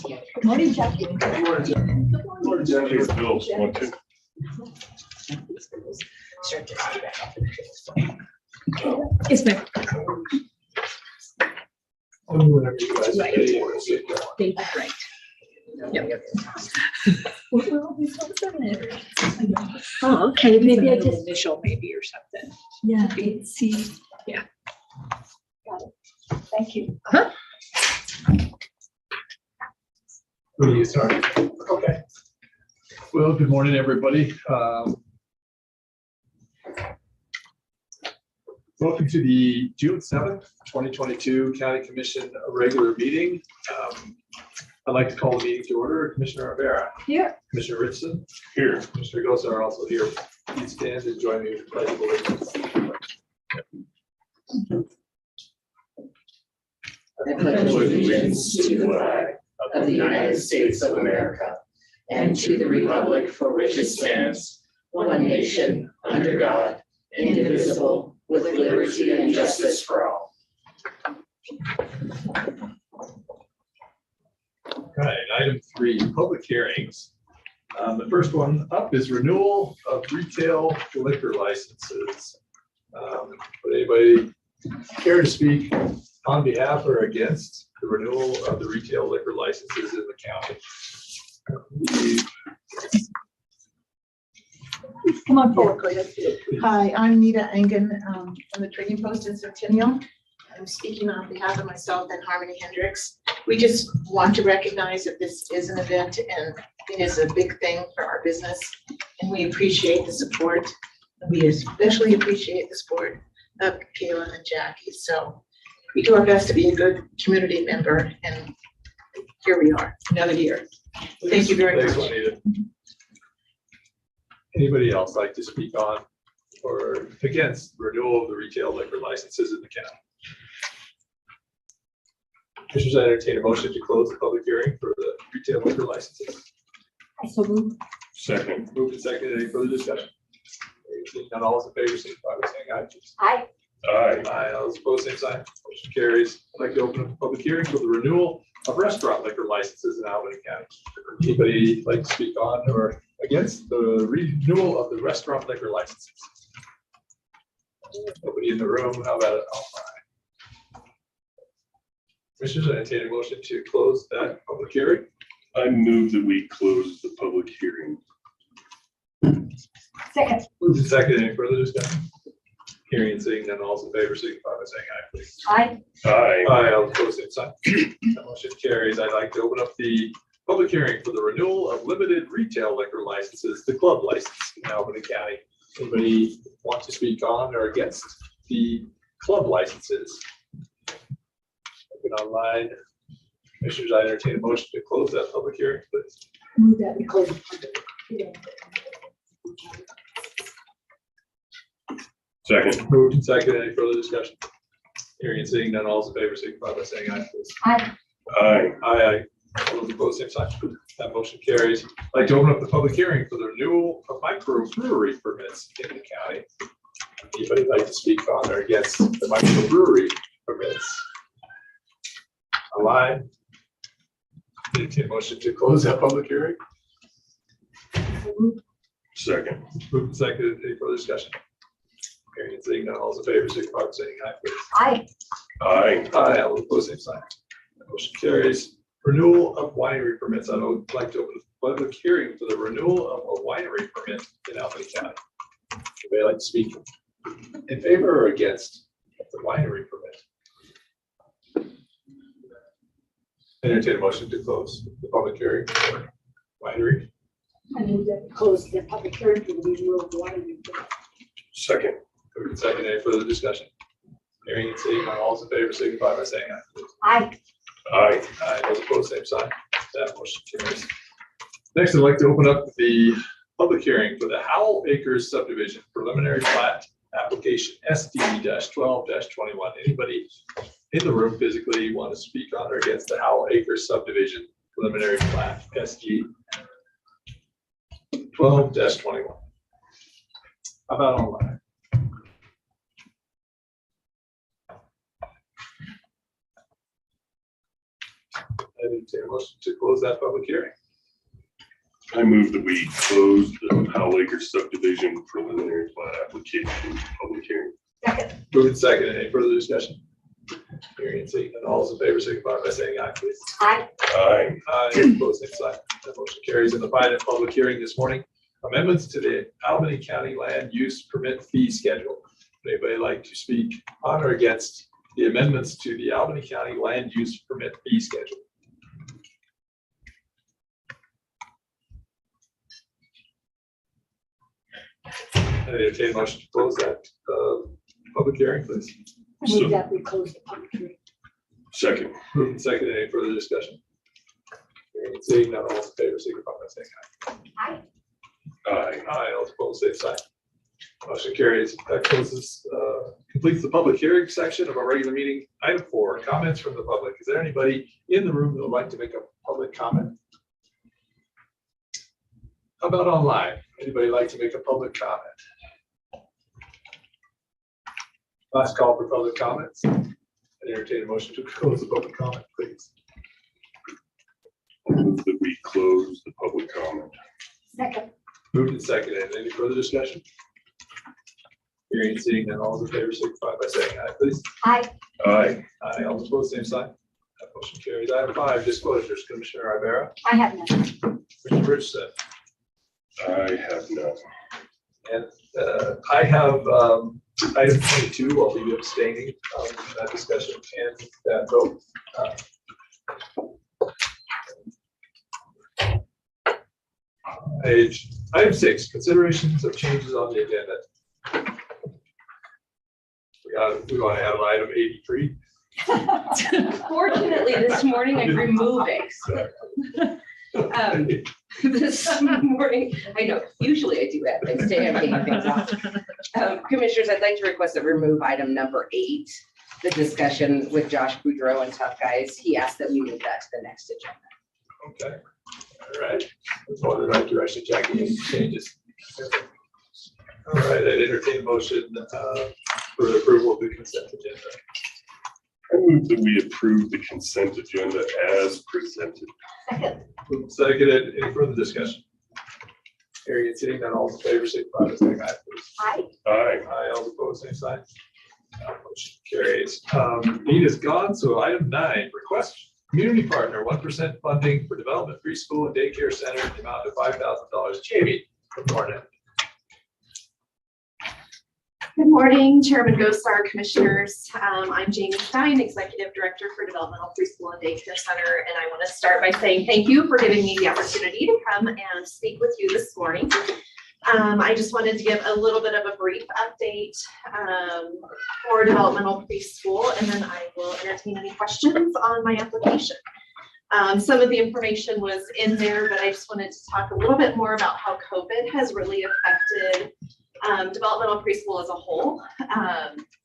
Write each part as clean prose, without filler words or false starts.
Good morning, Jackie. Good morning, Jeff. Good morning, Jeff. Here's Bill. Want to? Yes, ma'am. Whenever you guys are Right. ready, you wanna sit down. Date is right. Yep. Oh, okay, maybe I just. Initial maybe or something. Yeah, see, yeah. Got it. Thank you. Where do you start? Okay. Well, good morning, everybody. Welcome to the June 7th, 2022 County Commission regular meeting. I'd like to call the meeting to order. Commissioner Rivera. Here. Commissioner Richardson. Here. Commissioner Gosa are also here. Please stand and join me in the pledge of allegiance. I pledge allegiance to the flag of the United States of America and to the republic for which it stands, one nation, under God, indivisible, with liberty and justice for all. All right, item 3, public hearings. The first one up is renewal of retail liquor licenses. Would anybody care to speak on behalf or against the renewal of the retail liquor licenses in the county? Come on forward, please. Hi, I'm Nita Engen from the Trading Post in Centennial. I'm speaking on behalf of myself and Harmony Hendricks. We just want to recognize that this is an event and it is a big thing for our business. And we appreciate the support. We especially appreciate the support of Kayla and Jackie. So we do our best to be a good community member, and here we are, another year. Thank you very Thanks, much. Juanita. Anybody else like to speak on or against renewal of the retail liquor licenses in the county? Commissioners, I entertain a motion to close the public hearing for the retail liquor licenses. I so moved. Second. Moved and seconded. Any further discussion? Seeing none, all those in favor, signify by saying aye. Aye. Aye. Aye, all those opposed, same sign. Motion carries. I'd like to open up the public hearing for the renewal of restaurant liquor licenses in Albany County. Anybody like to speak on or against the renewal of the restaurant liquor licenses? Nobody in the room. How about it? All right. Commissioners, I entertain a motion to close that public hearing. I move that we close the public hearing. Second. Moved and seconded. Any further discussion? Hearing and seeing none, all those in favor, signify by saying aye, please. Aye. Aye. Aye, all opposed, same sign. That motion carries. I'd like to open up the public hearing for the renewal of limited retail liquor licenses, the club license in Albany County. Anybody want to speak on or against the club licenses? Open online. Commissioners, I entertain a motion to close that public hearing, please. Move that we close the public hearing. Second. Moved and seconded. Any further discussion? Hearing and seeing none, all those in favor, signify by saying aye, please. Aye. Aye. Aye. All those opposed, same sign. That motion carries. I'd like to open up the public hearing for the renewal of microbrewery permits in the county. Anybody like to speak on or against the microbrewery permits? Online. Entertain a motion to close that public hearing. Second. Moved and seconded. Any further discussion? Hearing and seeing none, all those in favor, signify by saying aye, please. Aye. Aye. Aye, all opposed, same sign. That motion carries. Renewal of winery permits. I'd like to open the public hearing for the renewal of a winery permit in Albany County. Anybody like to speak in favor or against the winery permit? Entertain a motion to close the public hearing for winery. I move that we close the public hearing for the renewal of the winery. Second. Moved and seconded. Any further discussion? Hearing and seeing none, all those in favor signify by saying aye, please. Aye. Aye. Aye, those opposed, same sign. That motion carries. Next, I'd like to open up the public hearing for the Howell Acres subdivision preliminary plat application SD-12-21. Anybody in the room physically want to speak on or against the Howell Acres subdivision preliminary plat SD-12-21? How about online? I entertain a motion to close that public hearing. I move that we close the Powell Acres subdivision preliminary plat application public hearing. Moved and seconded. Any further discussion? Hearing and seeing none, all those in favor signify by saying aye, please. Aye. Aye. Aye, opposed, same sign. That motion carries. In the final public hearing this morning, amendments to the Albany County Land Use Permit Fee Schedule. Would anybody like to speak on or against the amendments to the Albany County Land Use Permit Fee Schedule? I entertain a motion to close that public hearing, please. So- Move that we close the public hearing. Second. Moved and seconded. Any further discussion? Hearing and seeing none, all in favor signify by saying aye. Aye. Aye, all opposed, same sign. Motion carries. That closes, completes the public hearing section of our regular meeting. Item 4, comments from the public. Is there anybody in the room that would like to make a public comment? How about online? Anybody like to make a public comment? Last call for public comments. I entertain a motion to close the public comment, please. I move that we close the public comment. Second. Moved and seconded. Any further discussion? Hearing and seeing none, all those in favor signify by saying aye, please. Aye. Aye. Aye, all opposed, same sign. That motion carries. Item 5, disclosures. Commissioner Rivera, I have none. Commissioner Richardson, I have none. and I have item 22. I'll be abstaining from that discussion and that vote. Item 6, considerations of changes on the agenda. We want to have item 83. Fortunately, this morning I'm removing. This morning, I know, usually I do that, but today I'm taking things off. Commissioners, I'd like to request that we remove item number 8, the discussion with Josh Boudreau and Tough Guys. He asked that we move that to the next agenda. Okay, all right. Let's go in the right direction, Jackie. Any changes? All right, I'd entertain a motion for the approval of the consent agenda. I move that we approve the consent agenda as presented. Second. Moved and seconded. Any further discussion? Hearing and seeing none, all in favor, signify by saying aye, please. Aye. Aye. Aye, all opposed, same sign. Motion carries. Nina's gone, so item 9, request community partner 1% funding for development preschool and daycare center in the amount of $5,000. Jamie, good morning. Good morning, Chairman Gosar, Commissioners. I'm Jamie Stein, Executive Director for Developmental Preschool and Daycare Center, and I want to start by saying thank you for giving me the opportunity to come and speak with you this morning. I just wanted to give a little bit of a brief update for developmental preschool, and then I will entertain any questions on my application. Some of the information was in there, but I just wanted to talk a little bit more about how COVID has really affected developmental preschool as a whole.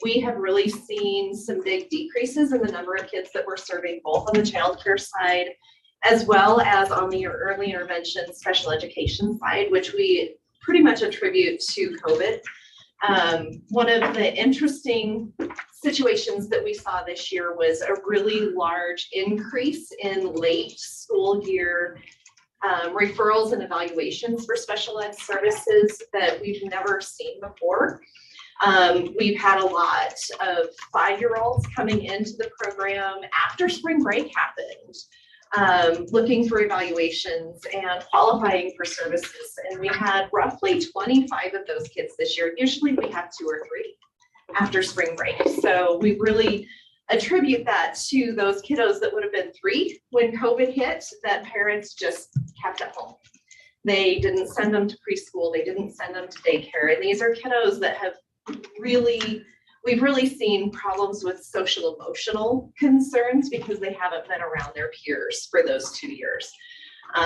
We have really seen some big decreases in the number of kids that we're serving, both on the childcare side as well as on the early intervention special education side, which we pretty much attribute to COVID. One of the interesting situations that we saw this year was a really large increase in late school year referrals and evaluations for special ed services that we've never seen before. We've had a lot of 5-year-olds coming into the program after spring break happened, looking for evaluations and qualifying for services. And we had roughly 25 of those kids this year. Usually we have 2 or 3 after spring break. So we really attribute that to those kiddos that would have been 3 when COVID hit, that parents just kept at home. They didn't send them to preschool, they didn't send them to daycare. And these are kiddos that have we've really seen problems with social emotional concerns because they haven't been around their peers for those 2 years.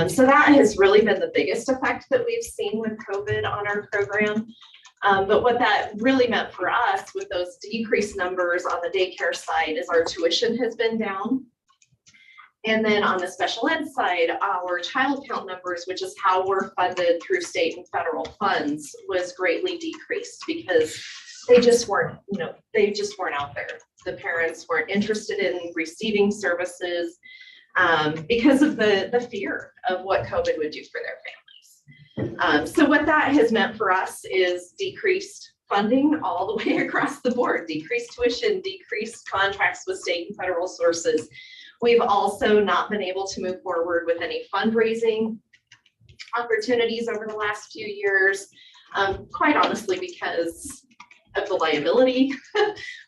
So that has really been the biggest effect that we've seen with COVID on our program. But what that really meant for us with those decreased numbers on the daycare side is our tuition has been down. And then on the special ed side, our child count numbers, which is how we're funded through state and federal funds, was greatly decreased because they just weren't, out there. The parents weren't interested in receiving services. because of the fear of what COVID would do for their families. So what that has meant for us is decreased funding all the way across the board, decreased tuition, decreased contracts with state and federal sources. We've also not been able to move forward with any fundraising opportunities over the last few years, quite honestly, because of the liability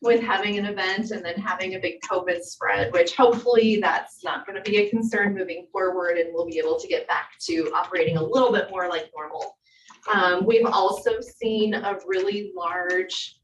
with having an event and then having a big COVID spread, which hopefully that's not going to be a concern moving forward, and we'll be able to get back to operating a little bit more like normal. We've also seen a really large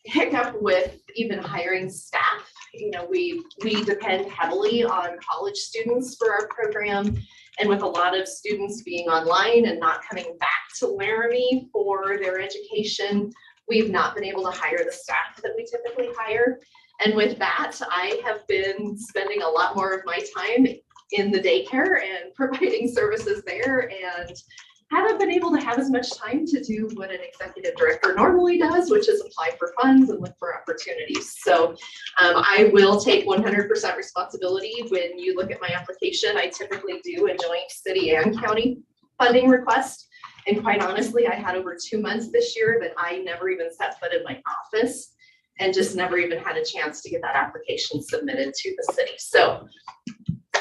hiccup with even hiring staff. You know, we depend heavily on college students for our program, and with a lot of students being online and not coming back to Laramie for their education, we've not been able to hire the staff that we typically hire. And with that, I have been spending a lot more of my time in the daycare and providing services there, and haven't been able to have as much time to do what an executive director normally does, which is apply for funds and look for opportunities. So I will take 100% responsibility. When you look at my application, I typically do a joint city and county funding request. And quite honestly, I had over 2 months this year that I never even set foot in my office and just never even had a chance to get that application submitted to the city. So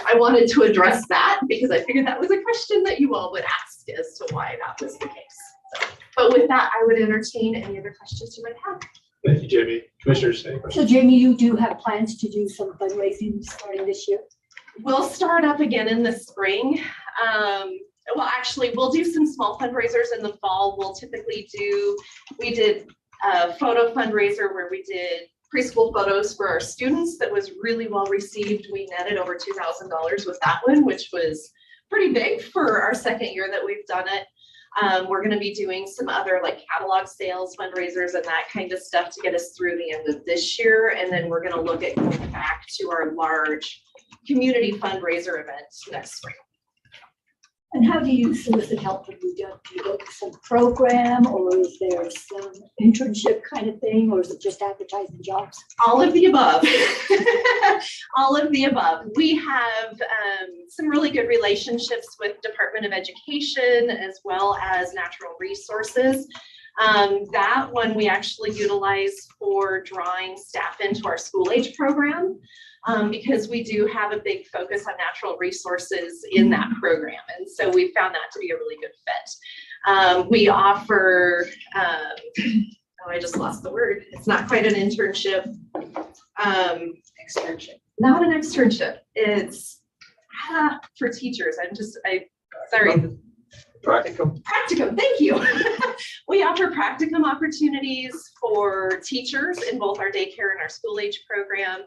I wanted to address that because I figured that was a question that you all would ask as to why that was the case. So, but with that, I would entertain any other questions you might have. Thank you, Jamie. Commissioners, any So questions? Jamie, you do have plans to do some fundraising starting this year? We'll start up again in the spring. Well, actually, we'll do some small fundraisers in the fall. We'll typically we did a photo fundraiser where we did preschool photos for our students that was really well received. We netted over $2,000 with that one, which was pretty big for our second year that we've done it. We're going to be doing some other like catalog sales fundraisers and that kind of stuff to get us through the end of this year. And then we're going to look at going back to our large community fundraiser event next spring. And how do you solicit help from you? Do you go to some program, or is there some internship kind of thing, or is it just advertising jobs? All of the above. All of the above. We have some really good relationships with Department of Education as well as Natural Resources. That one we actually utilize for drawing staff into our school age program. Because we do have a big focus on natural resources in that program. And so we found that to be a really good fit. We offer, I just lost the word. It's not quite an internship. Extension. Not an externship. It's for teachers. Sorry. Practicum. Practicum, thank you. We offer practicum opportunities for teachers in both our daycare and our school age program.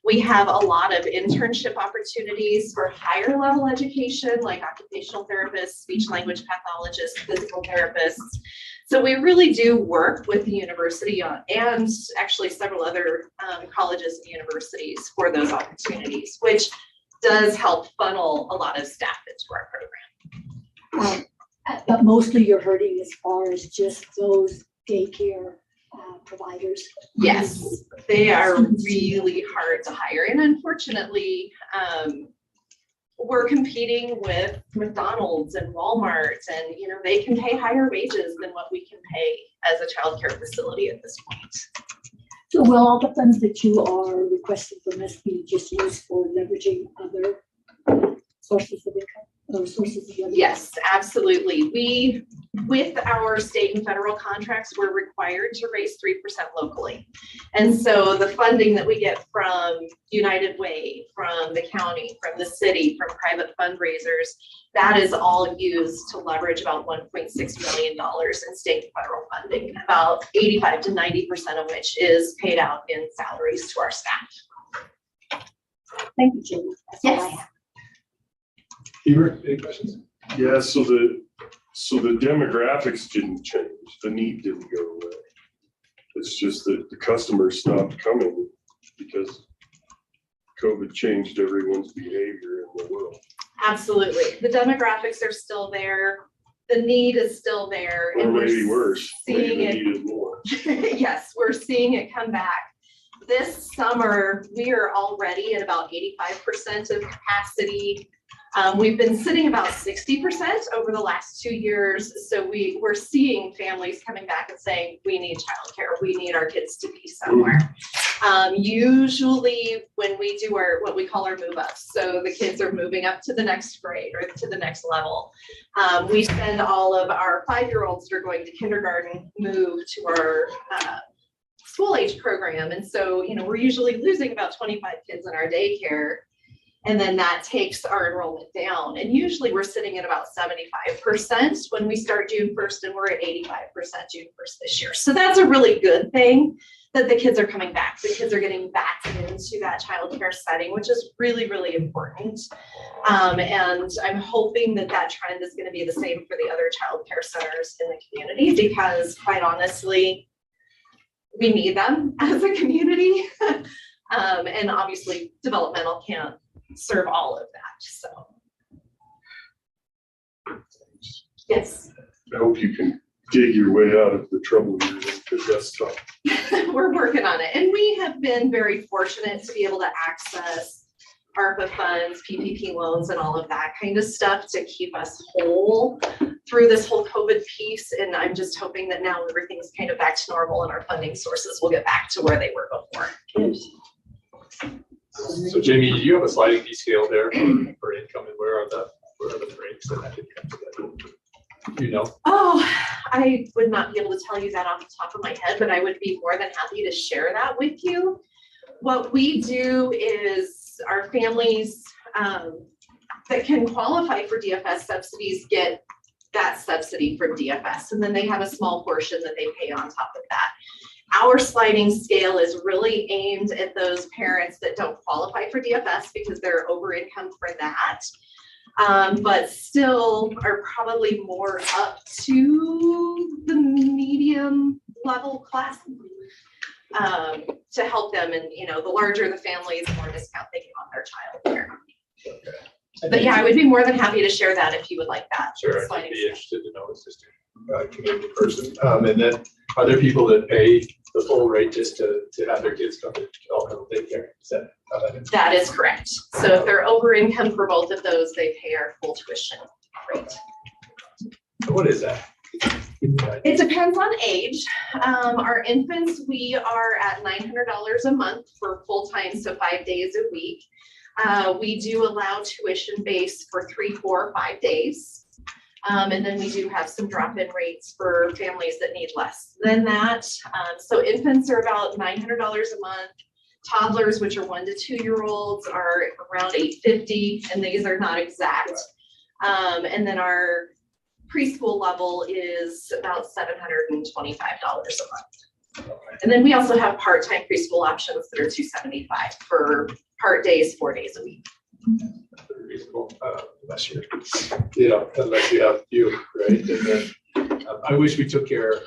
We have a lot of internship opportunities for higher level education, like occupational therapists, speech language pathologists, physical therapists. So we really do work with the university and actually several other colleges and universities for those opportunities, which does help funnel a lot of staff into our program. But mostly you're hurting as far as just those daycare providers. Yes, they are really hard to hire. And unfortunately, we're competing with McDonald's and Walmart, and they can pay higher wages than what we can pay as a childcare facility at this point. So will all the funds that you are requesting from us be just used for leveraging other sources of income or sources of revenue? Yes, absolutely. With our state and federal contracts, we're required to raise 3% locally. And so the funding that we get from United Way, from the county, from the city, from private fundraisers, that is all used to leverage about $1.6 million in state and federal funding, about 85 to 90% of which is paid out in salaries to our staff. Thank you, Jamie. That's all I Yes. have. Hebert, any questions? Yeah, so the demographics didn't change, the need didn't go away. It's just that the customers stopped coming because COVID changed everyone's behavior in the world. Absolutely. The demographics are still there. The need is still there. Or And we're maybe worse, maybe seeing the it. need is more. Yes, we're seeing it come back. This summer, we are already at about 85% of capacity. We've been sitting about 60% over the last 2 years. So we're seeing families coming back and saying, we need childcare. We need our kids to be somewhere. Usually when we do what we call our move ups, so the kids are moving up to the next grade or to the next level. We send all of our 5-year-olds that are going to kindergarten move to our school age program. And so, we're usually losing about 25 kids in our daycare. And then that takes our enrollment down. And usually we're sitting at about 75% when we start June 1st, and we're at 85% June 1st this year. So that's a really good thing that the kids are coming back. The kids are getting back into that childcare setting, which is really, really important. And I'm hoping that trend is going to be the same for the other childcare centers in the community, because quite honestly, we need them as a community. And obviously developmental can't serve all of that, so. Yes. I hope you can dig your way out of the trouble you're in, because that's tough. We're working on it. And we have been very fortunate to be able to access ARPA funds, PPP loans, and all of that kind of stuff to keep us whole through this whole COVID piece. And I'm just hoping that now everything's kind of back to normal and our funding sources will get back to where they were before. So Jamie, do you have a sliding fee scale there for income, and where are the breaks that could come together? Oh, I would not be able to tell you that off the top of my head, but I would be more than happy to share that with you. What we do is our families that can qualify for DFS subsidies get that subsidy from DFS, and then they have a small portion that they pay on top of that. Our sliding scale is really aimed at those parents that don't qualify for DFS because they're over income for that, but still are probably more up to the medium level class to help them. And the larger the family, the more discount they get on their child care. Okay. But yeah, I would be more than happy to share that if you would like that. Sure, I'd be interested to know as just a community person. And then are there people that pay the full rate just to have their kids come to developmental daycare? Is that how that is? That is correct. So if they're over income for both of those, they pay our full tuition rate. So what is that? It depends on age. Our infants, we are at $900 a month for full-time, so 5 days a week. We do allow tuition base for 3, 4, 5 days. And then we do have some drop-in rates for families that need less than that. So infants are about $900 a month. Toddlers, which are 1 to 2-year-olds, are around $850, and these are not exact. And then our preschool level is about $725 a month. And then we also have part-time preschool options that are $275 for part days, 4 days a week. Reasonable, unless you have few, right? And then I wish we took care of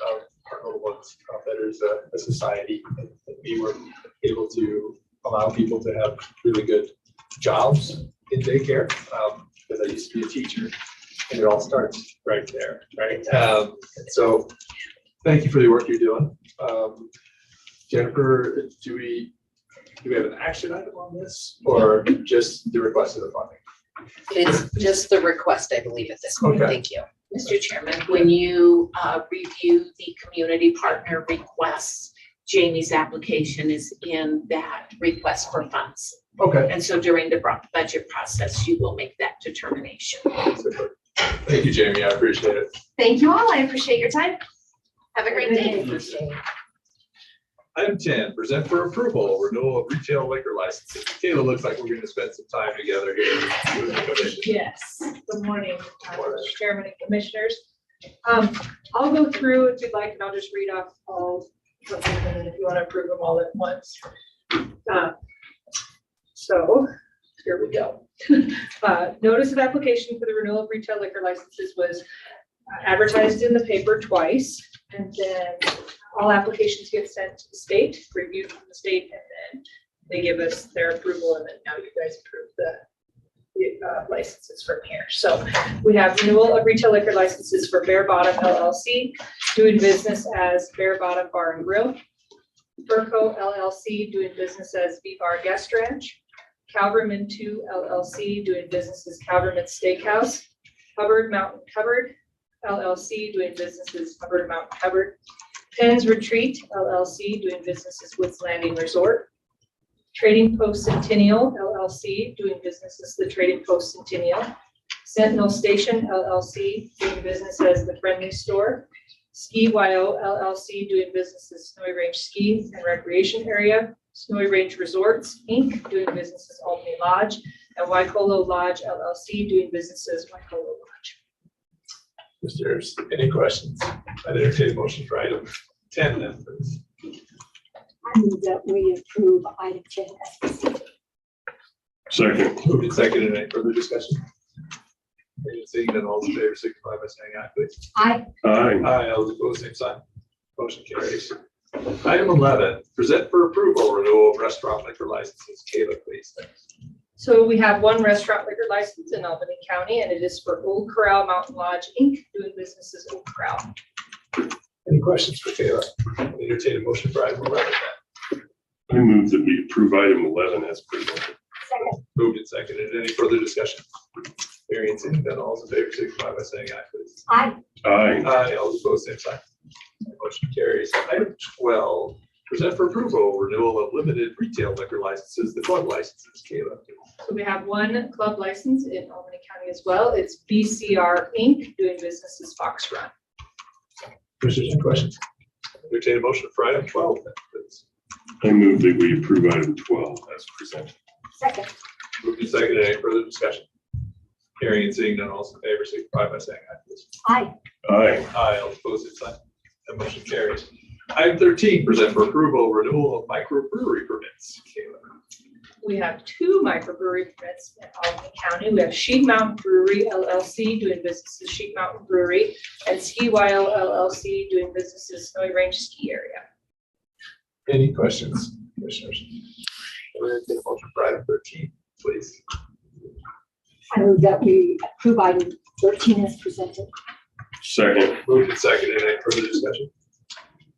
our little ones better as a society, and we were able to allow people to have really good jobs in daycare, because I used to be a teacher, and it all starts right there, right? So thank you for the work you're doing. Jennifer, do we have an action item on this, or just the request of the funding? It's just the request, I believe, at this point. Okay. Thank you. Mr. Chairman, when you review the community partner requests, Jamie's application is in that request for funds. Okay. And so during the budget process, you will make that determination. Super. Thank you, Jamie. I appreciate it. Thank you all. I appreciate your time. Have a great day. Item 10, present for approval, renewal of retail liquor licenses. Kayla, looks like we're going to spend some time together here. Yes, good morning, Chairman and Commissioners. I'll go through if you'd like, and I'll just read off all of them, and if you want to approve them all at once. So here we go. Notice of application for the renewal of retail liquor licenses was advertised in the paper twice, and then all applications get sent to the state, reviewed from the state, and then they give us their approval, and then now you guys approve the licenses from here. So we have renewal of retail liquor licenses for Bear Bottom LLC, doing business as Bear Bottom Bar and Grill. Burco LLC doing business as V-Bar Guest Ranch, Calverman 2 LLC doing business as Calverman Steakhouse, Hubbard Mountain Cupboard LLC doing business as Hubbard Mountain Cupboard, Penn's Retreat LLC doing business as Woods Landing Resort, Trading Post Centennial LLC doing business as the Trading Post Centennial, Sentinel Station LLC doing business as the Friendly Store, Ski YO LLC doing business as Snowy Range Ski and Recreation Area, Snowy Range Resorts Inc. doing business as Albany Lodge, and Waikolo Lodge LLC doing business as Waikolo Lodge. If there's any questions, I'd entertain a motion for item 10 then, please. I move that we approve item 10 as presented. Second. Moved and seconded. Any further discussion? Hearing seeing none, all those in favor signify by saying aye, please. Aye. Aye. Aye, all those opposed, same sign. Motion carries. Item 11, present for approval renewal of restaurant liquor licenses. Kayla, please. Thanks. So we have one restaurant liquor license in Albany County, and it is for Old Corral Mountain Lodge Inc. doing business as Old Corral. Any questions for Kayla? Entertain a motion for item 11. I move that we approve item 11 as presented. Second. Moved and seconded. Any further discussion? Hearing seeing none, all those in favor signify by saying aye, please. Aye. Aye. Aye, all those opposed, same sign. Motion carries. Item 12, present for approval renewal of limited retail liquor licenses, the club licenses. Kayla. So we have one club license in Albany County as well. It's BCR Inc. doing business as Fox Run. Commissioners, any questions? Entertain a motion for item 12, then, please. I move that we approve item 12 as presented. Second. Moved and seconded. Any further discussion? Hearing and seeing none, all those in favor signify by saying aye, please. Aye. Aye. Aye, all opposed, same sign. That motion carries. Item 13, present for approval renewal of microbrewery permits. Kayla. We have two microbrewery permits in Albany County. We have Sheep Mountain Brewery LLC doing business as Sheep Mountain Brewery, and Ski YO LLC doing business as Snowy Range Ski Area. Any questions, commissioners? We're going to take a motion for item 13, please. I move that we approve item 13 as presented. Second. Moved and seconded. Any further discussion?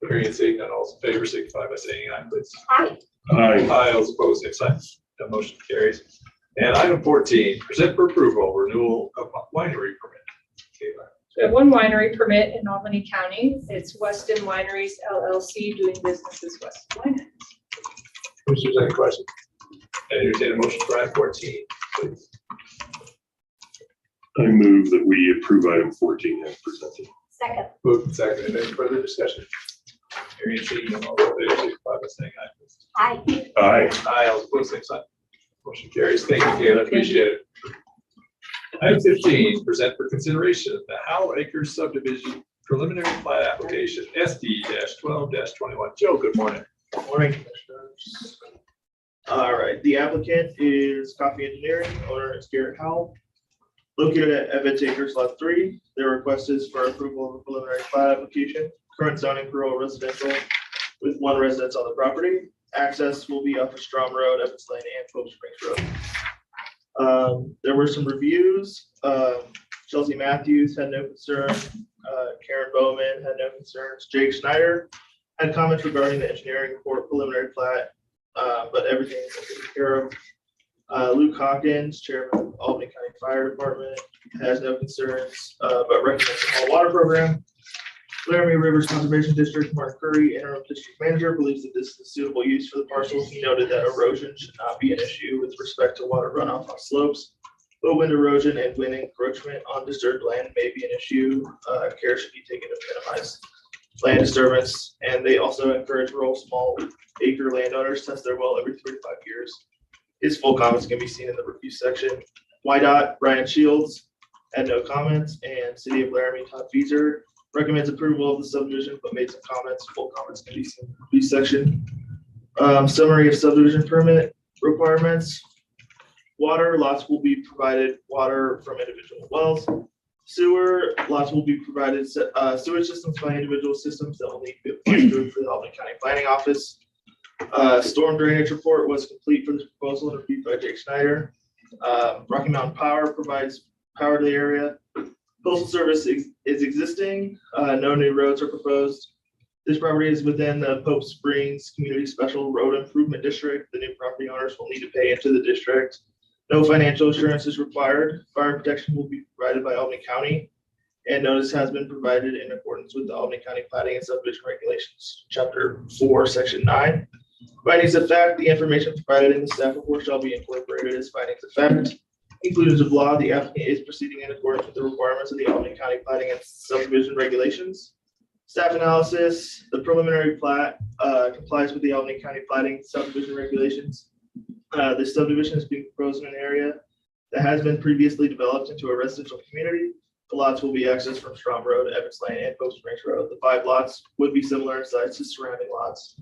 Hearing and seeing none, all those in favor signify by saying aye, please. Aye. Aye. Aye, all opposed, same sign. That motion carries. And item 14, present for approval renewal of winery permit. Kayla. We have one winery permit in Albany County. It's Weston Wineries LLC doing business as Weston Wineries. Commissioners, any questions? I entertain a motion for item 14, please. I move that we approve item 14 as presented. Second. Moved and seconded. Any further discussion? Hearing and seeing none, all those in favor signify by saying aye, please. Aye. Aye. Aye, all opposed, same sign. Motion carries. Thank you, Kayla. Appreciate it. Item 15, present for consideration the Howell Acres subdivision preliminary plat application, SD-12-21. Joe, good morning. Morning, Commissioners. All right, the applicant is Coffee Engineering, owner is Garrett Howell. Located at Evans Acres Lot 3, their request is for approval of a preliminary plat application, current zoning for rural residential with one residence on the property. Access will be off of Strom Road, Evans Lane, and Pope Springs Road. There were some reviews. Chelsea Matthews had no concern. Karen Bowman had no concerns. Jake Schneider had comments regarding the engineering for preliminary plat, but everything is taken care of. Luke Hawkins, chairman of Albany County Fire Department, has no concerns, but recommends the hall water program. Laramie Rivers Conservation District, Mark Curry, interim district manager, believes that this is a suitable use for the parcel. He noted that erosion should not be an issue with respect to water runoff on slopes, but wind erosion and wind encroachment on disturbed land may be an issue. Care should be taken to minimize land disturbance, and they also encourage rural small acre landowners to test their well every 3 to 5 years. His full comments can be seen in the review section. YDOT, Ryan Shields had no comments, and City of Laramie, Todd Feeser recommends approval of the subdivision, but made some comments. Full comments can be seen in the review section. Summary of subdivision permit requirements. Water lots will be provided water from individual wells. Sewer lots will be provided sewage systems by individual systems that will need to be approved for the Albany County Planning Office. Storm drainage report was complete for this proposal and reviewed by Jake Schneider. Rocky Mountain Power provides power to the area. Postal service is existing. No new roads are proposed. This property is within the Pope Springs Community Special Road Improvement District. The new property owners will need to pay into the district. No financial assurance is required. Fire protection will be provided by Albany County. And notice has been provided in accordance with the Albany County Planning and Subdivision Regulations, Chapter 4, Section 9. Findings of fact, the information provided in the staff report shall be incorporated as findings of fact. Conclusions of law, the applicant is proceeding in accordance with the requirements of the Albany County Planning and Subdivision Regulations. Staff analysis, the preliminary plat complies with the Albany County Planning Subdivision Regulations. This subdivision is being proposed in an area that has been previously developed into a residential community. The lots will be accessed from Strom Road, Evans Lane, and Pope Springs Road. The 5 lots would be similar in size to surrounding lots.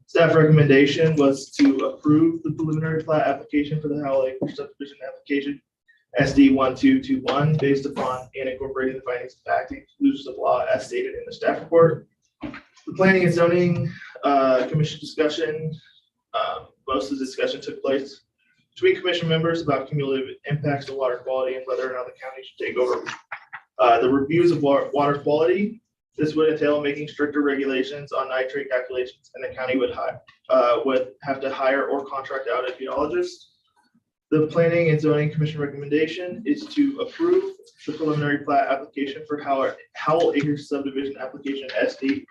Staff recommendation was to approve the preliminary plat application for the Howell Acres subdivision application SD 1221 based upon and incorporating the findings of fact and conclusions of law as stated in the staff report. The Planning and Zoning Commission discussion, most of the discussion took place between commission members about cumulative impacts to water quality and whether or not the county should take over the reviews of water quality. This would entail making stricter regulations on nitrate calculations, and the county would have to hire or contract out a geologist. The Planning and Zoning Commission recommendation is to approve the preliminary plat application for Howell Acres subdivision application SD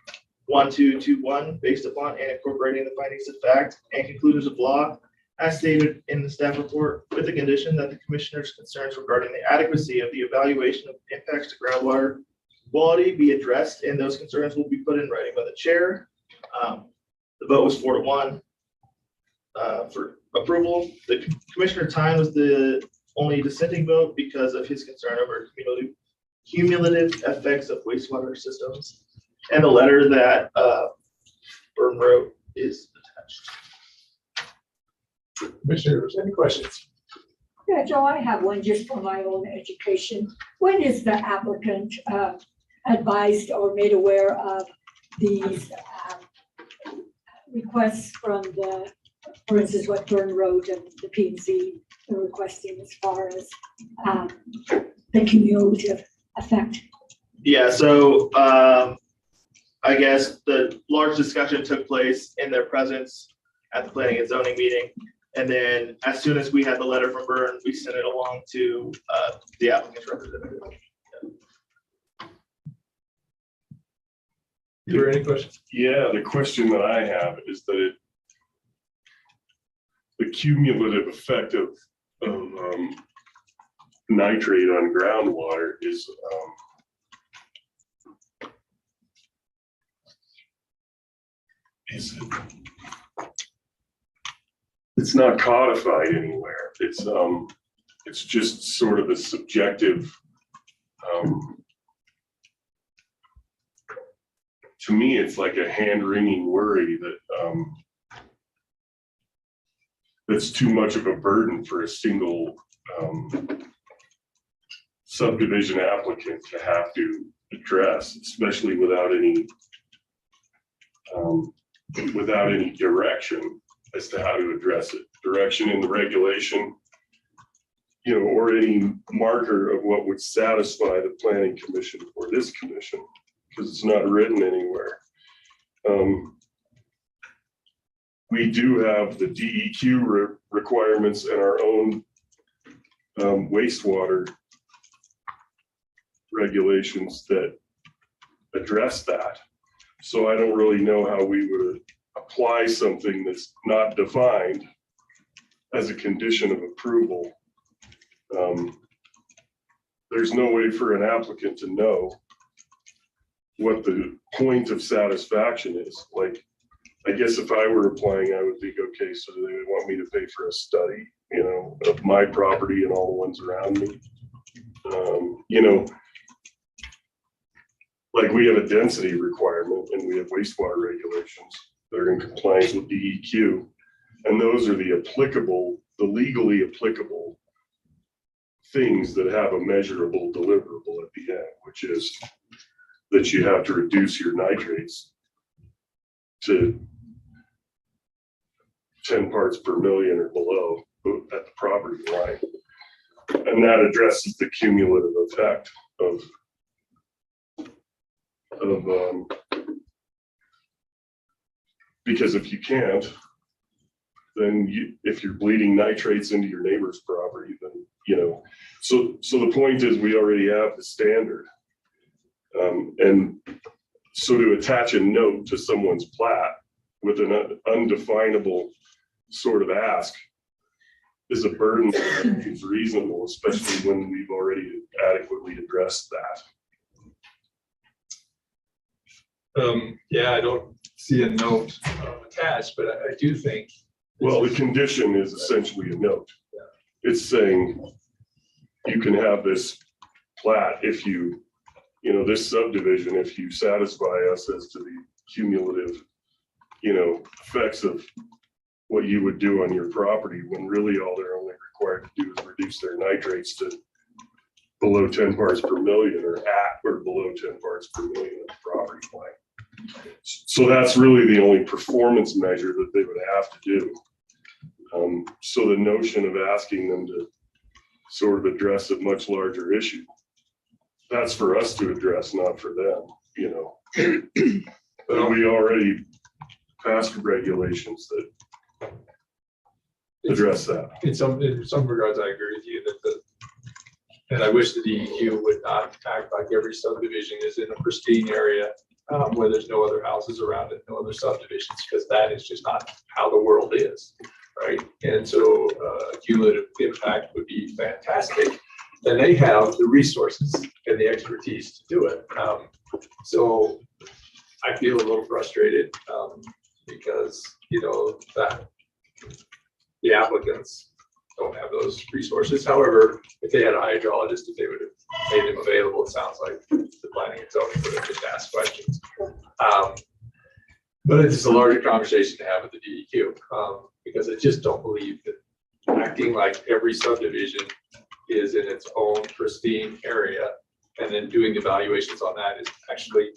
1221 based upon and incorporating the findings of fact and conclusions of law as stated in the staff report, with the condition that the commissioner's concerns regarding the adequacy of the evaluation of impacts to groundwater quality be addressed, and those concerns will be put in writing by the chair. The vote was 4-1 for approval. The Commissioner Tyne was the only dissenting vote because of his concern over cumulative effects of wastewater systems. And the letter that Burton wrote is attached. Commissioners, any questions? Yeah, Joe, I have one just for my own education. When is the applicant advised or made aware of these requests from the, for instance, what Burn wrote and the P&Z are requesting as far as the cumulative effect? Yeah, so I guess the large discussion took place in their presence at the Planning and Zoning meeting. And then as soon as we had the letter from Burn, we sent it along to the applicant's representative. Is there any questions? Yeah, the question that I have is that the cumulative effect of nitrate on groundwater is it's not codified anywhere. It's just sort of a subjective. To me, it's like a hand-wringing worry that that's too much of a burden for a single subdivision applicant to have to address, especially without any direction as to how to address it. Direction in the regulation, or any marker of what would satisfy the planning commission or this commission, because it's not written anywhere. We do have the DEQ requirements in our own wastewater regulations that address that. So I don't really know how we would apply something that's not defined as a condition of approval. There's no way for an applicant to know what the point of satisfaction is. Like, I guess if I were applying, I would think, okay, so they would want me to pay for a study, of my property and all the ones around me. Like we have a density requirement and we have wastewater regulations that are in compliance with DEQ. And those are the legally applicable things that have a measurable deliverable at the end, which is that you have to reduce your nitrates to 10 parts per million or below at the property line. And that addresses the cumulative effect of Because if you can't, then if you're bleeding nitrates into your neighbor's property, then, so the point is we already have the standard. And so to attach a note to someone's plat with an undefinable sort of ask is a burden that I think is reasonable, especially when we've already adequately addressed that. Yeah, I don't see a note attached, but I do think. Well, the condition is essentially a note. It's saying you can have this plat if this subdivision, if you satisfy us as to the cumulative, effects of what you would do on your property, when really all they're only required to do is reduce their nitrates to below 10 parts per million or at or below 10 parts per million of the property line. So that's really the only performance measure that they would have to do. So the notion of asking them to sort of address a much larger issue, that's for us to address, not for them, But we already passed regulations that address that. In some regards, I agree with you and I wish the DEQ would not act like every subdivision is in a pristine area where there's no other houses around it, no other subdivisions, because that is just not how the world is, right? And so cumulative impact would be fantastic. And they have the resources and the expertise to do it. So I feel a little frustrated because, that the applicants don't have those resources. However, if they had a hydrologist, if they would have made them available, it sounds like the planning and zoning would have just asked questions. But it's just a larger conversation to have with the DEQ because I just don't believe that acting like every subdivision is in its own pristine area and then doing evaluations on that is actually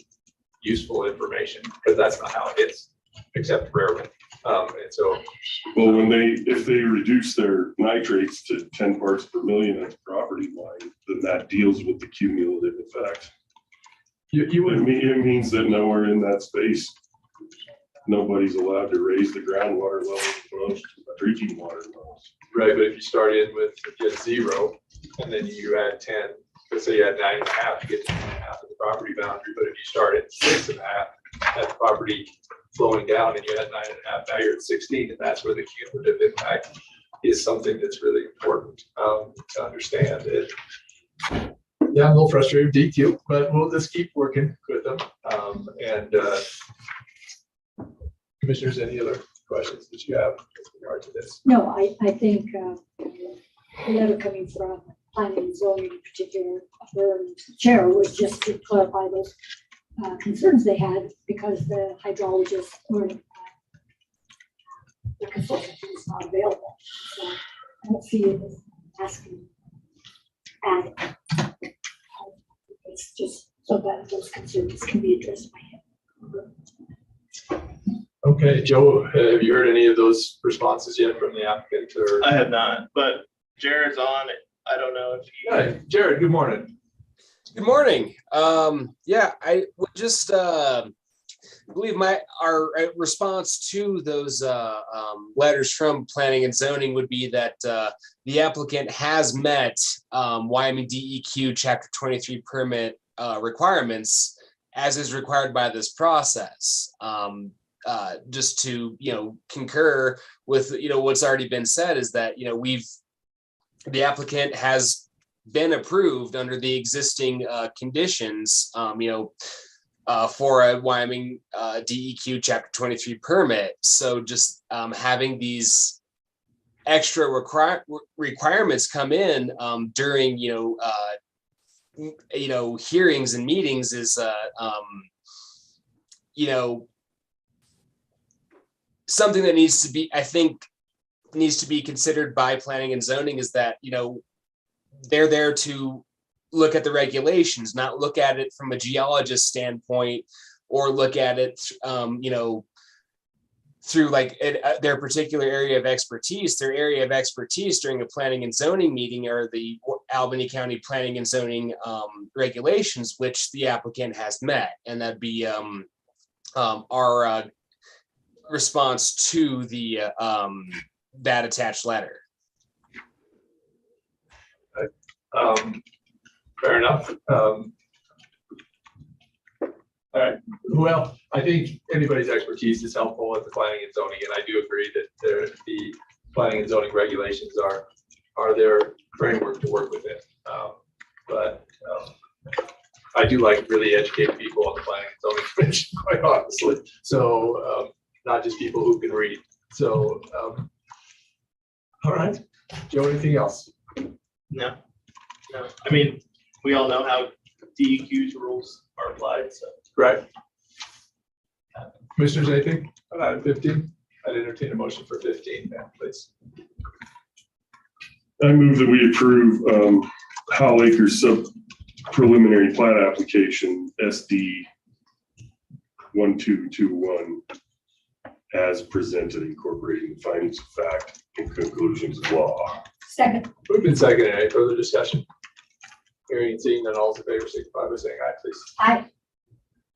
useful information, because that's not how it is, except rarely. And so, well, if they reduce their nitrates to 10 parts per million at the property line, then that deals with the cumulative effect. It means that nowhere in that space, nobody's allowed to raise the groundwater level above drinking water levels. Right, but if you start in with just 0 and then you add 10, let's say you had 9.5, you get to 9.5 at the property boundary. But if you start at 6.5 at the property flowing down and you had 9.5, now you're at 16, and that's where the cumulative impact is something that's really important to understand. Yeah, I'm a little frustrated with DQ, but we'll just keep working with them. Commissioners, any other questions that you have with regard to this? No, I think the letter coming from planning and zoning in particular, the chair, was just to clarify those concerns they had, because the hydrologist or the consultant is not available. So I don't see it as asking adding. It's just so that those concerns can be addressed by him. Okay, Joe, have you heard any of those responses yet from the applicant? Or? I have not, but Jared's on it. I don't know if you. Hi, Jared, good morning. Good morning. Yeah, I would just believe our response to those letters from planning and zoning would be that the applicant has met Wyoming DEQ Chapter 23 permit requirements as is required by this process. Just to concur with what's already been said is that the applicant has been approved under the existing conditions for a Wyoming DEQ Chapter 23 permit. So just having these extra requirements come in during hearings and meetings is something that needs to be considered by planning and zoning, is that they're there to look at the regulations, not look at it from a geologist standpoint, or look at it through their particular area of expertise. Their area of expertise during a planning and zoning meeting are the Albany County Planning and Zoning regulations, which the applicant has met, and that'd be our response to the that attached letter. Fair enough. All right, well, I think anybody's expertise is helpful at the planning and zoning, and I do agree that the planning and zoning regulations are their framework to work within. But I do like really educated people on the planning and zoning commission, quite honestly. So not just people who can read. So, all right, Joe, anything else? No. I mean, we all know how DEQ's rules are applied, so. Right. Commissioners, anything on item 15? I'd entertain a motion for 15, then, please. I move that we approve Howell Acres sub preliminary plat application SD 1221 as presented, incorporating the findings of fact and conclusions of law. Second. Moved and seconded. Any further discussion? Hearing and seeing none, all in favor, signify by saying aye, please. Aye.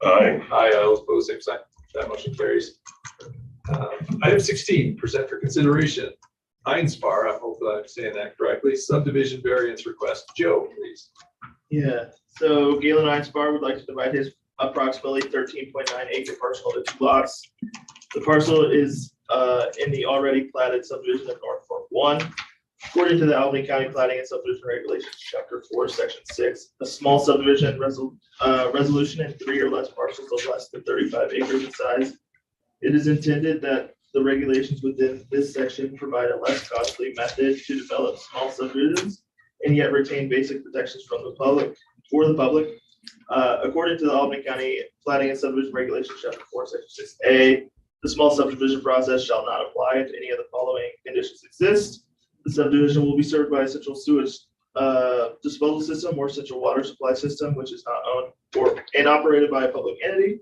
Aye. Aye, all opposed, same sign. That motion carries. Item 16, present for consideration. Einspar, I hope I'm saying that correctly, subdivision variance request. Joe, please. Yeah, so Galen Einspar would like to divide his approximately 13.9 acre parcel into 2 lots. The parcel is in the already platted subdivision of North Fork 1. According to the Albany County Planning and Subdivision Regulations, Chapter 4, Section 6, a small subdivision resolution in 3 or less parcels of less than 35 acres in size. It is intended that the regulations within this section provide a less costly method to develop small subdivisions and yet retain basic protections from the public, for the public. According to the Albany County Planning and Subdivision Regulations, Chapter 4, Section 6A, the small subdivision process shall not apply if any of the following conditions exist. The subdivision will be served by a central sewage disposal system or central water supply system, which is not owned and operated by a public entity.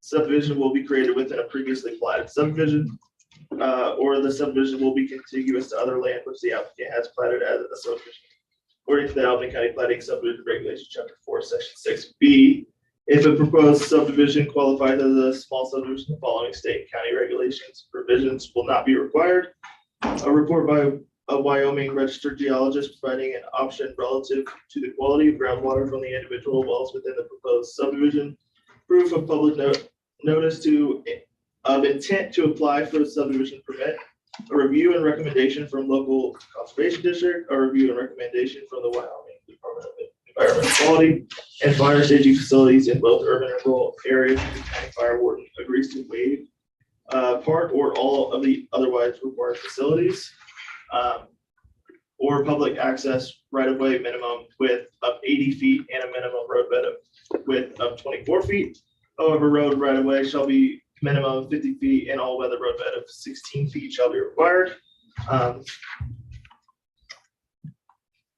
Subdivision will be created within a previously platted subdivision, or the subdivision will be contiguous to other land which the applicant has platted as a subdivision. According to the Albany County Planning Subdivision Regulations, Chapter 4, Section 6B, if a proposed subdivision qualifies as a small subdivision, the following state and county regulations provisions will not be required. A report by a Wyoming registered geologist providing an option relative to the quality of groundwater from the individual wells within the proposed subdivision. Proof of public notice of intent to apply for the subdivision permit. A review and recommendation from local conservation district. A review and recommendation from the Wyoming Department of Environmental Quality and fire safety facilities in both urban and rural areas. The county fire warden agrees to waive part or all of the otherwise required facilities. Or public access right-of-way minimum width of 80 feet and a minimum roadbed of width of 24 feet. However, road right-of-way shall be minimum of 50 feet and all weather roadbed of 16 feet shall be required.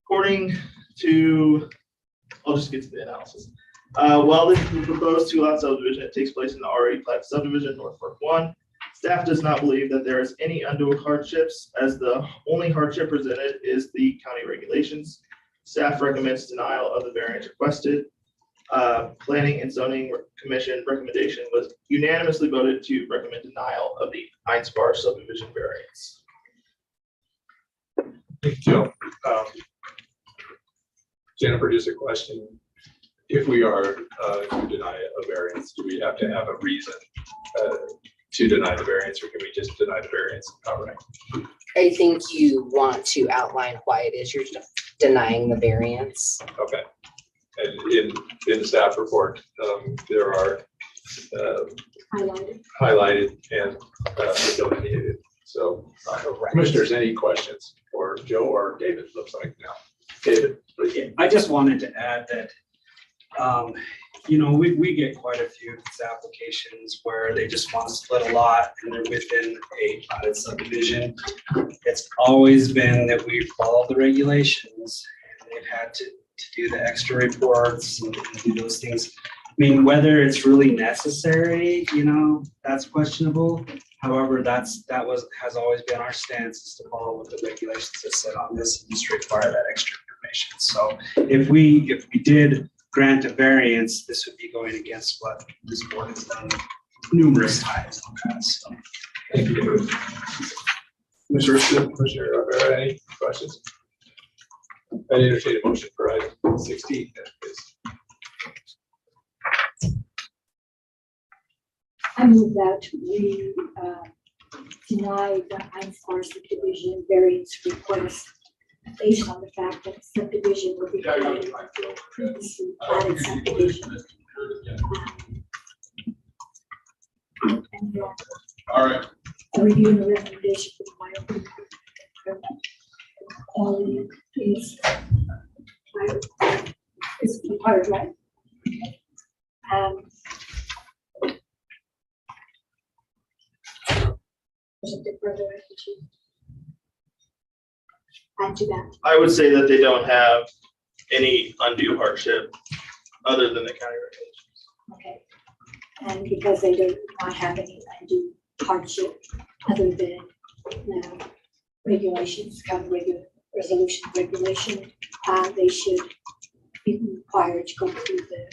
According to, I'll just get to the analysis. While this is the proposed 2-lot subdivision, it takes place in the already platted subdivision, North Fork 1. Staff does not believe that there is any undue hardships, as the only hardship presented is the county regulations. Staff recommends denial of the variance requested. Planning and Zoning Commission recommendation was unanimously voted to recommend denial of the Einspar subdivision variance. Thank you, Joe. Jennifer, just a question. If we are to deny a variance, do we have to have a reason to deny the variance, or can we just deny the variance outright? I think you want to outline why it is you're denying the variance. Okay. And in the staff report, there are highlighted and delineated. So commissioners, any questions for Joe or David? Looks like now. David, please. I just wanted to add that, we get quite a few of these applications where they just want to split a lot and they're within a platted subdivision. It's always been that we follow the regulations and they've had to do the extra reports and do those things. I mean, whether it's really necessary, that's questionable. However, has always been our stance, is to follow what the regulations have said on this and just require that extra information. So if we did grant a variance, this would be going against what this board has done numerous times on that, so. Thank you, David. Commissioner Rivera, any questions? I entertain a motion for item 16, then, please. I move that we deny the Heinz Bar subdivision variance request based on the fact that subdivision will be provided for previously platted subdivision. And All right. reviewing the recommendation for the Wyoming quality is required, right? There's a bit further to add to that. I would say that they don't have any undue hardship other than the county regulations. Okay. And because they do not have any undue hardship other than the regulations, county resolution regulation, they should be required to go through the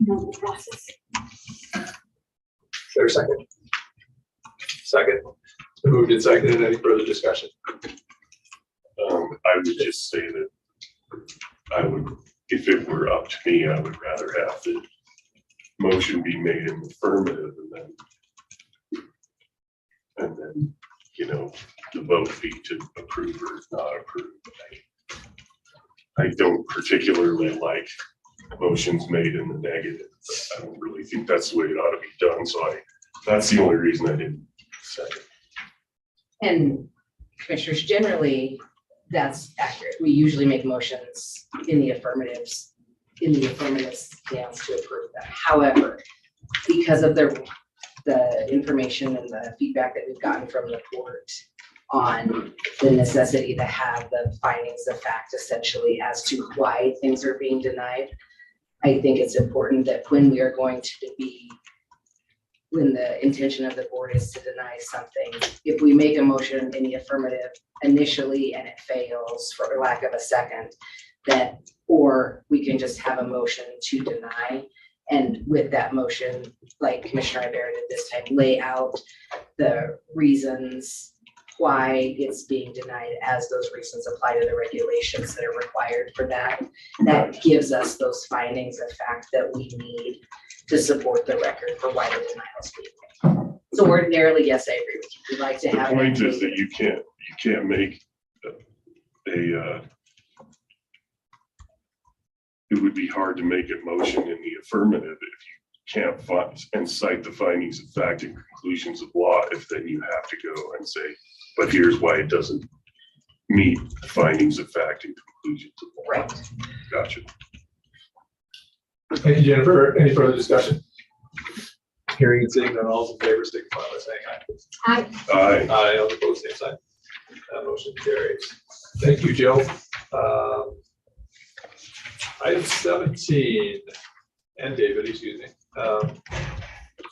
normal process. There a second? Second. Moved and seconded. Any further discussion? I would just say that I would, if it were up to me, I would rather have the motion be made in the affirmative and then, you know, the vote be to approve or not approve. I don't particularly like motions made in the negative. I don't really think that's the way it ought to be done. So that's the only reason I didn't second. And commissioners, generally, that's accurate. We usually make motions in the affirmative stance to approve them. However, because of the information and the feedback that we've gotten from the court on the necessity to have the findings of fact essentially as to why things are being denied, I think it's important that when we are going to be, when the intention of the board is to deny something, if we make a motion in the affirmative initially and it fails for lack of a second, that, or we can just have a motion to deny. And with that motion, like Commissioner Ibarra did this time, lay out the reasons why it's being denied as those reasons apply to the regulations that are required for that. That gives us those findings of fact that we need to support the record for why the denial is being made. So ordinarily, yes, I agree with you. We'd like to have. The point is that you can't make it would be hard to make a motion in the affirmative if you can't find and cite the findings of fact and conclusions of law, if then you have to go and say, but here's why it doesn't meet the findings of fact and conclusions of law. Right. Gotcha. Thank you, Jennifer. Any further discussion? Hearing and seeing none, all in favor, signify by saying aye. Aye. Aye, all opposed, same sign. That motion carries. Thank you, Joe. Item 17, and David, excuse me.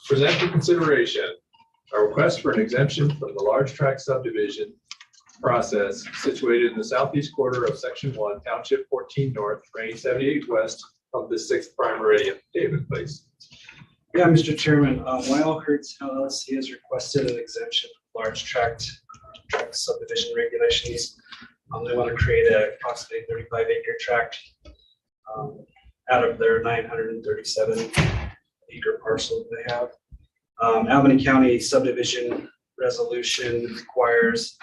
Present for consideration a request for an exemption from the large tract subdivision process situated in the southeast quarter of Section 1, Township 14 North, Range 78 West of the 6th Prime Meridian. David, please. Yeah, Mr. Chairman, Wild Hertz LLC has requested an exemption from large tract subdivision regulations. They want to create a approximately 35-acre tract out of their 937-acre parcel they have. Albany County subdivision resolution requires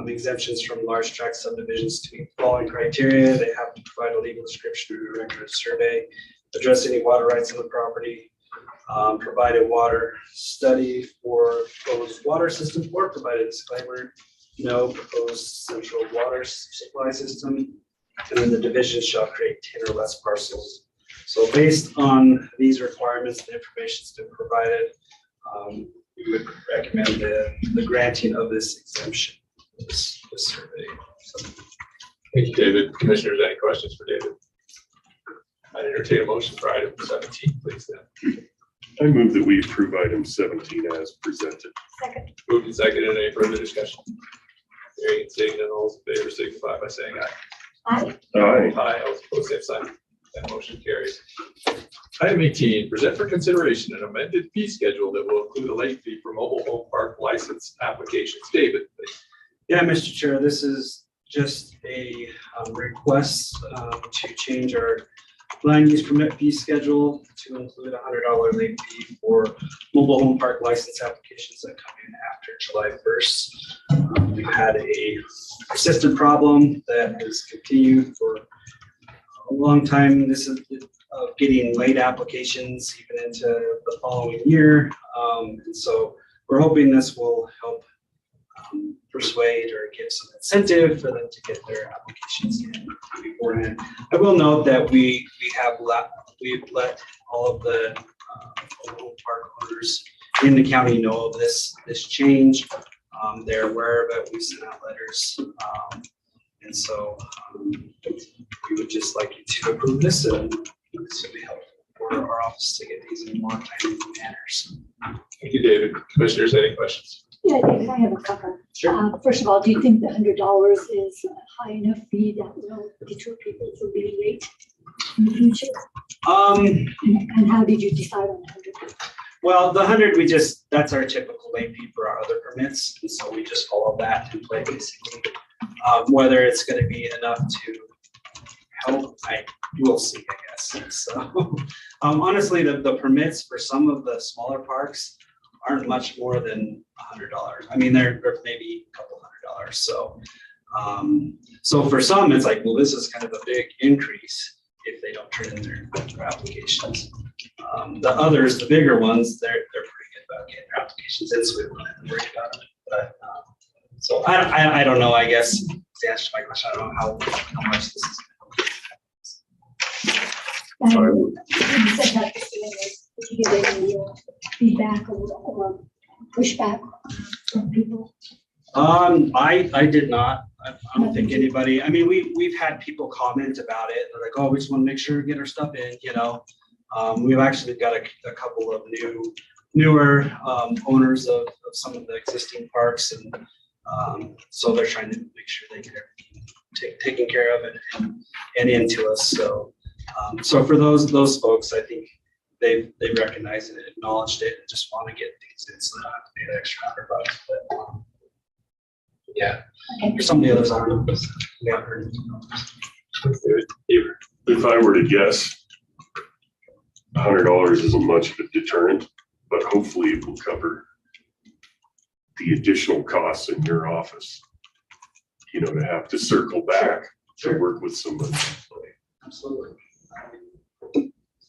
exemptions from large tract subdivisions to meet the following criteria. They have to provide a legal description or record of survey, address any water rights on the property, provide a water study for proposed water system, or provide a disclaimer, no proposed central water supply system. And then the division shall create 10 or less parcels. So based on these requirements, the information has been provided. We would recommend the granting of this exemption, this survey. So, Thank you, David. Commissioners, any questions for David? I entertain a motion for item 17, please. Then. I move that we approve item 17 as presented. Second. Moved and seconded. Any further discussion? Hearing and seeing none, all in favor signify by saying aye. Aye. Aye. Aye, all opposed, same sign. That motion carries. Item 18, present for consideration an amended fee schedule that will include a late fee for mobile home park license applications. David, please. Yeah, Mr. Chair, this is just a request to change our land use permit fee schedule to include a $100 late fee for mobile home park license applications that come in after July 1st. We've had a persistent problem that has continued for a long time. This is getting late applications even into the following year. And so we're hoping this will help persuade or give some incentive for them to get their applications in beforehand. I will note that we've let all of the mobile park owners in the county know of this change. They're aware of it. We sent out letters. And so we would just like you to approve this, and this will be helpful for our office to get these in more timely manners. Thank you, David. Commissioners, any questions? Yeah, David, I have a couple. Sure. First of all, do you think the $100 is a high enough fee that will deter people from being late in the future? And how did you decide on 100? Well, the 100, that's our typical late fee for our other permits. And so we just follow that and play basically. Whether it's going to be enough to help, we'll see, I guess. So honestly, the permits for some of the smaller parks aren't much more than $100. I mean, they're maybe a couple $100. So for some, it's like, well, this is kind of a big increase if they don't turn in their applications. The others, the bigger ones, they're pretty good about getting their applications in, so we don't have to worry about it. But so I don't know, I guess, to answer my question, I don't know how much this is. And you said that did you get any feedback or pushback from people? I did not. I don't think anybody, I mean, we've had people comment about it. They're like, oh, we just want to make sure we get our stuff in, you know. We've actually got a couple of newer owners of some of the existing parks, and so they're trying to make sure they get everything taken care of and into us. So for those folks, I think they recognized it, acknowledged it, and just want to get things in, so they don't have to pay the extra $100. But yeah, for some of the others, I don't know. We haven't heard anything. If I were to guess, $100 isn't much of a deterrent, but hopefully it will cover the additional costs in your office. You know, to have to circle back to work with somebody. Absolutely.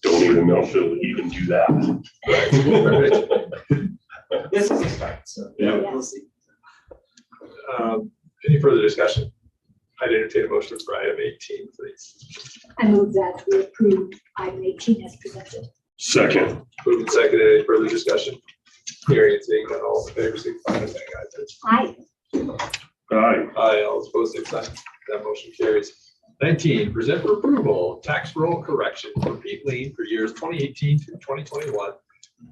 Don't even know if they'll even do that. This is a start, so Yeah. we'll see. Any further discussion? I'd entertain a motion for item 18, please. I move that we approve item 18 as presented. Second. Moved and seconded. Any further discussion? Hearing and seeing none, all in favor, signify by saying aye. Aye. Aye, all opposed, same sign. That motion carries. 19, present for approval, tax roll correction for Pete Lean for years 2018 through 2021.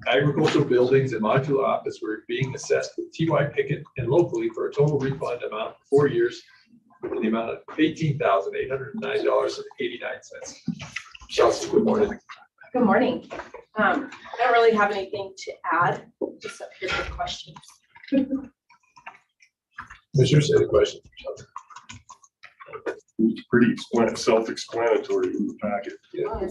Agricultural buildings and modular office were being assessed with TY Pickett and locally for a total refund amount for 4 years in the amount of $18,809.89. Chelsea, good morning. Good morning. I don't really have anything to add, just up here for questions. Commissioners, any questions? It's pretty self-explanatory in the packet. Yeah.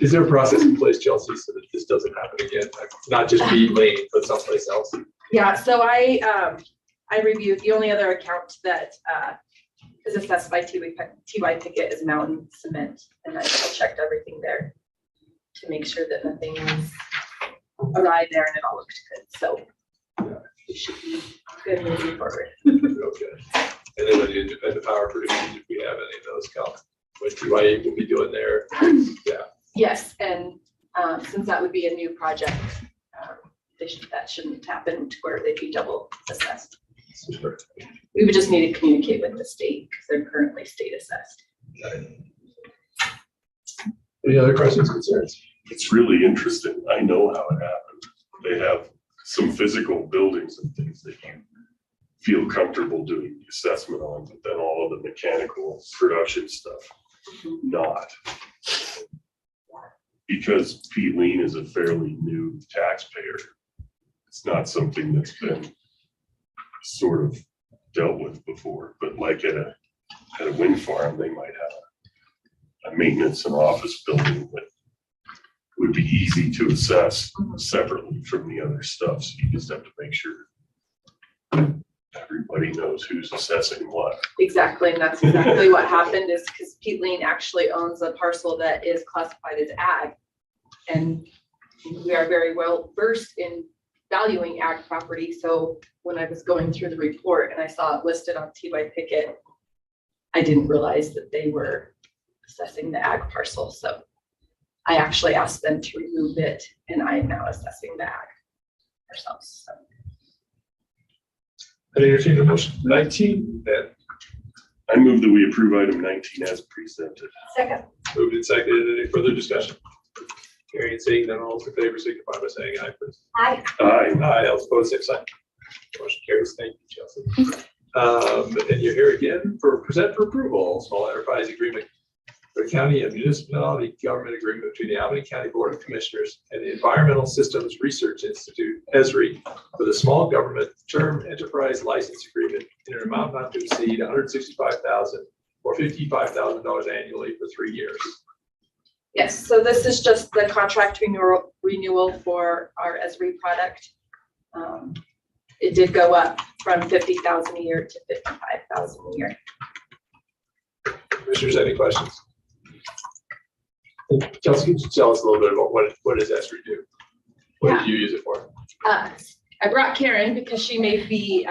Is there a process in place, Chelsea, so that this doesn't happen again? Like, not just Pete Lane, but someplace else? Yeah, so I reviewed, the only other account that is assessed by TY Pickett is Mountain Cement, and I checked everything there to make sure that nothing was awry there and it all looked good. So it should be good moving forward. Okay. And then when the independent power producers, if we have any of those come, what TYE will be doing there? Yeah. Yes, and since that would be a new project, that shouldn't happen to where they'd be double assessed. Super. We would just need to communicate with the state because they're currently state assessed. Any other questions, concerns? It's really interesting. I know how it happened. They have some physical buildings and things that you feel comfortable doing the assessment on, but then all of the mechanical production stuff, not. because Pete Lean is a fairly new taxpayer, it's not something that's been sort of dealt with before, but like at a wind farm, they might have a maintenance and office building that would be easy to assess separately from the other stuff. So you just have to make sure everybody knows who's assessing what. Exactly, and that's exactly what happened is because Pete Lean actually owns a parcel that is classified as ag. And we are very well versed in valuing ag property. So when I was going through the report and I saw it listed on TY Pickett, I didn't realize that they were assessing the ag parcel. So I actually asked them to remove it, and I am now assessing the ag ourselves. So. I entertain a motion 19, then. I move that we approve item 19 as presented. Second. Moved and seconded. Any further discussion? Hearing and seeing none, all those in favor signify by saying aye, please. Aye. Aye. Aye, all opposed, same sign. Motion carries. Thank you, Chelsea. And you're here again for present for approval, small enterprise agreement for the county and municipality government agreement between the Albany County Board of Commissioners and the Environmental Systems Research Institute, ESRI, for the small government term enterprise license agreement in an amount not to exceed $165,000 or $55,000 annually for 3 years. Yes, so this is just the contract renewal for our ESRI product. It did go up from $50,000 a year to $55,000 a year. Commissioners, any questions? Chelsea, could you tell us a little bit about what does ESRI do? What do you use it for? I brought Karen because she may be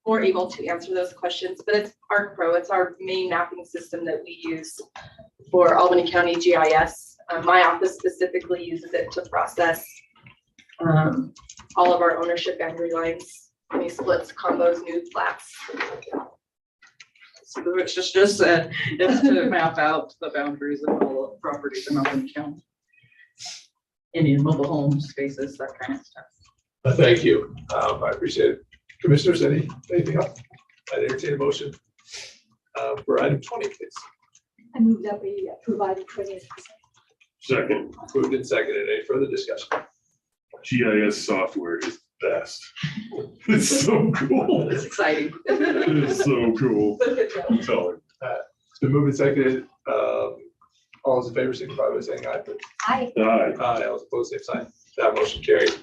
more able to answer those questions, but it's ArcPro. It's our main mapping system that we use for Albany County GIS. My office specifically uses it to process all of our ownership boundary lines, any splits, combos, new flats. So it's just said, it's to map out the boundaries of all the properties in Albany County. Indian mobile homes, spaces, that kind of stuff. Thank you. I appreciate it. Commissioners, anything else? I entertain a motion for item 20, please. I move that we approve item 20 as presented. Second. Moved and seconded. Any further discussion? GIS software is the best. It's so cool. It's exciting. It is so cool. I'm telling you. It's been moved and seconded. All those in favor signify by saying aye, please. Aye. Aye. Aye, all opposed, same sign. That motion carries.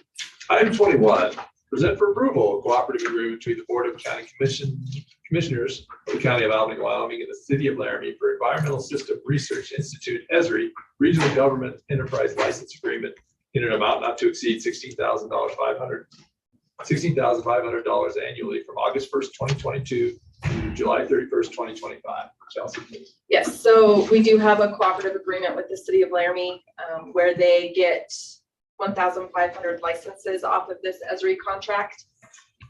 Item 21, present for approval, a cooperative agreement between the Board of County Commissioners of the County of Albany, Wyoming, and the City of Laramie for Environmental System Research Institute, ESRI, Regional Government Enterprise License Agreement in an amount not to exceed $16,500 annually from August 1st, 2022 to July 31st, 2025. Chelsea, please. Yes, so we do have a cooperative agreement with the City of Laramie where they get 1,500 licenses off of this ESRI contract.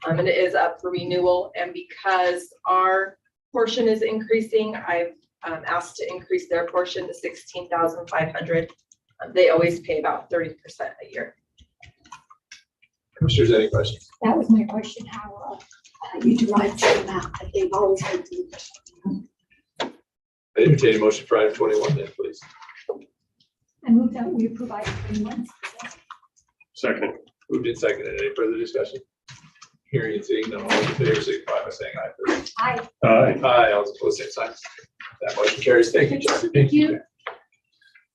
And it is up for renewal. And because our portion is increasing, I've asked to increase their portion to 16,500. They always pay about 30% a year. Commissioners, any questions? That was my question, how you derived the amount that they've always had to. I entertain a motion for item 21 then, please. I move that we approve item 21 as presented. Second. Moved and seconded. Any further discussion? Hearing and seeing none, all those in favor signify by saying aye, please. Aye. Aye. Aye, all opposed, same sign. That motion carries. Thank you, Chelsea. Thank you.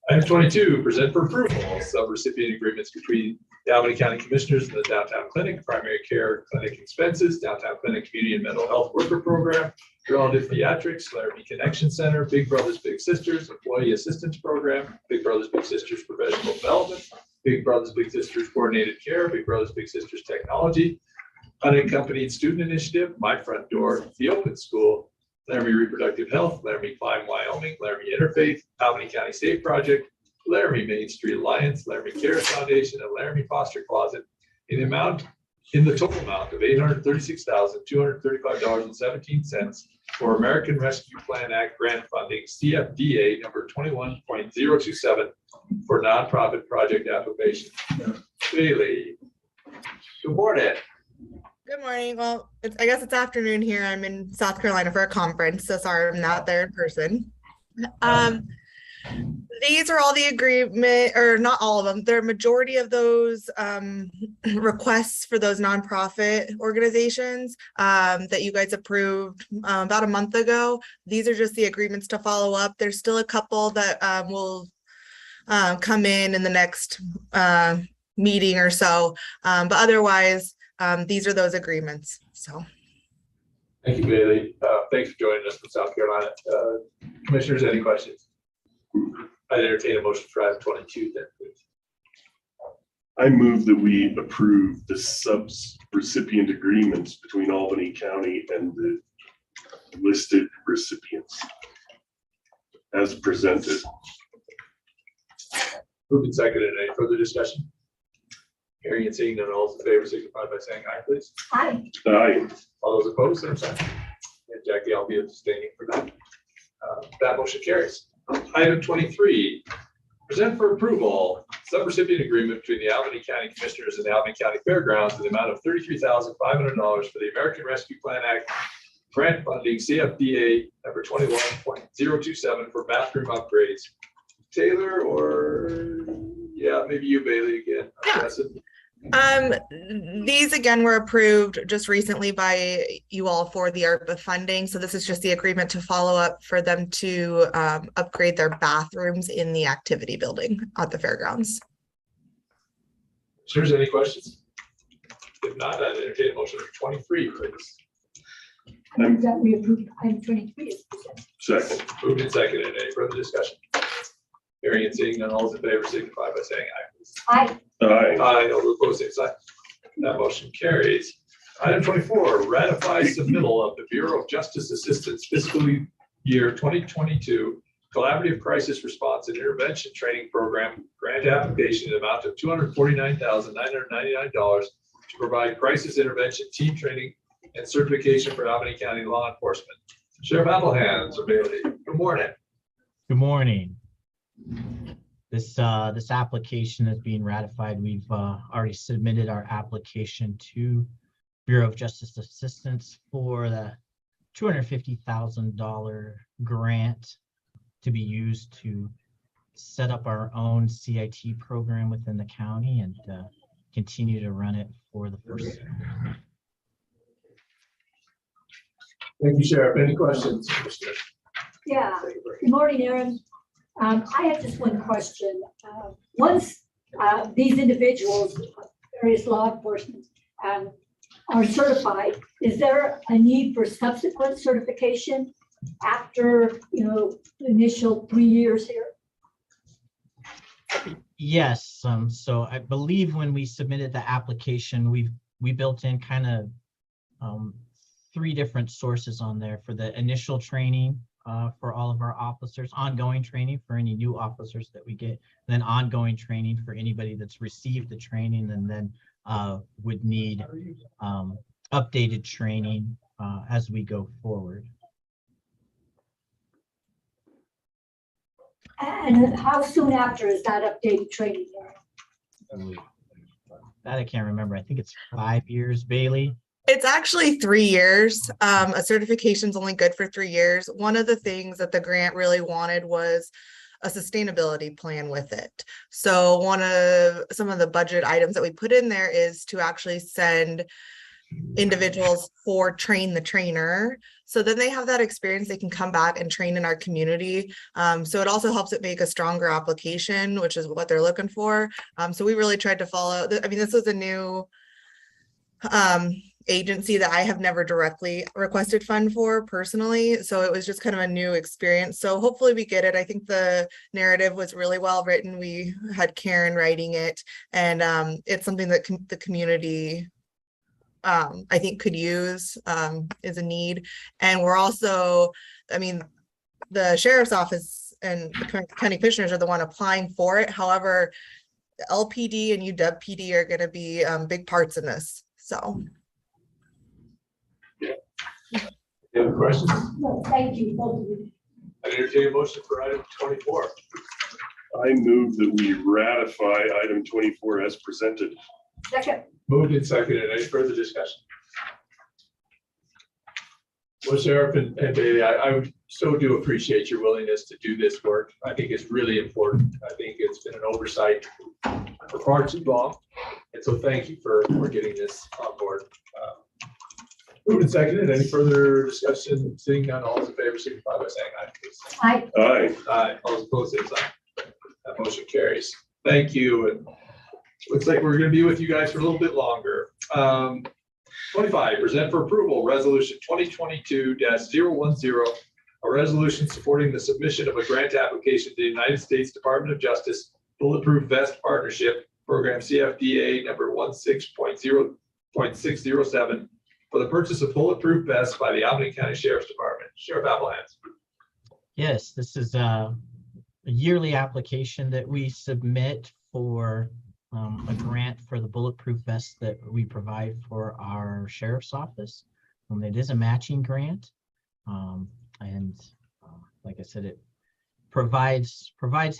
Item 22, present for approval, subrecipient agreements between the Albany County Commissioners and the Downtown Clinic, Primary Care Clinic Expenses, Downtown Clinic Community and Mental Health Worker Program, Relative Pediatrics, Laramie Connection Center, Big Brothers Big Sisters Employee Assistance Program, Big Brothers Big Sisters Professional Development, Big Brothers Big Sisters Coordinated Care, Big Brothers Big Sisters Technology, Unaccompanied Student Initiative, My Front Door, The Open School, Laramie Reproductive Health, Laramie Climb Wyoming, Laramie Interfaith, Albany County Safe Project, Laramie Main Street Alliance, Laramie Cares Foundation, and Laramie Foster Closet in the total amount of $836,235.17 for American Rescue Plan Act grant funding, CFDA number 21.027 for nonprofit project application. Bailey, good morning. Good morning. Well, I guess it's afternoon here. I'm in South Carolina for a conference, so sorry I'm not there in person. These are all the agreement, or not all of them, they're a majority of those requests for those nonprofit organizations that you guys approved about a month ago. These are just the agreements to follow up. There's still a couple that will come in the next meeting or so, but otherwise, these are those agreements, so. Thank you, Bailey. Thanks for joining us from South Carolina. Commissioners, any questions? I entertain a motion for item 22 then, please. I move that we approve the recipient agreements between Albany County and the listed recipients as presented. Moved and seconded. Any further discussion? Hearing and seeing none, all those in favor signify by saying aye, please. Aye. Aye. All those opposed, same sign. And Jackie, I'll be abstaining for that. That motion carries. Item 23, present for approval, subrecipient agreement between the Albany County Commissioners and the Albany County Fairgrounds in the amount of $33,500 for the American Rescue Plan Act grant funding CFDA number 21.027 for bathroom upgrades. Taylor, or yeah, maybe you, Bailey, again. Yeah. These again were approved just recently by you all for the ARPA funding. So this is just the agreement to follow up for them to upgrade their bathrooms in the activity building at the fairgrounds. Sure, any questions? If not, I'd entertain a motion for 23, please. That we approved item 23. Second. Moved and seconded. Any further discussion? Hearing and seeing none, all those in favor signify by saying aye, please. Aye. Aye. Aye, all those opposed, same sign. That motion carries. Item 24, ratify submittal of the Bureau of Justice Assistance fiscal year 2022 Collaborative Crisis Response and Intervention Training Program grant application in amount of $249,999 to provide crisis intervention team training and certification for Albany County law enforcement. Sheriff Applehands or Bailey, good morning. Good morning. This application is being ratified. We've already submitted our application to Bureau of Justice Assistance for the $250,000 grant to be used to set up our own CIT program within the county and continue to run it for the first year. Thank you, Sheriff. Any questions? Yeah. Good morning, Aaron. I have just one question. Once these individuals, various law enforcement, are certified, is there a need for subsequent certification after, the initial 3 years here? Yes. So I believe when we submitted the application, we built in kind of 3 different sources on there for the initial training for all of our officers, ongoing training for any new officers that we get, then ongoing training for anybody that's received the training and then would need updated training as we go forward. And how soon after is that updated training there? That I can't remember. I think it's 5 years, Bailey. It's actually 3 years. A certification is only good for 3 years. One of the things that the grant really wanted was a sustainability plan with it. So some of the budget items that we put in there is to actually send individuals for train the trainer. So then they have that experience, they can come back and train in our community. So it also helps it make a stronger application, which is what they're looking for. So we really tried to follow, this was a new agency that I have never directly requested fund for personally. So it was just kind of a new experience. So hopefully we get it. I think the narrative was really well written. We had Karen writing it, and it's something that the community I think could use, is a need. And we're also, the sheriff's office and the county commissioners are the one applying for it. However, the LPD and UW-PD are going to be big parts in this. So. Any other questions? No, thank you, both of you. I entertain a motion for item 24. I move that we ratify item 24 as presented. Second. Moved and seconded. Any further discussion? Well, Sheriff and Bailey, I would so do appreciate your willingness to do this work. I think it's really important. I think it's been an oversight for far too long. And so thank you for getting this on board. Moved and seconded. Any further discussion? Seeing none, all those in favor, signify by saying aye, please. Aye. Aye. Aye. All those opposed, same sign. That motion carries. Thank you. And looks like we're going to be with you guys for a little bit longer. 25, present for approval, resolution 2022-010, a resolution supporting the submission of a grant application to the United States Department of Justice Bulletproof Vest Partnership Program CFDA number 16.0.607 for the purchase of bulletproof vests by the Albany County Sheriff's Department. Sheriff Appelhans. Yes, this is a yearly application that we submit for a grant for the bulletproof vests that we provide for our sheriff's office. It is a matching grant. Like I said, it provides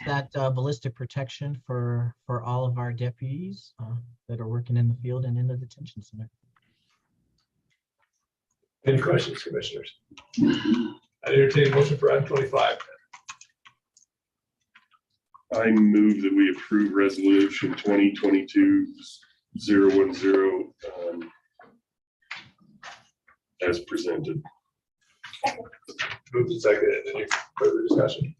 that ballistic protection for all of our deputies that are working in the field and in the detention center. Any questions, commissioners? I entertain a motion for item 25. I move that we approve resolution 2022-010 as presented. Moved and seconded. Any further discussion?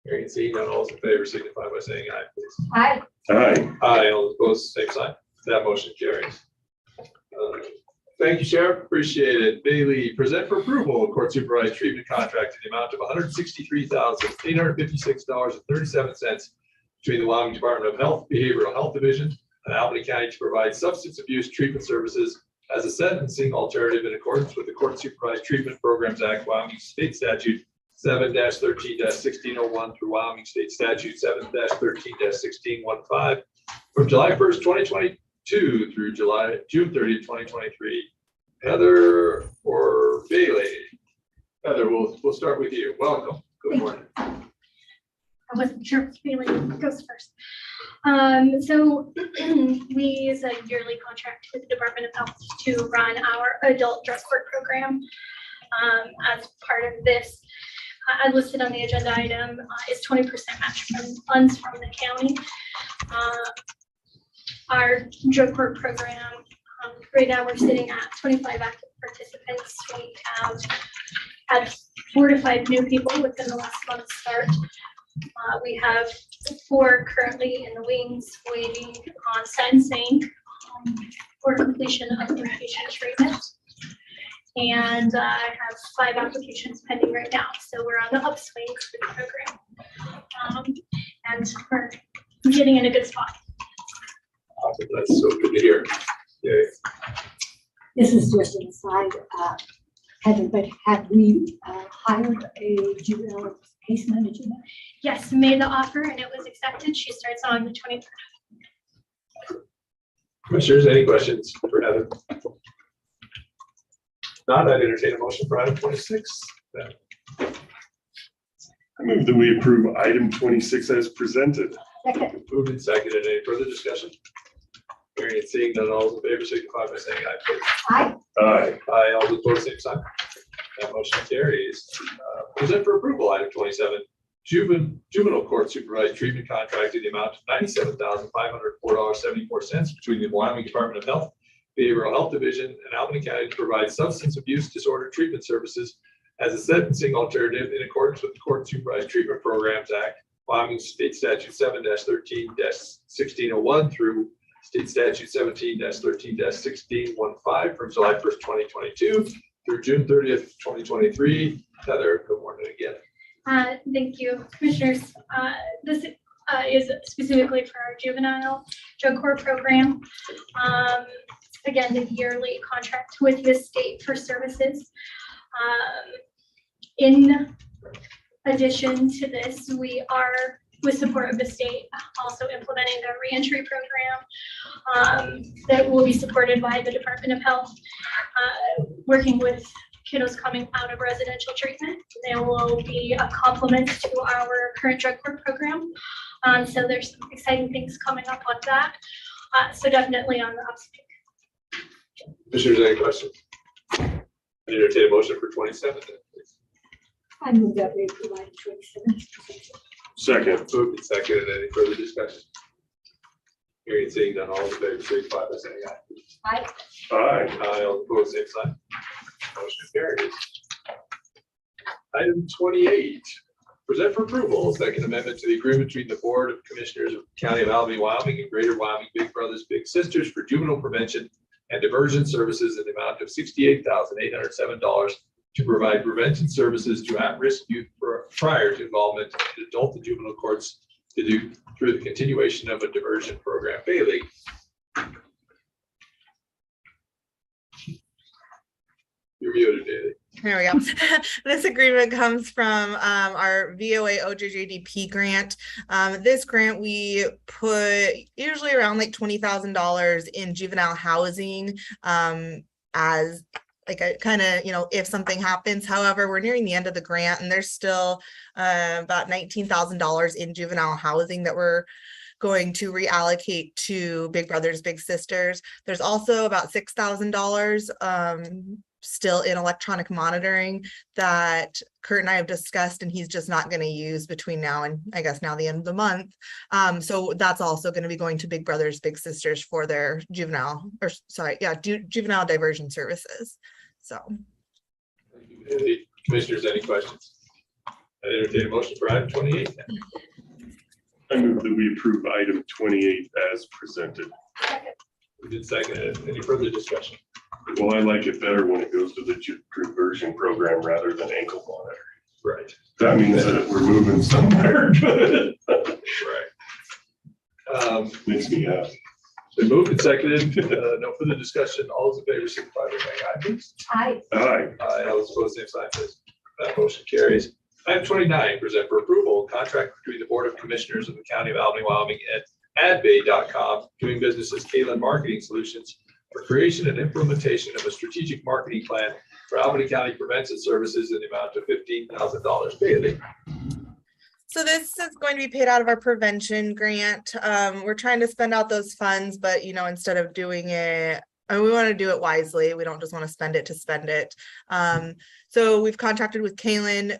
Hearing and seeing none, all those in favor signify by saying aye, please. Aye. Aye. Aye. All those opposed, same sign. That motion carries. Thank you, Sheriff. Appreciate it. Bailey, present for approval, court supervised treatment contract in the amount of $163,856.37 between the Wyoming Department of Health, Behavioral Health Division and Albany County to provide substance abuse treatment services as a sentencing alternative in accordance with the Court Supervised Treatment Programs Act, Wyoming State Statute 7-13-1601 through Wyoming State Statute 7-13-1615 from July 1st, 2022 through June 30th, 2023. Heather or Bailey? Heather, we'll start with you. Welcome. Good morning. I wasn't sure if Bailey goes first. So we use a yearly contract with the Department of Health to run our adult drug court program. As part of this, I listed on the agenda item is 20% match from funds from the county. Our drug court program, right now we're sitting at 25 active participants. We have had 4 to 5 new people within the last month's start. We have 4 currently in the wings waiting on sentencing for completion of inpatient treatment. And I have 5 applications pending right now. So we're on the upswing for the program. And we're getting in a good spot. Awesome. That's so good to hear. Yay. This is just an aside, Heather, but have we hired a juvenile case manager? Yes, made the offer and it was accepted. She starts on the 23rd. Commissioners, any questions for Heather? Not, I'd entertain a motion for item 26. I move that we approve item 26 as presented. Second. Moved and seconded. Any further discussion? Hearing and seeing none, all those in favor signify by saying aye, please. Aye. Aye. Aye. All those opposed, same sign. That motion carries. Present for approval, item 27, juvenile court supervised treatment contract in the amount of $97,504.74 between the Wyoming Department of Health, Behavioral Health Division, and Albany County to provide substance abuse disorder treatment services as a sentencing alternative in accordance with the Court Supervised Treatment Programs Act, Wyoming State Statute 7-13-1601 through State Statute 17-13-1615 from July 1st, 2022 through June 30th, 2023. Heather, good morning again. Thank you, commissioners. This is specifically for our juvenile drug court program. Again, the yearly contract with the state for services. In addition to this, we are, with support of the state, also implementing a reentry program that will be supported by the Department of Health, working with kiddos coming out of residential treatment. They will be a complement to our current drug court program. So there's some exciting things coming up on that. So definitely on the upswing. Commissioners, any questions? I entertain a motion for 27. Please. I move that we approve item 27. Second. Moved and seconded. Any further discussion? Hearing and seeing none, all in favor, signify by saying aye. Aye. Aye. All opposed, same sign. Motion carries. Item 28, present for approval, second amendment to the agreement between the Board of Commissioners of the County of Albany, Wyoming and Greater Wyoming Big Brothers Big Sisters for juvenile prevention and diversion services in the amount of $68,807 to provide prevention services to at-risk youth prior to involvement in adult and juvenile courts through the continuation of a diversion program. Bailey. You're muted, Bailey. There we go. This agreement comes from our VOA OJJDP grant. This grant, we put usually around like $20,000 in juvenile housing as like a kind of, if something happens. However, we're nearing the end of the grant and there's still about $19,000 in juvenile housing that we're going to reallocate to Big Brothers Big Sisters. There's also about $6,000 still in electronic monitoring that Kurt and I have discussed, and he's just not going to use between now and I guess now the end of the month. So that's also going to be going to Big Brothers Big Sisters for their juvenile diversion services. So Any commissioners, any questions? I entertain a motion for item 28. I move that we approve item 28 as presented. We did second it. Any further discussion? Well, I like it better when it goes to the conversion program rather than ankle monitor. Right. That means that we're moving somewhere good. Right. Makes me happy. Been moved and seconded. No further discussion. All those in favor, signify by saying aye, please. Aye. Aye. Aye. All those opposed, same sign, please. That motion carries. Item 29, present for approval, contract between the Board of Commissioners of the County of Albany, Wyoming and adbay.com, doing business as Kalen Marketing Solutions, for creation and implementation of a strategic marketing plan for Albany County Prevention Services in the amount of $15,000. Bailey. So this is going to be paid out of our prevention grant. We're trying to spend out those funds, but instead of doing it, we want to do it wisely. We don't just want to spend it to spend it. So we've contracted with Kalen.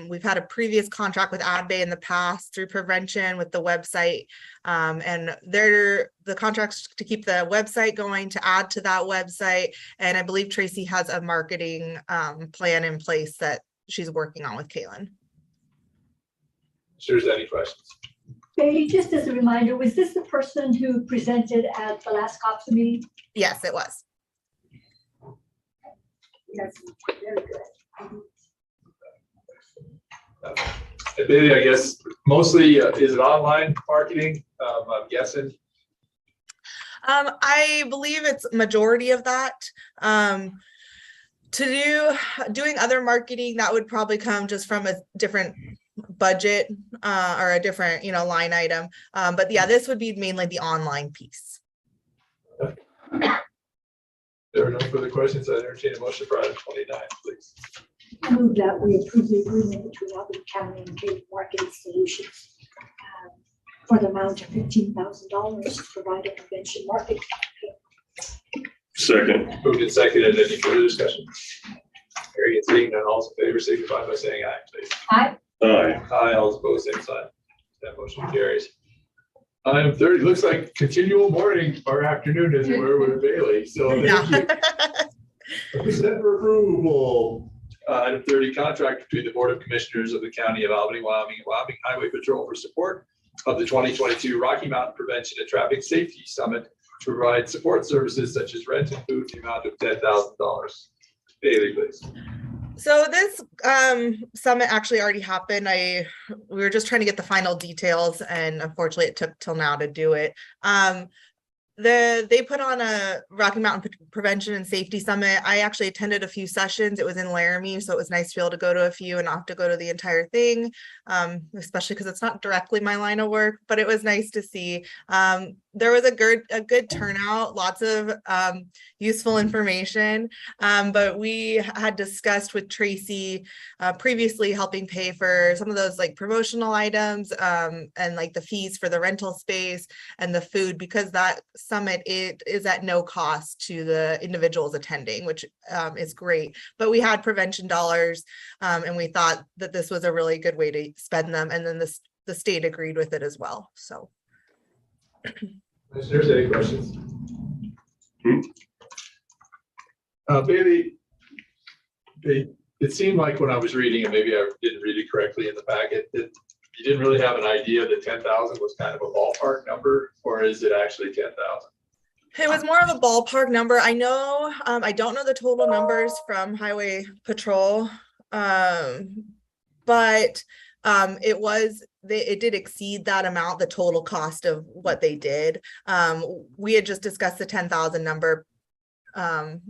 We've had a previous contract with AdBay in the past through prevention with the website. And they're the contracts to keep the website going, to add to that website. And I believe Tracy has a marketing plan in place that she's working on with Kalen. There's any questions? Bailey, just as a reminder, was this the person who presented at the last COPS meeting? Yes, it was. That's very good. And Bailey, I guess mostly is it online marketing? I'm guessing. I believe it's majority of that. Doing other marketing, that would probably come just from a different budget or a different line item. But yeah, this would be mainly the online piece. There are no further questions. I entertain a motion for item 29, please. I move that we approve the agreement between Albany County and Kalen Marketing Solutions for the amount of $15,000 to provide a prevention marketing. Second. Moved and seconded. Any further discussion? Hearing and seeing none, all those in favor signify by saying aye, please. Aye. Aye. Aye. All those opposed, same sign. That motion carries. Item 30 looks like continual morning or afternoon as it were with Bailey. So thank you. Present for approval. Item 30, contract between the Board of Commissioners of the County of Albany, Wyoming, and Wyoming Highway Patrol for support of the 2022 Rocky Mountain Prevention and Traffic Safety Summit to provide support services such as rent and food in the amount of $10,000. Bailey, please. So this summit actually already happened. We were just trying to get the final details, and unfortunately it took till now to do it. They put on a Rocky Mountain Prevention and Safety Summit. I actually attended a few sessions. It was in Laramie, so it was nice to be able to go to a few and not have to go to the entire thing, especially because it's not directly my line of work, but it was nice to see. there was a good turnout, lots of useful information. But we had discussed with Tracy previously helping pay for some of those like promotional items and like the fees for the rental space and the food, because that summit it is at no cost to the individuals attending, which is great. But we had prevention dollars and we thought that this was a really good way to spend them. And then the state agreed with it as well. So. Commissioners, any questions? Bailey, it seemed like when I was reading, and maybe I didn't read it correctly in the packet, that you didn't really have an idea that 10,000 was kind of a ballpark number, or is it actually 10,000? It was more of a ballpark number. I know, I don't know the total numbers from Highway Patrol, but it did exceed that amount, the total cost of what they did. We had just discussed the 10,000 number,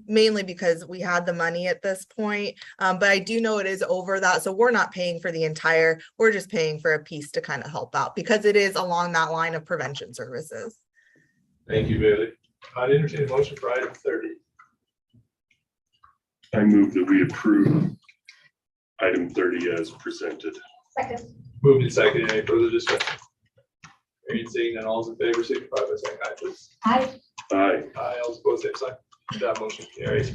mainly because we had the money at this point. But I do know it is over that. So we're not paying for the entire, we're just paying for a piece to kind of help out because it is along that line of prevention services. Thank you, Bailey. I'd entertain a motion for item 30. I move that we approve item 30 as presented. Second. Moved and seconded. Any further discussion? Hearing seeing none, all those in favor signify by saying aye, please. Aye. Aye. Aye, all opposed, same sign. That motion carries.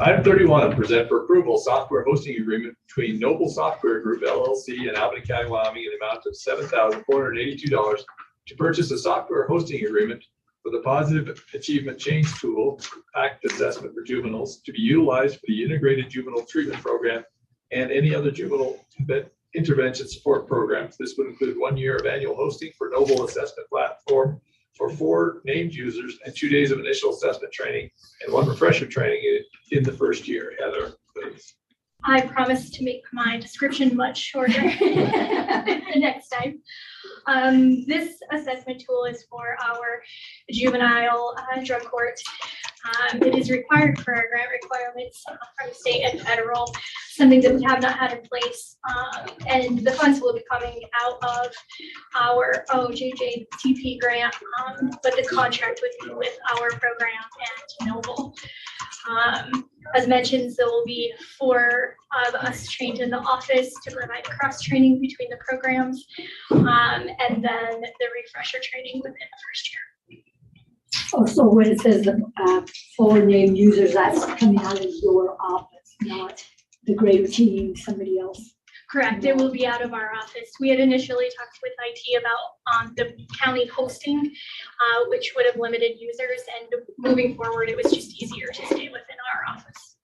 Item 31, present for approval, software hosting agreement between Noble Software Group LLC and Albany County, Wyoming, in the amount of $7,482 to purchase a software hosting agreement for the Positive Achievement Change Tool Act Assessment for Juveniles to be utilized for the Integrated Juvenile Treatment Program and any other juvenile intervention support programs. This would include 1 year of annual hosting for Noble Assessment Platform for 4 named users and 2 days of initial assessment training and 1 refresher training in the first year. Heather, please. I promise to make my description much shorter next time. This assessment tool is for our juvenile drug court. It is required for our grant requirements from state and federal, something that we have not had in place. And the funds will be coming out of our OJJTP grant, but the contract would be with our program and Noble. As mentioned, there will be 4 of us trained in the office to provide cross-training between the programs, and then the refresher training within the first year. Oh, so when it says 4 named users, that's coming out of your office, not the greater team, somebody else? Correct, it will be out of our office. We had initially talked with IT about the county hosting, which would have limited users, and moving forward, it was just easier to stay within our office.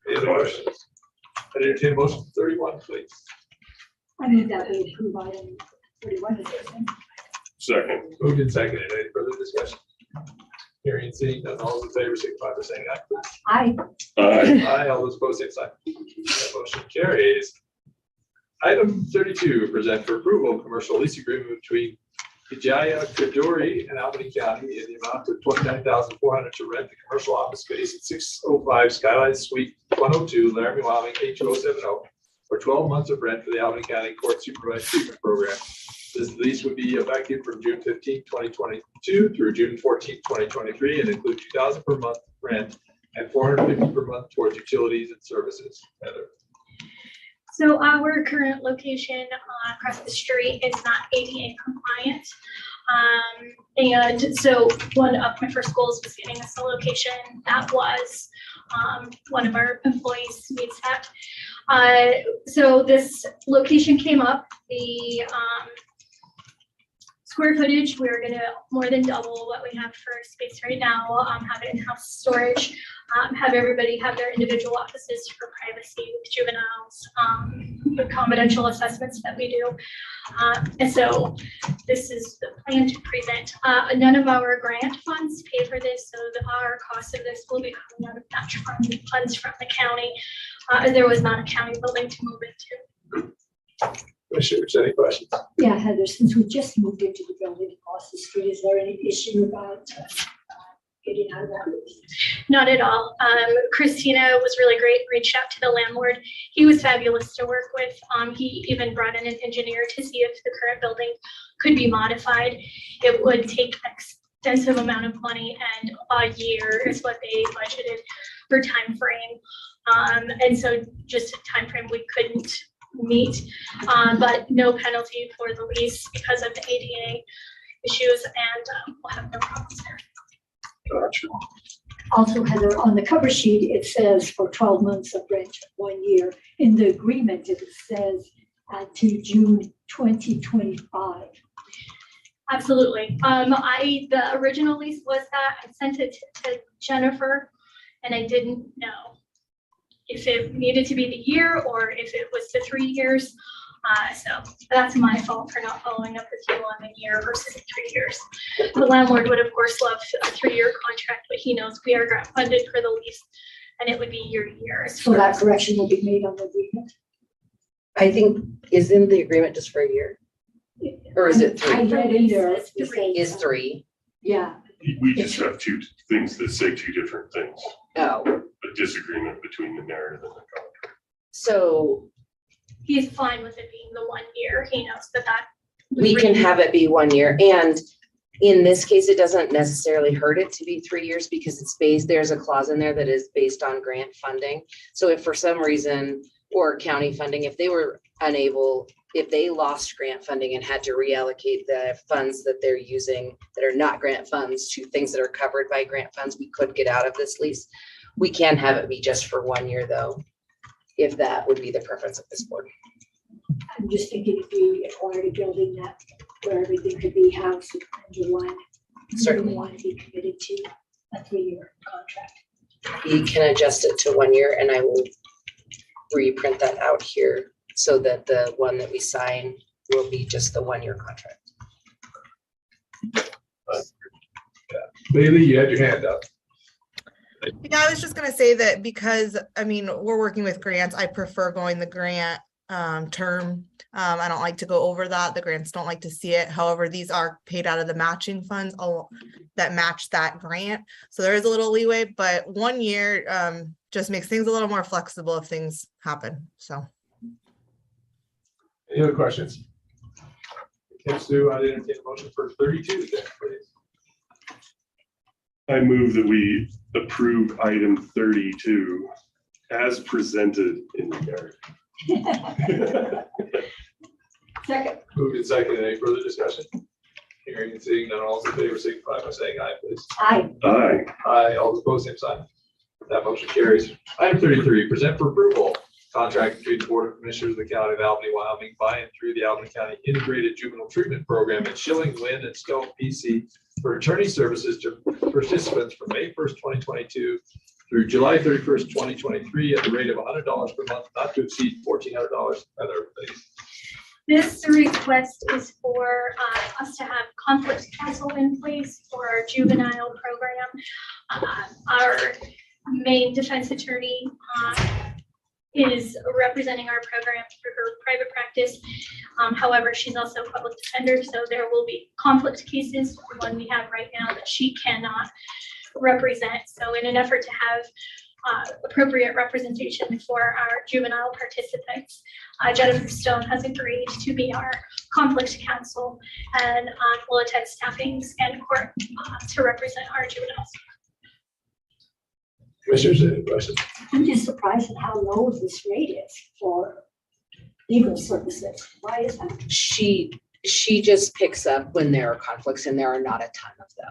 Any other questions? I'd entertain a motion for 31, please. I move that we approve item 31. Second. Moved and seconded. Any further discussion? Hearing and seeing none, all those in favor signify by saying aye, please. Aye. Aye. Aye, all those opposed, same sign. That motion carries. Item 32, present for approval, commercial lease agreement between Vijaya Kaduri and Albany County in the amount of $29,400 to rent the commercial office space at 605 Skyline Suite 102, Laramie, Wyoming, 82070, for 12 months of rent for the Albany County Court Supervised Treatment Program. This lease would be effective from June 15, 2022 through June 14, 2023, and include $2,000 per month rent and $450 per month towards utilities and services. Heather. So our current location across the street is not ADA compliant. And so one of my first goals was getting us a location that was one of our employees meets at. So this location came up, the square footage, we're gonna more than double what we have for space right now, have in-house storage, have everybody have their individual offices for privacy with juveniles, the confidential assessments that we do. And so this is the plan to present. None of our grant funds pay for this, so our cost of this will be coming out of match funds from the county. There was not a county building to move into. Commissioners, any questions? Yeah, Heather, since we just moved into the building across the street, is there any issue about getting out of that lease? Not at all. Christina was really great, reached out to the landlord. He was fabulous to work with. He even brought in an engineer to see if the current building could be modified. It would take extensive amount of money, and a year is what they budgeted for time frame. And so just a time frame we couldn't meet, but no penalty for the lease because of the ADA issues, and we'll have no problems there. Gotcha. Also, Heather, on the cover sheet, it says for 12 months of rent, 1 year. In the agreement, it says to June 2025. Absolutely. The original lease was that. I sent it to Jennifer, and I didn't know if it needed to be the year or if it was the 3 years. So that's my fault for not following up with you on the year versus the 3 years. The landlord would, of course, love a 3-year contract, but he knows we are grant funded for the lease, and it would be year to year. So that correction will be made on the agreement? I think, isn't the agreement just for a year? Or is it I 3? read in there. It's 3. Is 3? Yeah. We just have two things that say two different things. Oh, A disagreement between the narrative and the contract. so He's fine with it being the 1 year. He knows that we can have it be 1 year. And in this case, it doesn't necessarily hurt it to be 3 years because it's based, there's a clause in there that is based on grant funding. So if for some reason, or county funding, if they were unable, if they lost grant funding and had to reallocate the funds that they're using that are not grant funds to things that are covered by grant funds, we could get out of this lease. We can have it be just for 1 year though, if that would be the preference of this board. I'm just thinking if we acquired a building that where everything could be housed under one. Certainly. We want to be committed to a 3-year contract. We can adjust it to 1 year and I will reprint that out here so that the one that we sign will be just the 1 year contract. Bailey, you had your hand up. Yeah, I was just gonna say that because, I mean, we're working with grants, I prefer going the grant term. I don't like to go over that. The grants don't like to see it. However, these are paid out of the matching funds that match that grant. So there is a little leeway, but 1 year just makes things a little more flexible if things happen, so. Any other questions? Okay, Sue, I'd entertain a motion for 32 then, please. I move that we approve item 32 as presented in the narrative. Second. Moved and seconded. Any further discussion? Hearing and seeing none, all those in favor signify by saying aye, please. Aye. Aye. Aye, all those opposed, same sign. That motion carries. Item 33, present for approval, contract between the Board of Commissioners of the County of Albany, Wyoming, by and through the Albany County Integrated Juvenile Treatment Program at Schilling, Wynn, and Stone, PC, for attorney services to participants from May 1st, 2022 through July 31st, 2023, at the rate of $100 per month, not to exceed $1,400. Heather, please. This request is for us to have conflict counsel in place for our juvenile program. Our main defense attorney is representing our program through her private practice. However, she's also a public defender, so there will be conflict cases, one we have right now that she cannot represent. So in an effort to have appropriate representation for our juvenile participants, Jennifer Stone has agreed to be our conflict counsel and will attend staffings and court to represent our juveniles. Commissioners, any questions? I'm just surprised at how low this rate is for legal services. Why is that? She just picks up when there are conflicts, and there are not a ton of them.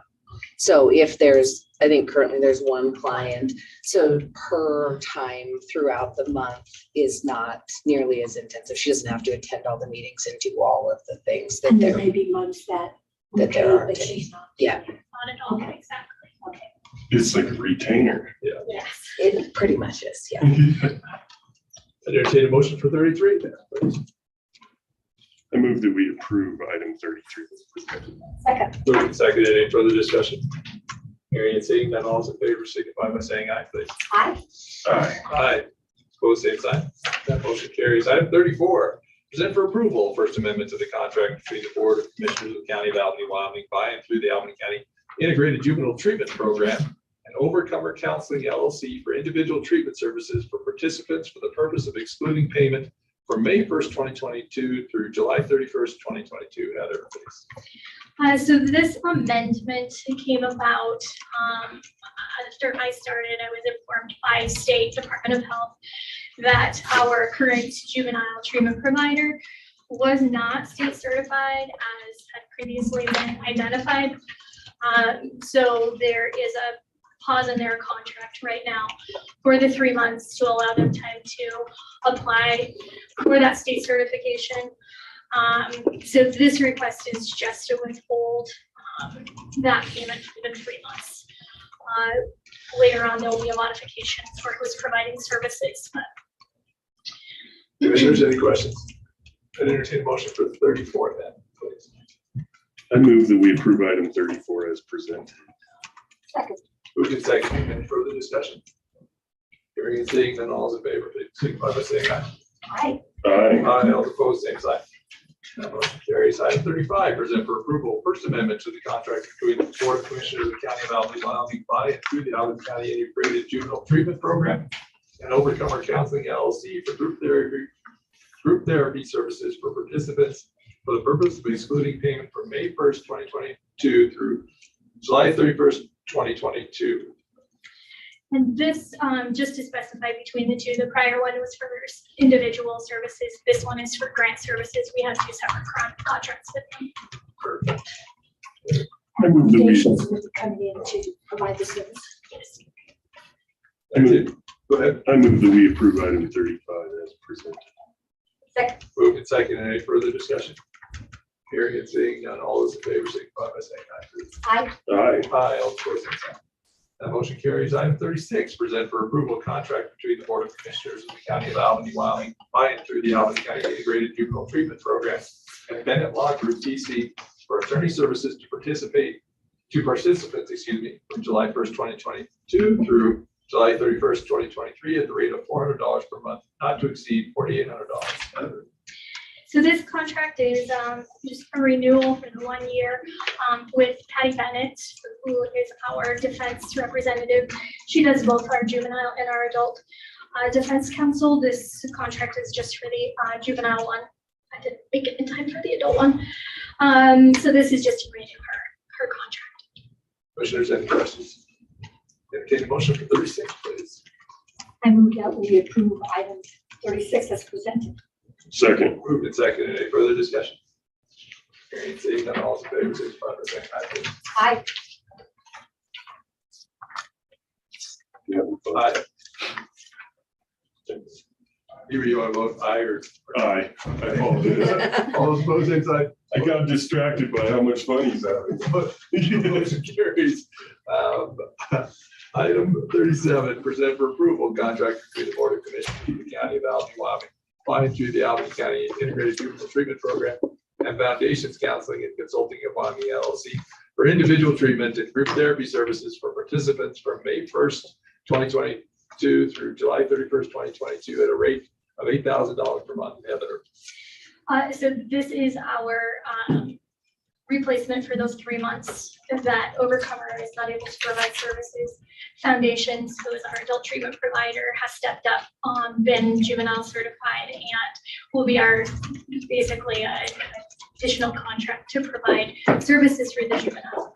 So if there's, I think currently there's one client, so her time throughout the month is not nearly as intensive. She doesn't have to attend all the meetings and do all of the things that And there there, may be months that. that there aren't but any. she's not. Yeah, Not at all, exactly. Okay. It's like a retainer. Yeah. Yes. it pretty much is, yeah. I'd entertain a motion for 33 then, please. I move that we approve item 33. Second. Moved and seconded. Any further discussion? Hearing and seeing none, all those in favor signify by saying aye, please. Aye. Aye. Aye. Opposed, same sign. That motion carries. Item 34, present for approval, First Amendment to the contract between the Board of Commissioners of the County of Albany, Wyoming, by and through the Albany County Integrated Juvenile Treatment Program and Overcomer Counseling LLC for individual treatment services for participants for the purpose of excluding payment from May 1st, 2022 through July 31st, 2022. Heather, please. So this amendment came about after I started. I was informed by State Department of Health that our current juvenile treatment provider was not state certified as had previously been identified. So there is a pause in their contract right now for the 3 months to allow them time to apply for that state certification. So this request is just to withhold that payment for the 3 months. Later on, there will be a modification for who's providing services. Commissioners, any questions? I'd entertain a motion for 34 then, please. I move that we approve item 34 as presented. Second. Moved and seconded. Any further discussion? Hearing and seeing none, all is in favor, please signify by saying aye. Aye. Aye. Aye, all opposed, same sign. That motion carries. Item 35, present for approval, first amendment to the contract between the Board of Commissioners of the County of Albany, Wyoming by and through the Albany County Integrated Juvenile Treatment Program and Overcomer Counseling LLC for group therapy services for participants for the purpose of excluding payment from May 1st, 2022 through July 31st, 2022. And this, just to specify between the two, the prior one was for individual services. This one is for grant services. We have two separate contracts with them. Perfect. I move that we, Recommendations with coming in to provide the service. Yes. That's it. Go ahead. I move that we approve item 35 as presented. Second. Moved and seconded. Any further discussion? Hearing and seeing none, all those in favor signify by saying aye, please. Aye. Aye. Aye, all opposed, same sign. That motion carries. Item 36, present for approval contract between the Board of Commissioners of the County of Albany, Wyoming, by and through the Albany County Integrated Juvenile Treatment Program and Bennett Law Group, DC, for attorney services to participants, from July 1st, 2022 through July 31st, 2023, at the rate of $400 per month, not to exceed $4,800. So this contract is just a renewal for the 1 year with Patty Bennett, who is our defense representative. She does both our juvenile and our adult defense counsel. This contract is just for the juvenile one. I didn't make it in time for the adult one. So this is just to renew her contract. Commissioners, any questions? Entertain a motion for 36, please. I move that we approve item 36 as presented. Second. Moved and seconded. Any further discussion? Hearing and seeing none, all in favor, signify by saying aye, please. Aye. Aye. You want to vote aye or? Aye. I apologize. All those opposed, same side. I got distracted by how much fun he's having. Motion carries. Item 37, present for approval contract between the Board of Commissioners of the County of Albany, Wyoming, by and through the Albany County Integrated Juvenile Treatment Program and Foundations Counseling and Consulting of Wyoming LLC for individual treatment and group therapy services for participants from May 1st, 2022 through July 31st, 2022 at a rate of $8,000 per month. Heather. So this is our replacement for those 3 months that Overcomer is not able to provide services. Foundations, who is our adult treatment provider, has stepped up, been juvenile certified, and will be our basically an additional contract to provide services for the juvenile program.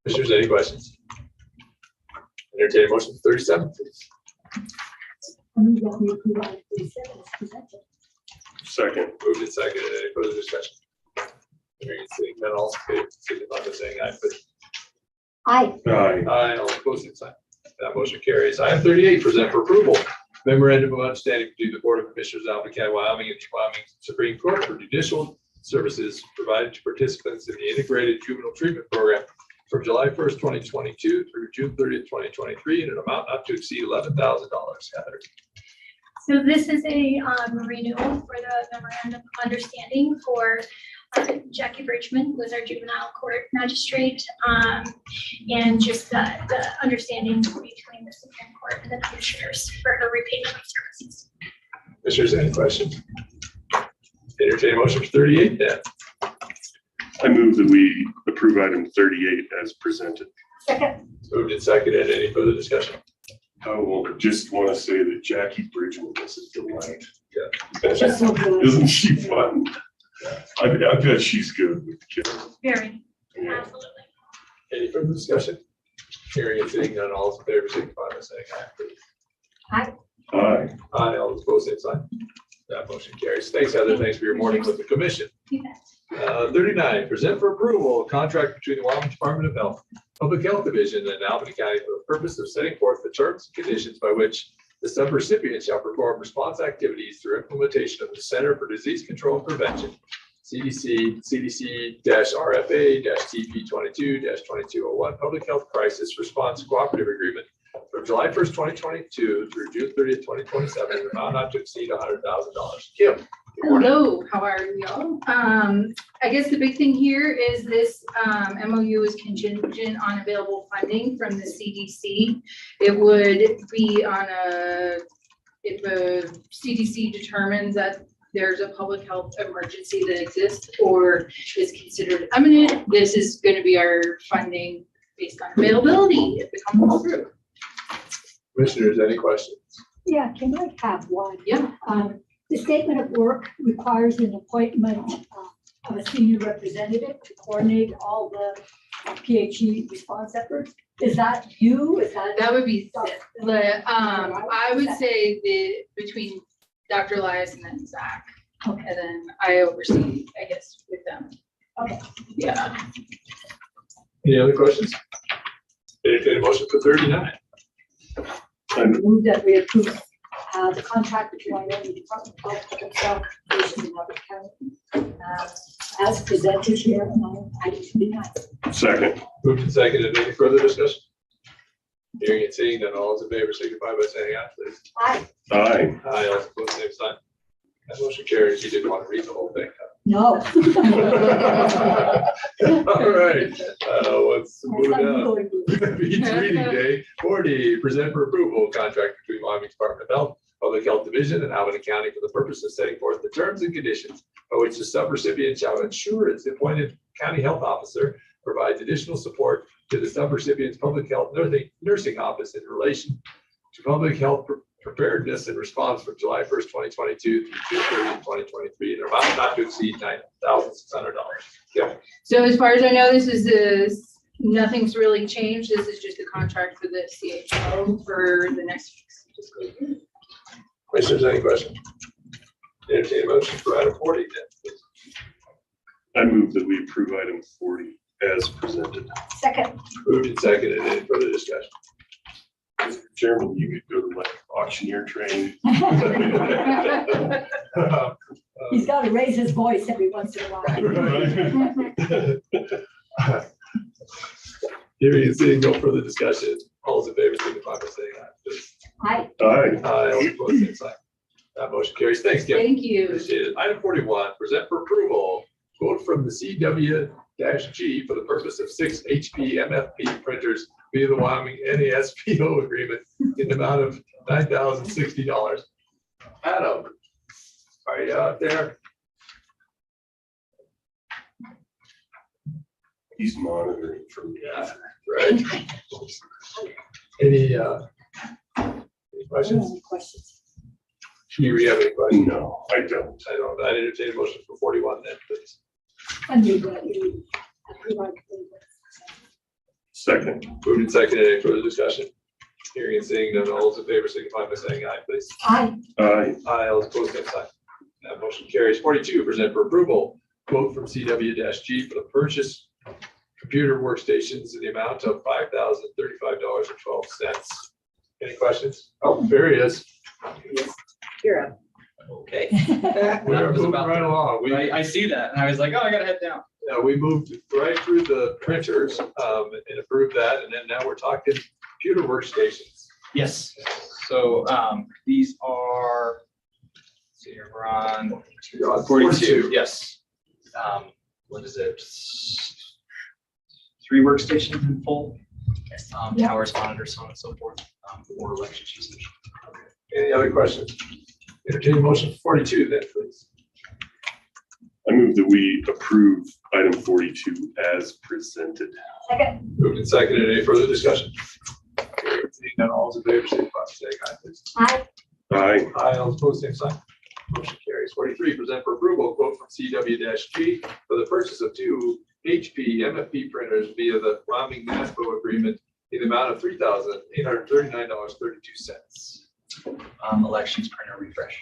Commissioners, any questions? Entertain a motion for 37, please. I move that we approve item 37 as presented. Second. Moved and seconded. Any further discussion? Hearing and seeing none, all in favor, signify by saying aye, please. Aye. Aye. Aye, all opposed, same sign. That motion carries. Item 38, present for approval. Memorandum of Understanding between the Board of Commissioners of Albany County, Wyoming, and the Wyoming Supreme Court for judicial services provided to participants in the Integrated Juvenile Treatment Program from July 1st, 2022 through June 30th, 2023, in an amount not to exceed $11,000. Heather. So this is a renewal for the memorandum of understanding for Jackie Bridgman, who is our juvenile court magistrate, and just the understanding between the Supreme Court and the commissioners for her repayment of services. Commissioners, any questions? Entertain a motion for 38 then. I move that we approve item 38 as presented. Second. Moved and seconded. Any further discussion? I will just want to say that Jackie Bridgman is a delight. She's so good. Isn't she fun? I bet she's good with the kids. Very, Yeah. absolutely. Any further discussion? Hearing and seeing none, all those in favor signify by saying aye, please. Aye. Aye. Aye, all those opposed, same sign. That motion carries. Thanks, Heather. Thanks for your morning with the commission. 39, present for approval, a contract between the Wyoming Department of Health, Public Health Division and Albany County for the purpose of setting forth the terms and conditions by which the subrecipient shall perform response activities through implementation of the Center for Disease Control and Prevention, CDC-RFA-TP 22-2201 Public Health Crisis Response Cooperative Agreement from July 1st, 2022 through June 30th, 2027, in amount not to exceed $100,000. Kim. Good morning. Hello, how are y'all? I guess the big thing here is this MOU is contingent on available funding from the CDC. It would be on if the CDC determines that there's a public health emergency that exists or is considered imminent, this is going to be our funding based on availability if it comes through. Commissioners, any questions? Yeah, can I have one? Yeah. The statement of work requires an appointment of a senior representative to coordinate all the PHE response efforts. Is that you? Is that? That would be, I would say between Dr. Elias and then Zach. Okay. And then I oversee, I guess, with them. Okay. Yeah. Any other questions? Entertained a motion for 39. I move that we approve the contract between Wyoming Department of Health and Health Division in Albany County as presented here on item 29. Second. Moved and seconded. Any further discussion? Hearing and seeing none, all those in favor signify by saying aye, please. Aye. Aye. Aye, all opposed, same sign. That motion carries. You didn't want to read the whole thing. No. All right, let's move down. Beach reading day 40, present for approval, contract between Wyoming Department of Health, Public Health Division and Albany County for the purpose of setting forth the terms and conditions by which the subrecipient shall ensure its appointed county health officer provides additional support to the subrecipient's public health nursing office in relation to public health preparedness and response from July 1st, 2022 through June 30th, 2023, in an amount not to exceed $9,600. Yeah. So as far as I know, nothing's really changed. This is just a contract for the CHO for the next fiscal year. Commissioners, any questions? Entertain a motion for item 40 then, please. I move that we approve item 40 as presented. Second. Moved and seconded. Any further discussion? Mr. Chairman, you could go to like auctioneer training. He's got to raise his voice every once in a while. Hearing and seeing no further discussion, all those in favor signify by saying aye, please. Aye. Aye. Aye, all opposed, same sign. That motion carries. Thanks, Kim. Thank you. Appreciate it. Item 41, present for approval, quote from the CW-G for the purpose of 6 HP MFP printers via the Wyoming NASPO agreement in the amount of $9,060. Adam, are you out there? He's monitoring from the Right. Any questions? Any questions? Do you have any questions? No, I don't. I don't. I entertain a motion for 41 then, please. I move that we approve our Second. Moved and seconded. Any further discussion? Hearing and seeing none, all those in favor signify by saying aye, please. Aye. Aye. Aye, all opposed, same sign. That motion carries. 42, present for approval, quote from CW-G for the purchase computer workstations in the amount of $5,035.12. Any questions? Oh, there he is. You're up. Okay. We're moving right along. I see that and I was like, oh, I gotta head down. Yeah, we moved right through the printers and approved that, and then now we're talking computer workstations. Yes. So these are, let's see here, we're on 42. Yes. What is it? 3 workstations in full. Towers, monitors, so on and so forth, for electric usage. Any other questions? Entertain a motion for 42 then, please. I move that we approve item 42 as presented. Second. Moved and seconded. Any further discussion? Seeing none, all those in favor, signify by saying aye, please. Aye. Aye. Aye, all opposed, same sign. Motion carries. 43, present for approval, quote from CW-G for the purchase of 2 HP MFP printers via the Wyoming NASPO agreement in the amount of $3,839.32. Elections printer refresh.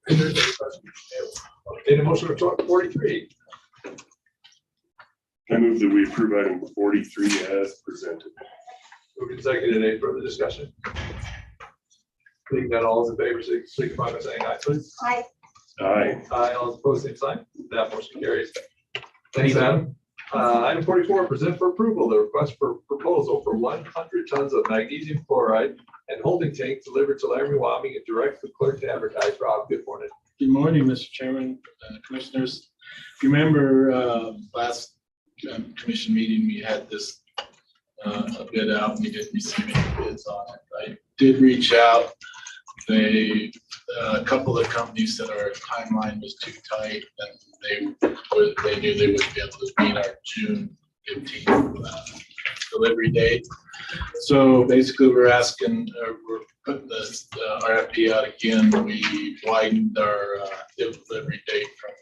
Entertain a motion for 43. I move that we approve item 43 as presented. Moved and seconded. Any further discussion? Seeing none, all those in favor, signify by saying aye, please. Aye. Aye. Aye, all those opposed, same sign. That motion carries. Thanks, Adam. Item 44, present for approval, the request for proposal for 100 tons of magnesium chloride and holding tank delivered to Laramie, Wyoming, and direct the clerk to advertise. Rob, good morning. Good morning, Mr. Chairman, Commissioners. Remember, last commission meeting, we had this a bid out, and we didn't receive any bids on it. I did reach out. A couple of companies said our timeline was too tight, and they knew they wouldn't be able to meet our June 15th delivery date. So basically, we're putting this RFP out again. We widened our delivery date from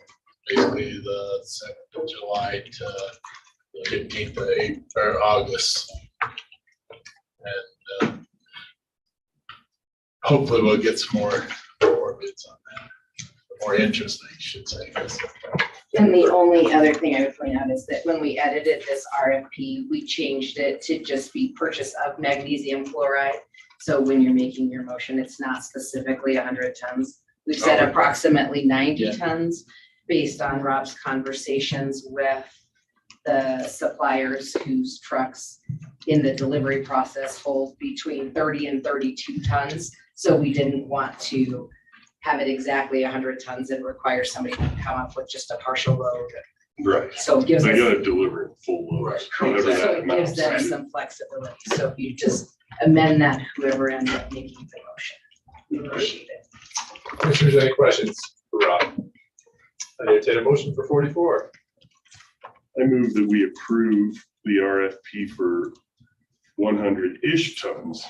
basically the 7th of July to the 15th of August. And hopefully we'll get some more bids on that, more interest, I should say. And the only other thing I would point out is that when we edited this RFP, we changed it to just be purchase of magnesium chloride. So when you're making your motion, it's not specifically 100 tons. We've said approximately 90 tons based on Rob's conversations with the suppliers whose trucks in the delivery process hold between 30 and 32 tons. So we didn't want to have it exactly 100 tons and require somebody to come up with just a partial load. Right. So it gives I us. gotta deliver it full load. Correct. So it gives them some flexibility. So if you just amend that, whoever ended up making the motion, we appreciate it. Commissioners, any questions for Rob? I entertain a motion for 44. I move that we approve the RFP for 100-ish tons.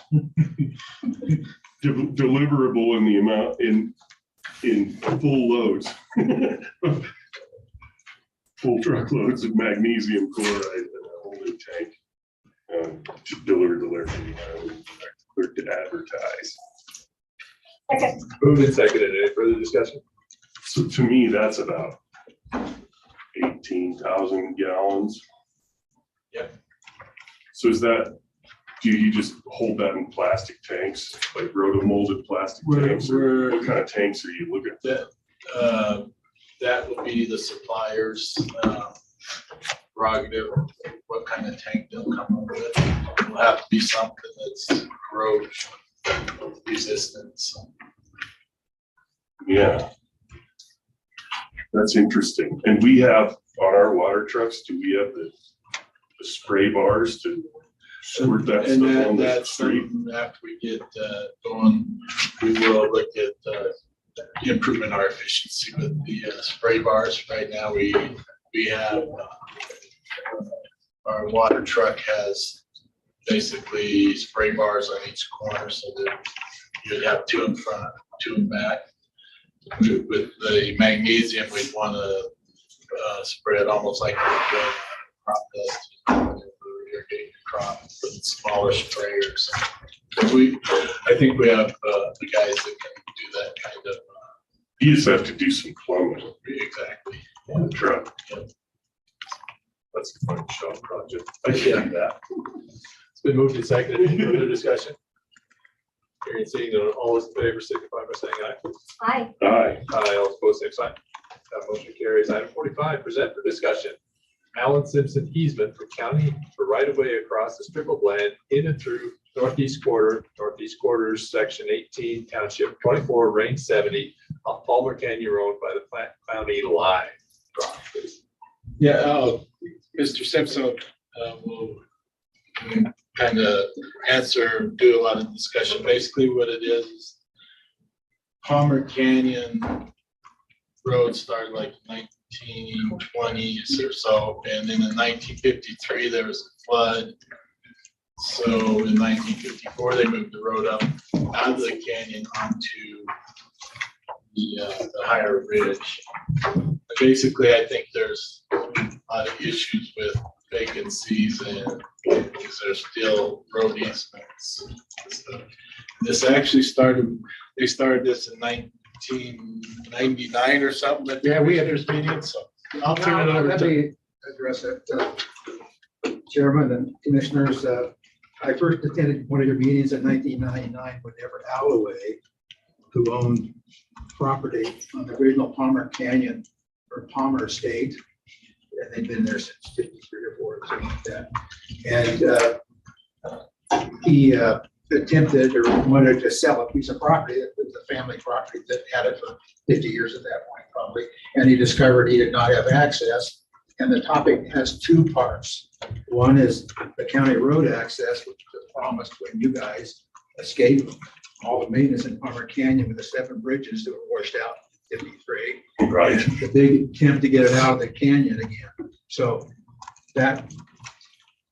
Deliverable in the amount in full loads. Full truckloads of magnesium chloride in a holding tank. To deliver to Laramie, clerk to advertise. Second. Moved and seconded. Any further discussion? So to me, that's about 18,000 gallons. Yep. So is that, do you just hold that in plastic tanks, like roto-molded plastic tanks? Or what kind of tanks are you looking at? That would be the supplier's prerogative, what kind of tank they'll come up with. It'll have to be something that's corrosion resistant. So. Yeah. That's interesting. And we have on our water trucks, do we have the spray bars to squirt that And stuff on the that's street? after we get going, we will look at improving our efficiency with the spray bars. Right now, we have our water truck has basically spray bars on each corner, so that you'd have 2 in front, 2 in back. With the magnesium, we'd want to spray it almost like a crop does, irrigate the crop with smaller sprayers. I think we have the guys that can do that kind of. You just have to do some plumbing. Exactly. On the truck. Yep. That's a fun shop project. I get that. It's been moved and seconded. Any further discussion? Hearing seeing none, all those in favor signify by saying aye. Aye. Aye. Aye, all opposed, same sign. That motion carries. Item 45, present for discussion. Allen Simpson easement for county for right of way across the strip of land in and through northeast quarters, section 18, township 24, range 70, off Palmer Canyon Road by the county line. Yeah, Mr. Simpson will kind of do a lot of discussion. Basically what it is Palmer Canyon road started like 1920s or so, and then in 1953 there was a flood. So in 1954 they moved the road up out of the canyon onto the higher ridge. Basically, I think there's a lot of issues with vacancies and because there's still road easements. This actually started, they started this in 1999 or something. Yeah, we had this meeting, so I'll turn it over Let to. me address it, Chairman and Commissioners. I first attended one of your meetings in 1999 with Everett Alloway, who owned property on the original Palmer Canyon or Palmer Estate. And they've been there since 53 or 4, something like that. And he attempted or wanted to sell a piece of property. It was a family property that had it for 50 years at that point, probably. And he discovered he did not have access. And the topic has 2 parts. One is the county road access, which was promised when you guys escaped all the maintenance in Palmer Canyon with the 7 bridges that were washed out in 53. Right. And the big attempt to get it out of the canyon again. So that,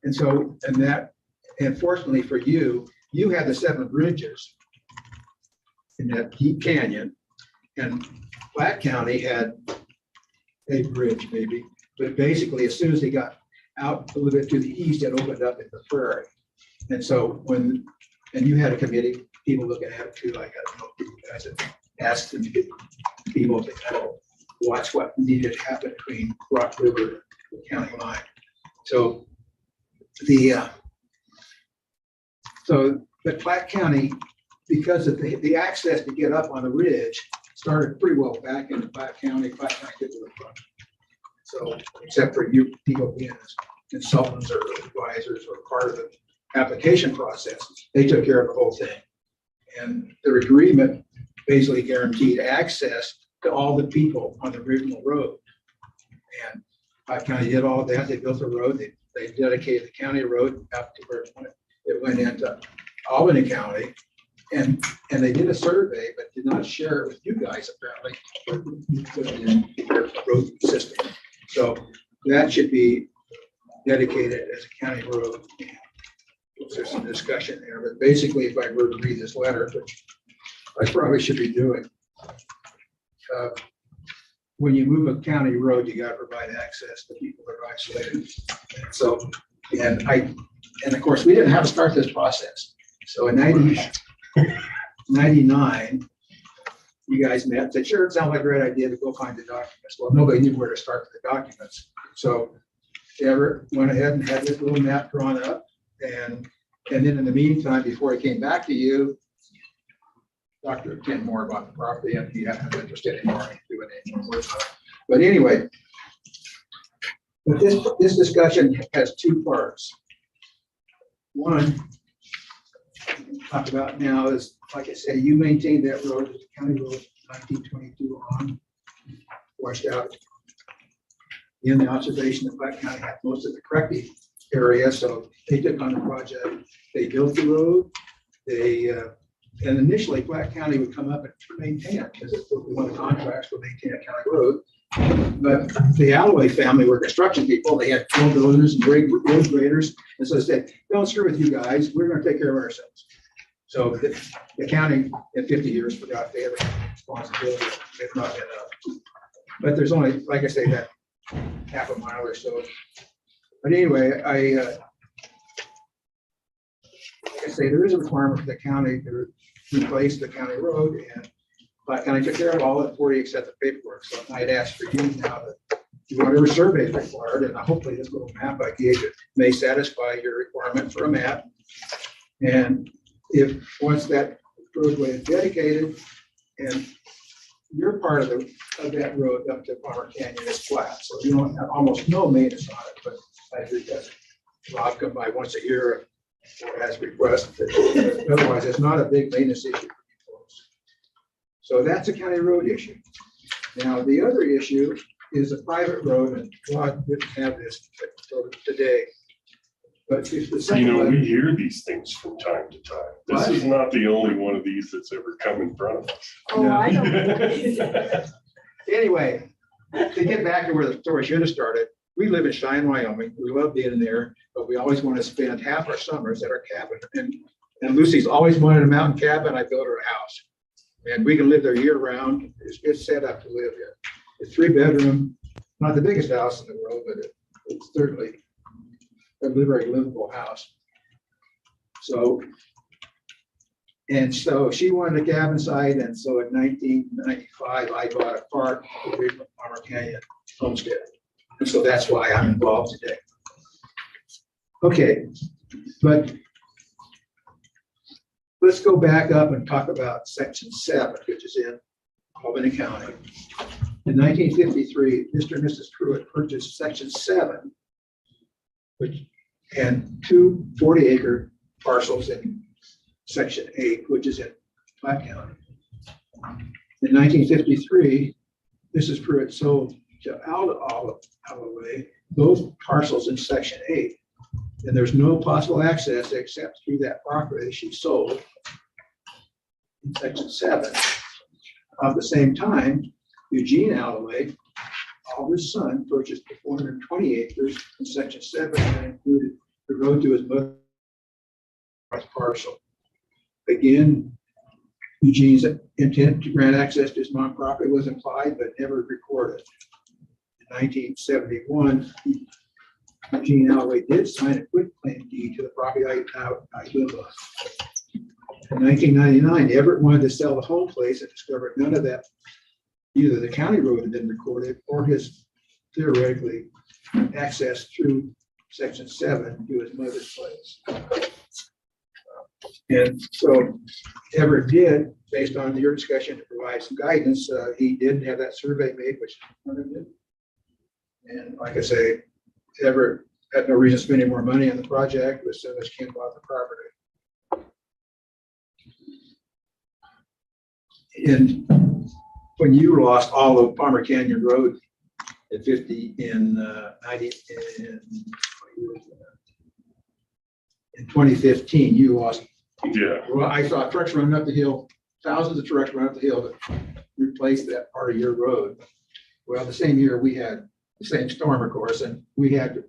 and fortunately for you, you had the 7 bridges in that deep canyon, and Platte County had a bridge maybe, but basically as soon as they got out a little bit to the east, it opened up in the prairie. And so and you had a committee, people looking at it too, like, I don't know, you guys had asked them to get people to kind of watch what needed to happen between Rock River and the county line. So but Platte County, because of the access to get up on the ridge started pretty well back into Platte County did the front. So except for you people being consultants or advisors or part of the application process, they took care of the whole thing. And their agreement basically guaranteed access to all the people on the original road. And Platte County did all of that. They built a road. They dedicated the county road up to where it went into Albany County. And they did a survey, but did not share it with you guys apparently. Put it in their road system. So that should be dedicated as a county road. There's some discussion there, but basically if I were to read this letter, which I probably should be doing, when you move a county road, you got to provide access to people that are isolated. So, and of course, we didn't have to start this process. So in 99, you guys met, said, sure, it sounds like a great idea to go find the documents. Well, nobody knew where to start with the documents. So Everett went ahead and had this little map drawn up. And then in the meantime, before he came back to you, Dr. Ken more about the property and he had no interest anymore in doing anything more. But anyway, but this discussion has 2 parts. One, talk about now is, like I say, you maintained that road, the county road 1922 on, washed out. In the observation that Platte County had most of the corrective area, so they took on the project. They built the road. And initially Platte County would come up and maintain it because it's one of the contracts would maintain a county road. But the Alloway family were construction people. They had bulldozers and road graders. And so they said, don't screw with you guys. We're going to take care of ourselves. So the county in 50 years forgot they had a responsibility. They've not been up. But there's only, like I say, that half a mile or so. But anyway, I say there is a requirement for the county to replace the county road, and Platte County took care of all that before you accept the paperwork. So I'd ask for you now that whatever survey is required, and hopefully this little map I gave you may satisfy your requirement for a map. And if once that roadway is dedicated and your part of that road up to Palmer Canyon is flat, so you don't have almost no maintenance on it, but I think that's Rob come by once a year or as requested. Otherwise, it's not a big maintenance issue for you folks. So that's a county road issue. Now, the other issue is a private road, and Rod didn't have this today. But if the second one, we hear these things from time to time. This is not the only one of these that's ever come in front of us. Oh, I don't know. Anyway, to get back to where the story should have started, we live in Cheyenne, Wyoming. We love being there, but we always want to spend half our summers at our cabin. And Lucy's always wanted a mountain cabin. I built her a house. And we can live there year round. It's set up to live in. It's 3-bedroom, not the biggest house in the world, but it's certainly a very livable house. So she wanted a cabin site, and so in 1995, I bought a park from Palmer Canyon Homestead. And so that's why I'm involved today. Okay, but let's go back up and talk about Section 7, which is in Albany County. In 1953, Mr. and Mrs. Pruitt purchased Section 7, and 2 40-acre parcels in Section 8, which is in Platte County. In 1953, Mrs. Pruitt sold to Alloway both parcels in Section 8, and there's no possible access except through that property she sold in Section 7. At the same time, Eugene Alloway, Alder's son, purchased 420 acres in Section 7 and included the road to his mother's parcel. Again, Eugene's intent to grant access to his mom's property was implied but never recorded. In 1971, Eugene Alloway did sign a quitclaim deed to the property I live on. In 1999, Everett wanted to sell the home place and discovered none of that, either the county road had been recorded or his theoretically access through Section 7 to his mother's place. And so Everett did, based on your discussion, to provide some guidance. He did have that survey made, which mother did. And like I say, Everett had no reason to spend any more money on the project as soon as Ken bought the property. And when you lost all of Palmer Canyon Road at 50 in 2015, you lost. Yeah. Well, I saw trucks running up the hill, thousands of trucks running up the hill to replace that part of your road. Well, the same year we had the same storm, of course, and we had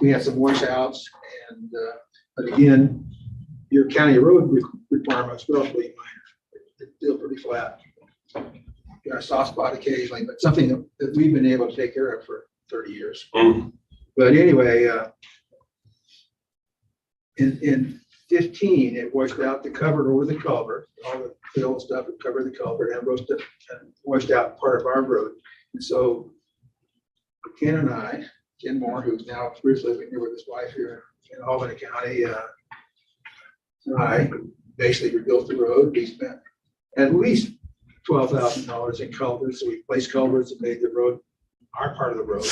we had some washouts, and but again, your county road requirements were relatively minor. It's still pretty flat. Got a soft spot occasionally, but something that we've been able to take care of for 30 years. But anyway, in 15, it washed out the cover over the culvert, all the fill and stuff that covered the culvert, and washed out part of our road. And so Ken and I, Ken Moore, who's now living here with his wife here in Albany County, and I basically rebuilt the road. We spent at least $12,000 in culverts. So we placed culverts and made the road, our part of the road,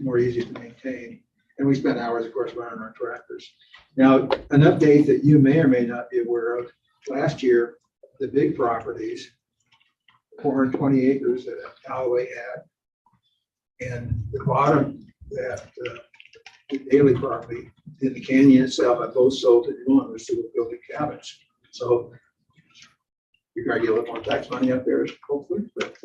more easy to maintain. And we spent hours, of course, running our tractors. Now, an update that you may or may not be aware of, last year, the big properties, 420 acres that Alloway had, and the bottom, that the Daly property in the canyon itself, I both sold to the owners who were building cabins. So you're going to get a little more tax money up there, hopefully. But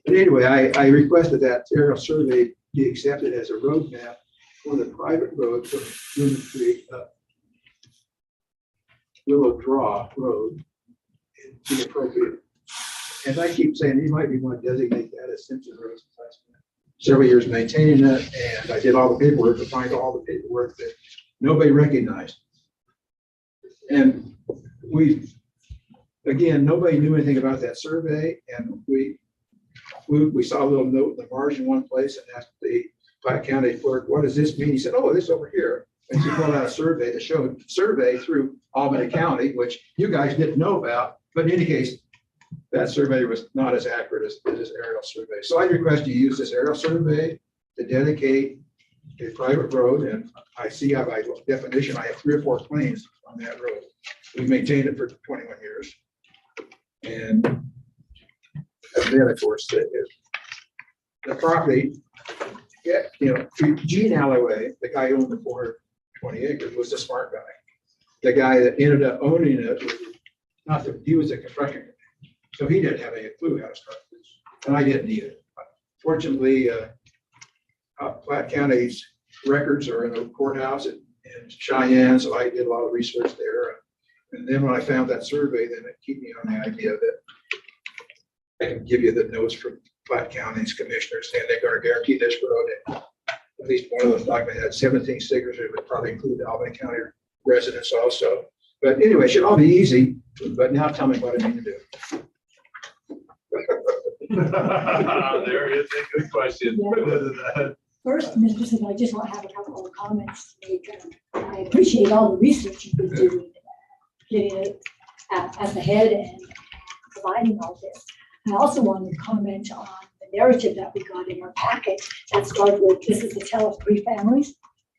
anyway, I requested that aerial survey be accepted as a road map for the private road from Lumen Creek up Willow Draw Road in the appropriate. And I keep saying you might be want to designate that as Simpson Road. I spent several years maintaining it, and I did all the paperwork to find all the paperwork that nobody recognized. And again, nobody knew anything about that survey, and we saw a little note in the margin one place and asked the Platte County clerk, "What does this mean?" He said, "Oh, this over here." And she pulled out a survey that showed survey through Albany County, which you guys didn't know about. But in any case, that survey was not as accurate as this aerial survey. So I request you use this aerial survey to dedicate a private road. And I see by definition, I have 3 or 4 claims on that road. We maintained it for 21 years. And then, of course, the property, Gene Alloway, the guy who owned the 420 acres, was a smart guy. The guy that ended up owning it, he was a construction So he didn't have any clue how to start this, and I didn't either. Fortunately, Platte County's records are in the courthouse in Cheyenne, so I did a lot of research there. And then when I found that survey, then it kept me on the idea that I can give you the notes from Platte County's commissioners, saying they're going to guarantee this road. And at least one of those documents had 17 signatures, would probably include the Albany County residents also. But anyway, it should all be easy, but now tell me what I need to do. There is a good question. First, Mr. Smith, I just want to have a couple of comments to make. I appreciate all the research you've been doing, getting it at the head and providing all this. I also wanted to comment on the narrative that we got in our packet that started with, this is the tale of three families.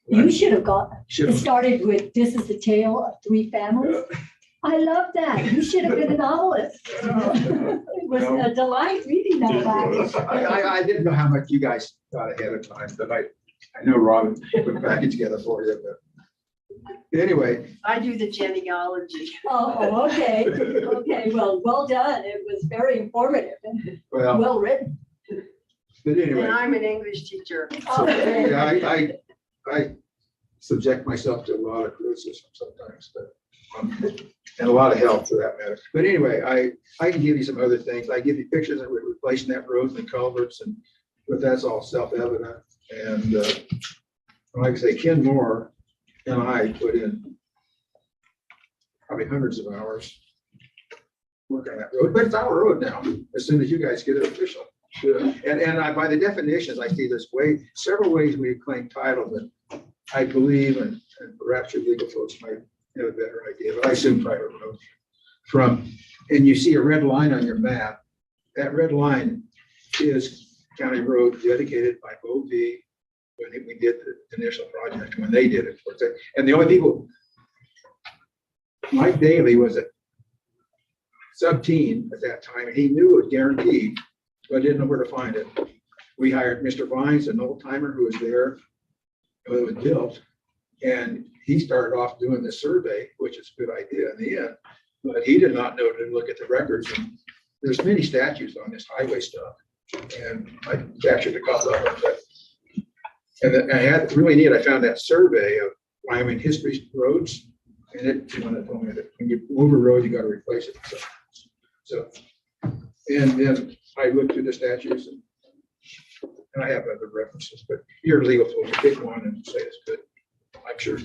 You should have got, it started with, this is the tale of three families. I love that. You should have been a novelist. It was a delight reading that package. I didn't know how much you guys thought ahead of time, but I know Robin put the package together for you. But anyway. I do the genealogy. Oh, okay. Okay, well done. It was very informative and well written. But anyway. And I'm an English teacher. Oh, yeah, I subject myself to a lot of criticism sometimes, but and a lot of help for that matter. But anyway, I can give you some other things. I give you pictures of replacing that road and culverts, but that's all self-evident. And like I say, Ken Moore and I put in probably hundreds of hours working on that road, but it's our road now, as soon as you guys get it official. And by the definitions, I see there's several ways we claim title, but I believe, and perhaps your legal folks might have a better idea, but I assume private road. And you see a red line on your map. That red line is county road dedicated by Bo V when we did the initial project, when they did it. And the only people, Mike Daly was a sub-teen at that time, and he knew it was guaranteed, but didn't know where to find it. We hired Mr. Vines, an old timer who was there when it was built, and he started off doing the survey, which is a good idea in the end, but he did not know to look at the records. And there's many statutes on this highway stuff, and I captured a couple of them. And I had really neat. I found that survey of Wyoming history roads, and it told me that when you move a road, you got to replace it. So, and then I looked through the statutes, and I have other references, but your legal folks pick one and say it's good. I'm sure.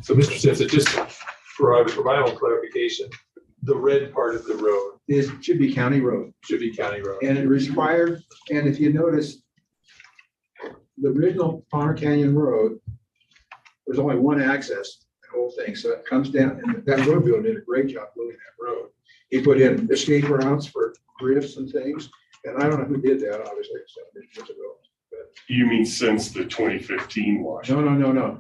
So, Mr. Simpson, just for my own clarification, the red part of the road should be county road. Should be county road. And it required, and if you notice, the original Palmer Canyon Road, there's only one access, the whole thing. So it comes down, and that road builder did a great job building that road. He put in escape routes for drifts and things. And I don't know who did that, obviously, several years ago. But You mean since the 2015 wash? No,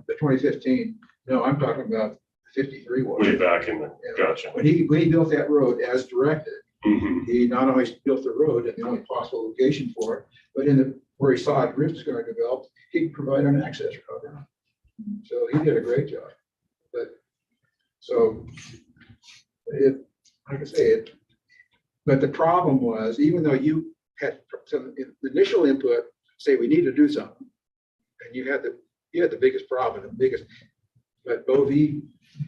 the 2015. No, I'm talking about the 53 wash. Way back in the, gotcha. When he built that road as directed, he not only built the road at the only possible location for it, but where he saw a drift was going to develop, he provided an access road. So he did a great job. But so like I say, but the problem was, even though you had some initial input, say we need to do something, and you had the biggest problem, but Bo V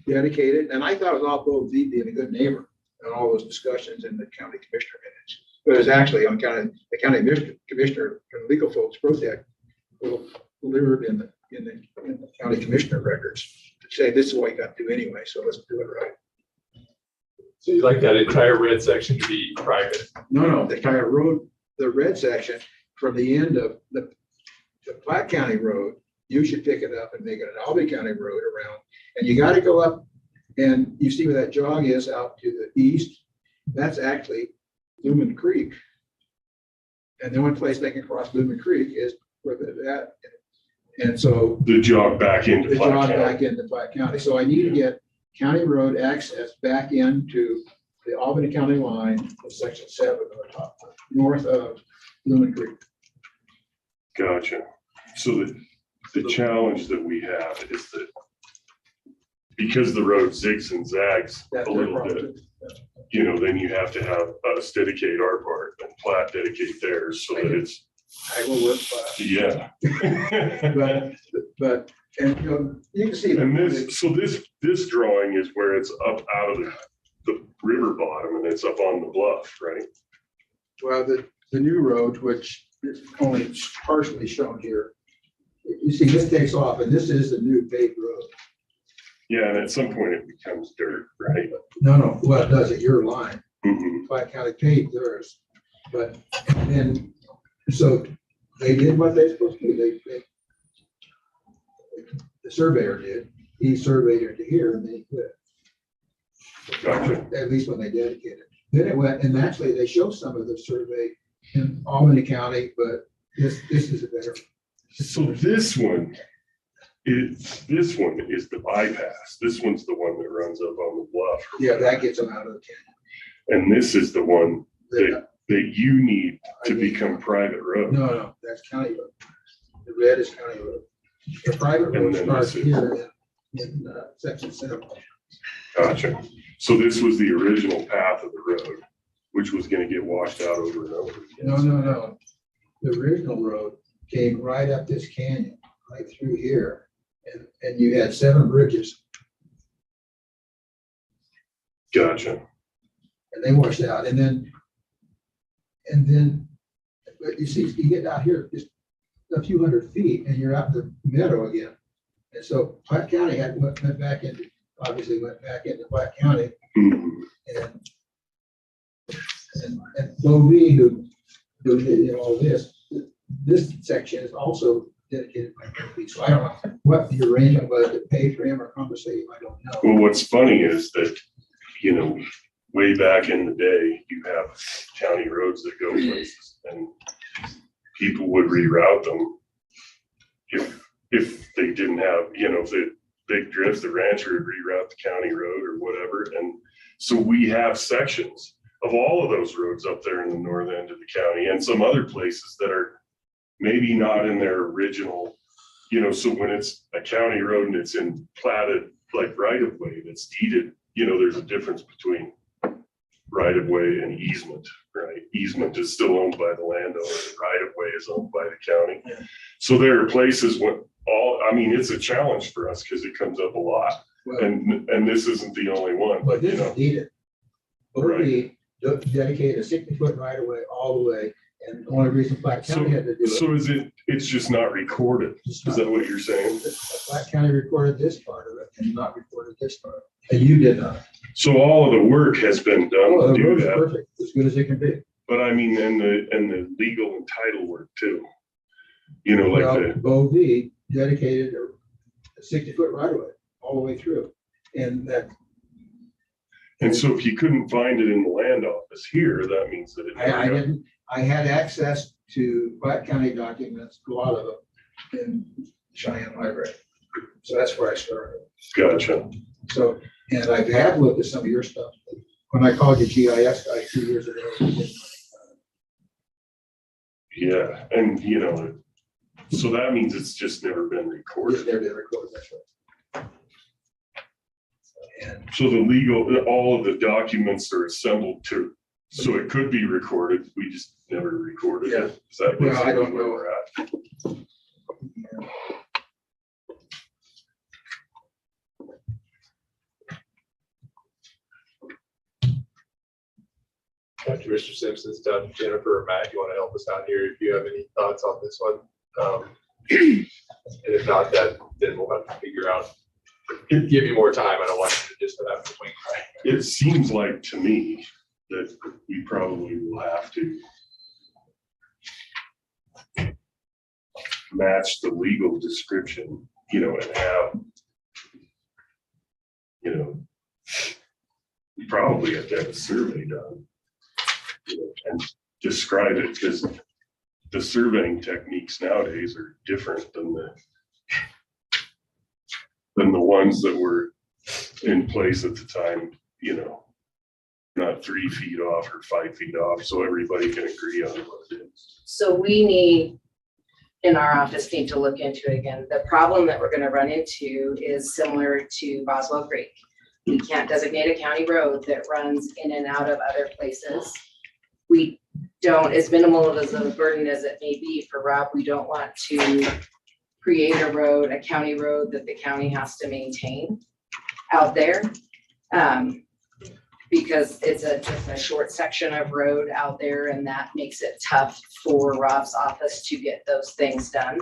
dedicated, and I thought it was all Bo V being a good neighbor in all those discussions in the county commissioner minutes. But it was actually on the county commissioner and legal folks wrote that delivered in the county commissioner records to say this is what you got to do anyway, so let's do it right. So you like that entire red section to be private? No, the entire road, the red section from the end of the Platte County Road, you should pick it up and make it an Albany County Road around. And you got to go up, and you see where that jog is out to the east. That's actually Lumen Creek. And the only place they can cross Lumen Creek is where that. And so the jog back into Platte County. So I need to get county road access back into the Albany County line of section 7 on the top, north of Lumen Creek. Gotcha. So the challenge that we have is that because the road zigs and zags a little bit, you know, then you have to have us dedicate our part and Platt dedicate theirs so that it's, I will work fast. yeah. But, and you know, you can see. And this drawing is where it's up out of the river bottom and it's up on the bluff, right? Well, the new road, which is only partially shown here, you see this takes off and this is the new paved road. Yeah, and at some point it becomes dirt, right? No, well, it does at your line. Mhm. Platte County paved theirs, but, and so they did what they're supposed to do. The surveyor did. He surveyed it to here and then he quit. Gotcha. At least when they dedicated. Then it went, and actually they show some of the survey in Albany County, but this is a better. So this one is the bypass. This one's the one that runs up on the bluff. Yeah, that gets them out of the canyon. And this is the one that you need to become private road. No, that's county road. The red is county road. The private road And then starts this is- here in section 7. Gotcha. So this was the original path of the road, which was gonna get washed out over and over again. No. The original road came right up this canyon, right through here. And you had 7 bridges Gotcha. and they washed out. And then, but you see, you get out here just a few hundred feet and you're out in the meadow again. And so Platte County went back into Platte County. Mhm. And Bovee, who did all this section is also dedicated by Bovee. So I don't know what the arrangement was to pay for him or compensate him, I don't know. Well, what's funny is that, you know, way back in the day, you have county roads that go places and people would reroute them if they didn't have, you know, if they big drifts, the rancher would reroute the county road or whatever. And so we have sections of all of those roads up there in the north end of the county and some other places that are maybe not in their original, you know, so when it's a county road and it's in platted like right of way that's deeded, you know, there's a difference between right of way and easement, right? Easement is still owned by the landowner, right of way is owned by the county. So there are places when it's a challenge for us because it comes up a lot. And this isn't the only one, But this you know. is needed. Bovee dedicated a 60-foot right of way all the way. And the only reason Platte County had to do it. So it's just not recorded? Is that what you're saying? Platte County recorded this part of it and not recorded this part. And you did not. So all of the work has been done Oh, to the do road's that. perfect, as good as it can be. But I mean, and the legal and title work too. You know, like Well, Bovee dedicated a 60-foot right of way all the way through. And so if you couldn't find it in the land office here, that means that it. I had access to Platte County documents, a lot of them, in Cheyenne Library. So that's where I started. Gotcha. So, and I have looked at some of your stuff. When I called you GIS guy 2 years ago. Yeah, and you know, so that means it's just never been recorded. It's never been recorded, that's right. So the legal, all of the documents are assembled so it could be recorded, we just never recorded it. Is that Well, I basically don't where know. we're at? Commissioner Simpson's done. Jennifer or Matt, you want to help us out here if you have any thoughts on this one? And if not, then we'll have to figure out, give you more time. I don't want you to just have to wait. It seems like to me that we probably will have to match the legal description, you know, and have, you know, we probably have to have a survey done, you know, and describe it, because the surveying techniques nowadays are different than the ones that were in place at the time, you know, not 3 feet off or 5 feet off, so everybody can agree on what it is. So we need, in our office, need to look into it again. The problem that we're gonna run into is similar to Boswell Creek. We can't designate a county road that runs in and out of other places. We don't, as minimal as a burden as it may be for Rob, we don't want to create a road, a county road that the county has to maintain out there. Because it's just a short section of road out there, and that makes it tough for Rob's office to get those things done.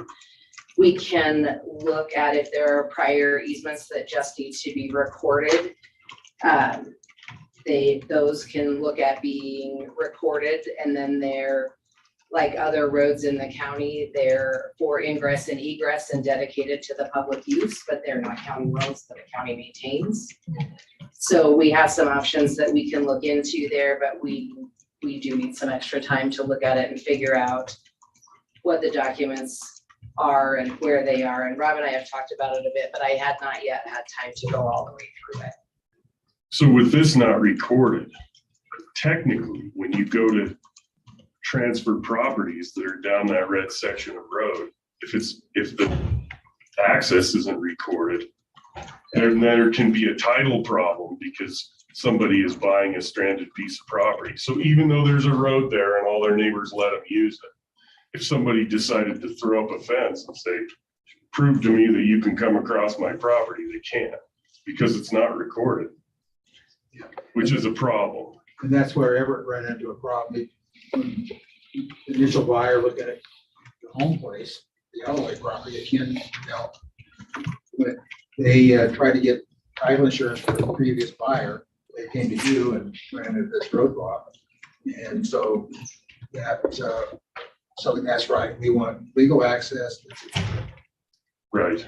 We can look at if there are prior easements that just need to be recorded. Those can look at being recorded, and then they're like other roads in the county, they're for ingress and egress and dedicated to the public use, but they're not county roads that the county maintains. So we have some options that we can look into there, but we do need some extra time to look at it and figure out what the documents are and where they are. And Rob and I have talked about it a bit, but I had not yet had time to go all the way through it. So with this not recorded, technically, when you go to transfer properties that are down that red section of road, if the access isn't recorded, then there can be a title problem because somebody is buying a stranded piece of property. So even though there's a road there and all their neighbors let them use it, if somebody decided to throw up a fence and say, prove to me that you can come across my property, they can't because it's not recorded, which is a problem. And that's where Everett ran into a problem. The initial buyer looking at the home place, the Alloway property, again, when they tried to get title insurance for the previous buyer, they came to you and ran into this roadblock. And so that's something that's right. We want legal access. Right.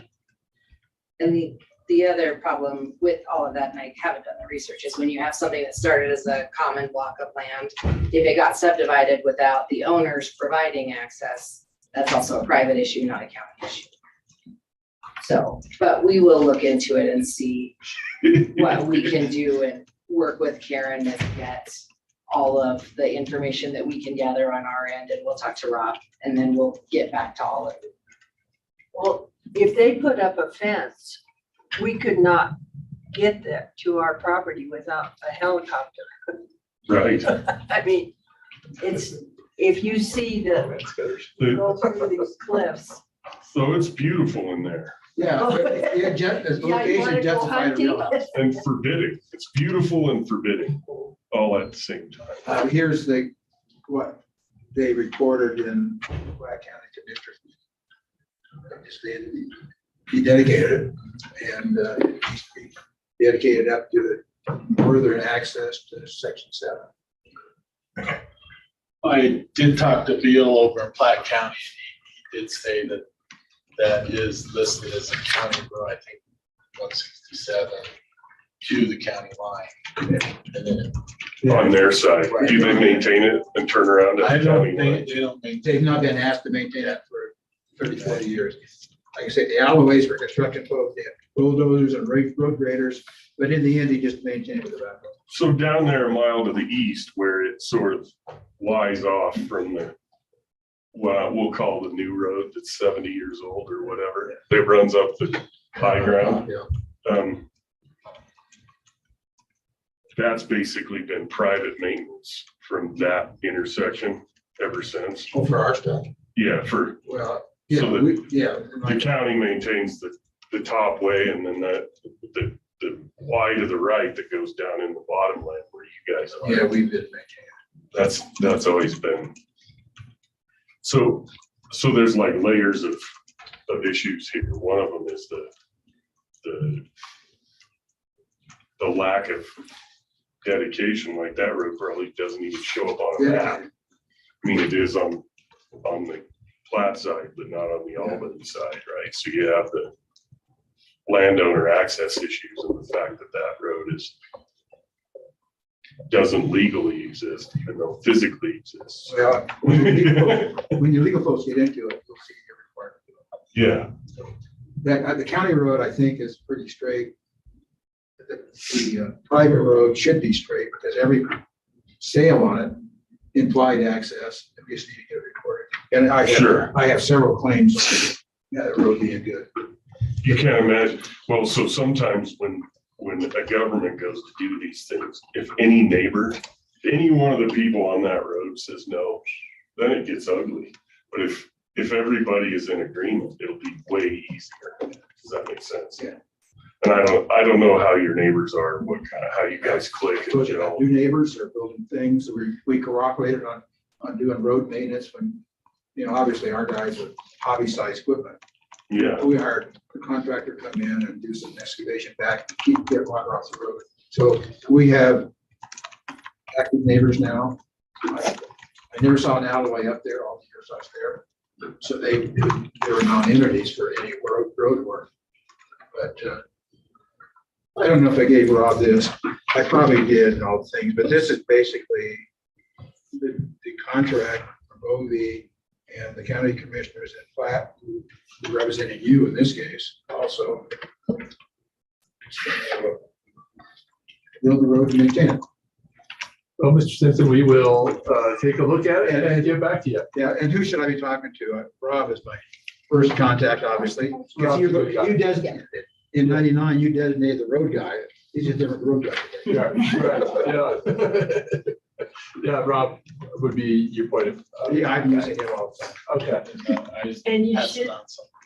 And the other problem with all of that, and I haven't done the research, is when you have something that started as a common block of land, if it got subdivided without the owners providing access, that's also a private issue, not a county issue. So, but we will look into it and see what we can do and work with Karen and get all of the information that we can gather on our end, and we'll talk to Rob, and then we'll get back to all of it. Well, if they put up a fence, we could not get there to our property without a helicopter. Right. I mean, if you see go through these cliffs. So it's beautiful in there. Yeah, the location justified a real house. And forbidding. It's beautiful and forbidding all at the same time. Here's what they recorded in Black County Commissioner. He dedicated it, and it needs to be dedicated up to the northern access to Section 7. I did talk to Beal over in Platte County, and he did say that that is listed as a county road, I think 167 to the county line. And then On their side, do they maintain it and turn around at the county line? they don't maintain. They've not been asked to maintain that for 30, 40 years. Like I said, the Alloways were construction folks, they had bulldozers and road graders, but in the end, they just maintained it about. So down there a mile to the east where it sort of lies off from the, what we'll call the new road that's 70 years old or whatever, that runs up the high ground. That's basically been private maintenance from that intersection ever since. Oh, for our stuff? Yeah, Well, yeah, so the county maintains the top way, and then the Y to the right that goes down in the bottom land where you guys are. Yeah, we've been maintaining. That's always been. So there's like layers of issues here. One of them is the lack of dedication. Like that road probably doesn't even show up on a map. I mean, it is on the Platte side, but not on the Albany side, right? So you have the landowner access issues and the fact that that road doesn't legally exist, even though physically exists. Well, when you legal folks get into it, you'll see you're required to do it. Yeah. The county road, I think, is pretty straight. The private road should be straight because every sale on it implied access. We just need to get it recorded. And I have several claims on the road being good. You can't imagine. Well, so sometimes when when a government goes to do these things, if any neighbor, if any one of the people on that road says no, then it gets ugly. But if everybody is in agreement, it'll be way easier. Does that make sense? Yeah. And I don't know how your neighbors are, how you guys click and gel. New neighbors are building things. We cooperated on doing road maintenance when, obviously our guys are hobby size equipment. Yeah. We hired a contractor to come in and do some excavation back to get water off the road. So we have active neighbors now. I never saw an alleyway up there all the years I was there. So they were non-entities for any road work. But I don't know if I gave Rob this. I probably did and all the things, but this is basically the contract from OV and the county commissioners at Platte, who represented you in this case also. Build the road and maintain it. Well, Mr. Simpson, we will take a look at it and get back to you. Yeah, and who should I be talking to? Rob is my first contact, obviously. Because you designated, in '99, you designated the road guy. He's a different road guy today. Yeah, right, yeah. Yeah, Rob would be your point of. Yeah, I'm using him all the time. Okay. And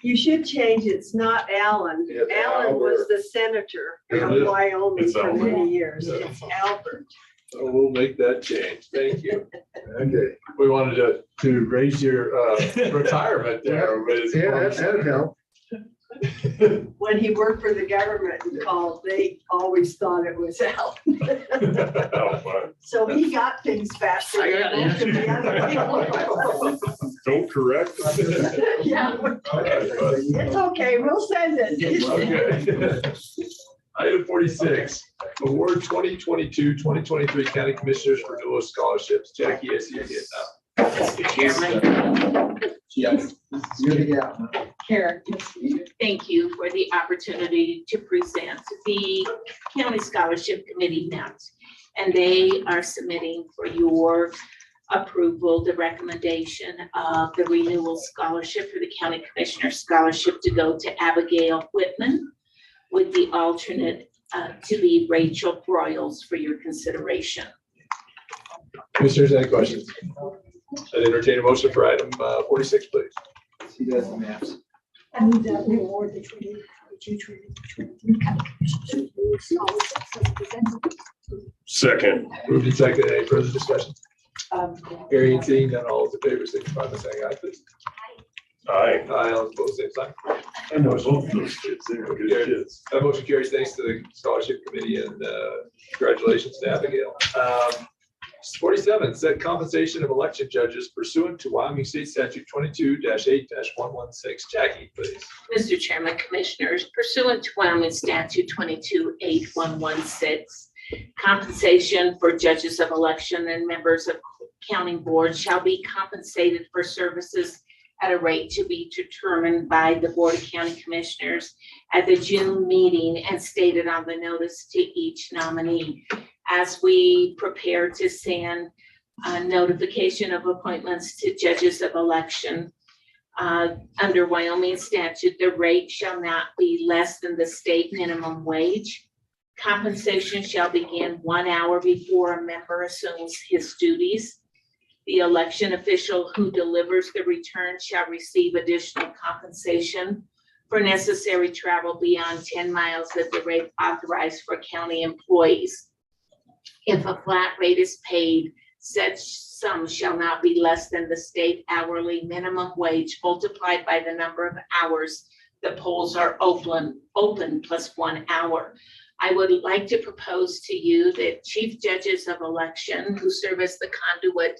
you should change, it's not Allen. It's Allen was Albert. the senator It of is. Wyoming It's for Albert. many years. Yeah. It's Albert. So we'll make that change. Thank you. Okay. We wanted to raise your retirement there. but it's- Yeah, that'd help. When he worked for the government and called, they always thought it was Allen. Oh, fun. So he got things faster I than got most of the other people. Don't correct. Yeah, it's okay, we'll send it. Okay. Item 46, award 2022-2023 County Commissioners Renewal Scholarships. Jackie, I see you again now. Mr. Chairman. Yes. You're the gal. Karen, thank you for the opportunity to present. The County Scholarship Committee met, and they are submitting for your approval the recommendation of the renewal scholarship for the County Commissioner Scholarship to go to Abigail Whitman, with the alternate to be Rachel Broyles for your consideration. Commissioners, any questions? I'd entertain a motion for item 46, please. He does the maps. I move that we award the 2022-2023 county commissioners scholarships as presented. Second. Moved and seconded. Any further discussion? Hearing and seeing none, all those in favor, signify by saying aye, please. Aye. Aye, all opposed, same sign. I know both of those kids. They're good kids. That motion carries. Thanks to the scholarship committee and congratulations to Abigail. 47, set compensation of election judges pursuant to Wyoming State Statute 22-8-116. Jackie, please. Mr. Chairman, Commissioners, pursuant to Wyoming Statute 22-8-116, compensation for judges of election and members of county boards shall be compensated for services at a rate to be determined by the Board of County Commissioners at the June meeting and stated on the notice to each nominee. As we prepare to send a notification of appointments to judges of election, under Wyoming statute, the rate shall not be less than the state minimum wage. Compensation shall begin 1 hour before a member assumes his duties. The election official who delivers the return shall receive additional compensation for necessary travel beyond 10 miles at the rate authorized for county employees. If a flat rate is paid, such sum shall not be less than the state hourly minimum wage multiplied by the number of hours the polls are open plus 1 hour. I would like to propose to you that chief judges of election who serve as the conduit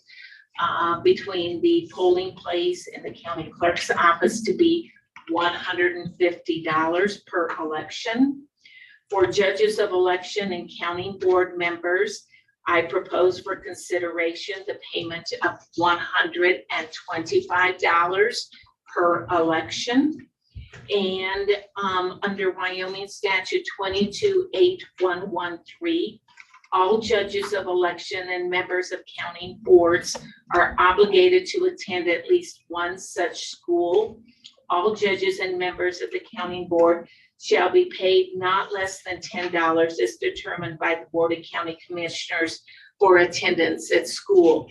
between the polling place and the county clerk's office to be $150 per election. For judges of election and county board members, I propose for consideration the payment of $125 per election. And under Wyoming statute 22-8-113, all judges of election and members of county boards are obligated to attend at least one such school. All judges and members of the county board shall be paid not less than $10 as determined by the Board of County Commissioners for attendance at school.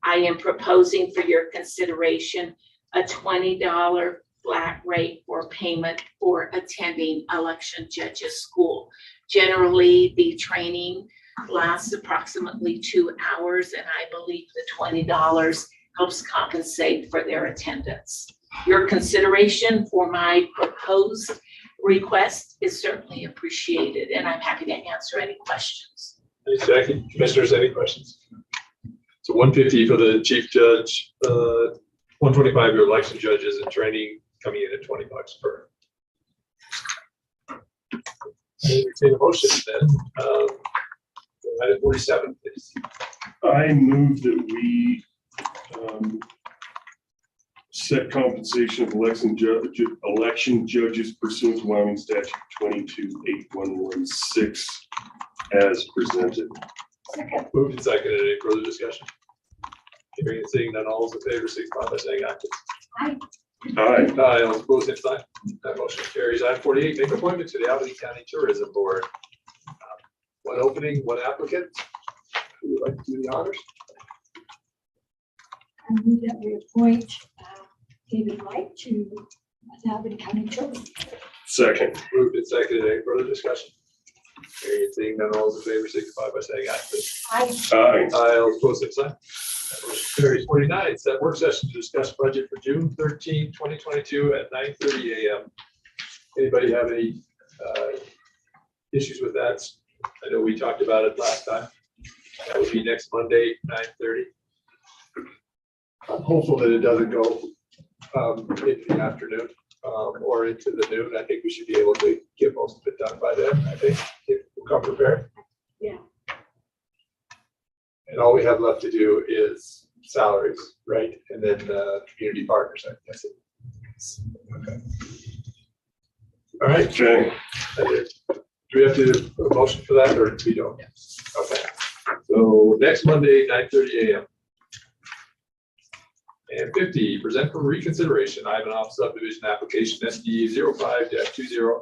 I am proposing for your consideration a $20 flat rate for payment for attending election judges school. Generally, the training lasts approximately 2 hours, and I believe the $20 helps compensate for their attendance. Your consideration for my proposed request is certainly appreciated, and I'm happy to answer any questions. Jackie, commissioners, any questions? So 150 for the chief judge, 125 your election judges and training coming in at $20 per. Entertain a motion then. Item 47, please. I move that we set compensation of election judges pursuant to Wyoming statute 228116 as presented. Second. Moved and seconded. Any further discussion? Hearing and seeing none, all those in favor, signify by saying aye. Aye. Aye. Aye, all opposed, same sign. That motion carries. Item 48, make appointment to the Albany County Tourism Board. One opening, one applicant. Who would like to do the honors? I move that we appoint David Wright to the Albany County Tourism. Second. Moved and seconded. Any further discussion? Hearing and seeing none, all those in favor, signify by saying aye, please. Aye. Aye. Aye, all opposed, same sign. That motion carries. 49, set work session to discuss budget for June 13, 2022 at 9:30 a.m. Anybody have any issues with that? I know we talked about it last time. That would be next Monday, 9:30. I'm hopeful that it doesn't go into the afternoon or into the noon. I think we should be able to get most of it done by then, I think, if we'll come prepared. Yeah. And all we have left to do is salaries, right? And then community partners, I guess. Okay. All right. Okay. Do we have to do a motion for that or do we don't? Okay. So next Monday, 9:30 a.m. And 50, present for reconsideration, Ivanhoe subdivision application SD 05-20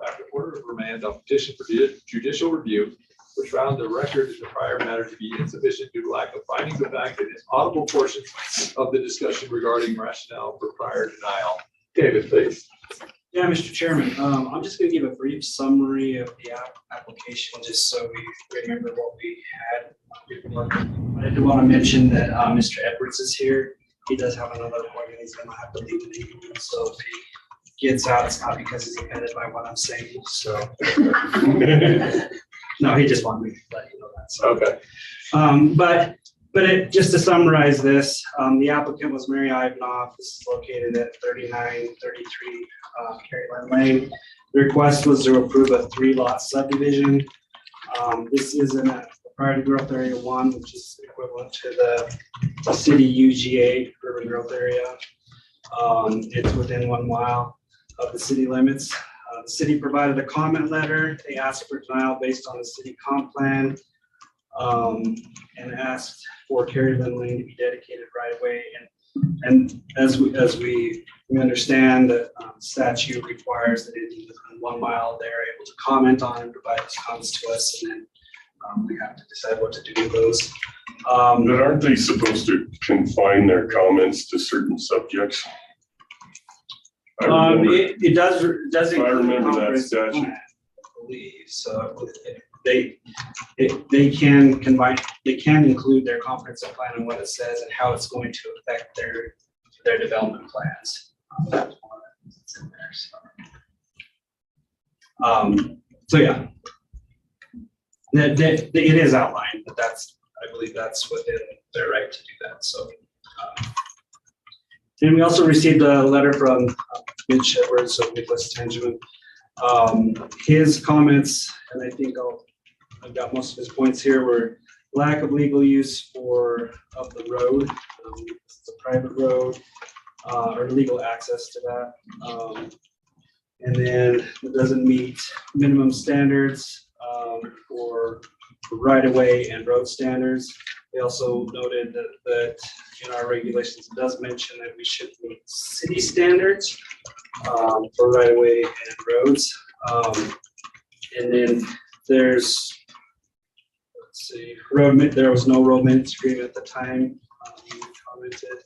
after order of remand on petition for judicial review, which found the record in the prior matter to be insufficient due to lack of findings of fact and audible portions of the discussion regarding rationale for prior denial. David, please. Yeah, Mr. Chairman, I'm just going to give a brief summary of the application, just so we remember what we had before. I do want to mention that Mr. Edwards is here. He does have another appointment. He's going to have to leave in the evening. So if he gets out, it's not because he's offended by what I'm saying. So no, he just wanted me to let you know that. So. Okay. But just to summarize this, the applicant was Mary Ivanhoe. This is located at 3933 Caroline Lane. The request was to approve a 3-lot subdivision. This is in a priority growth area 1, which is equivalent to the city UGA urban growth area. It's within 1 mile of the city limits. The city provided a comment letter. They asked for denial based on the city comp plan and asked for Caroline Lane to be dedicated right away. And as we understand that statute requires that within 1 mile they're able to comment on and provide those comments to us, and then we have to decide what to do with those. But aren't they supposed to confine their comments to certain subjects? It does. I remember that statute. I believe so. They can combine. They can include their comprehensive plan and what it says and how it's going to affect their development plans. That's one that's in there. So yeah, it is outlined, but I believe that's within their right to do that. So. And we also received a letter from Mitch Edwards of Nicholas Tangeman. His comments, and I think I've got most of his points here, were lack of legal use of the road. It's a private road, or legal access to that. And then it doesn't meet minimum standards for right-of-way and road standards. They also noted that in our regulations, it does mention that we should meet city standards. for right of way and roads. And then there's, let's see, there was no road maintenance agreement at the time. You commented.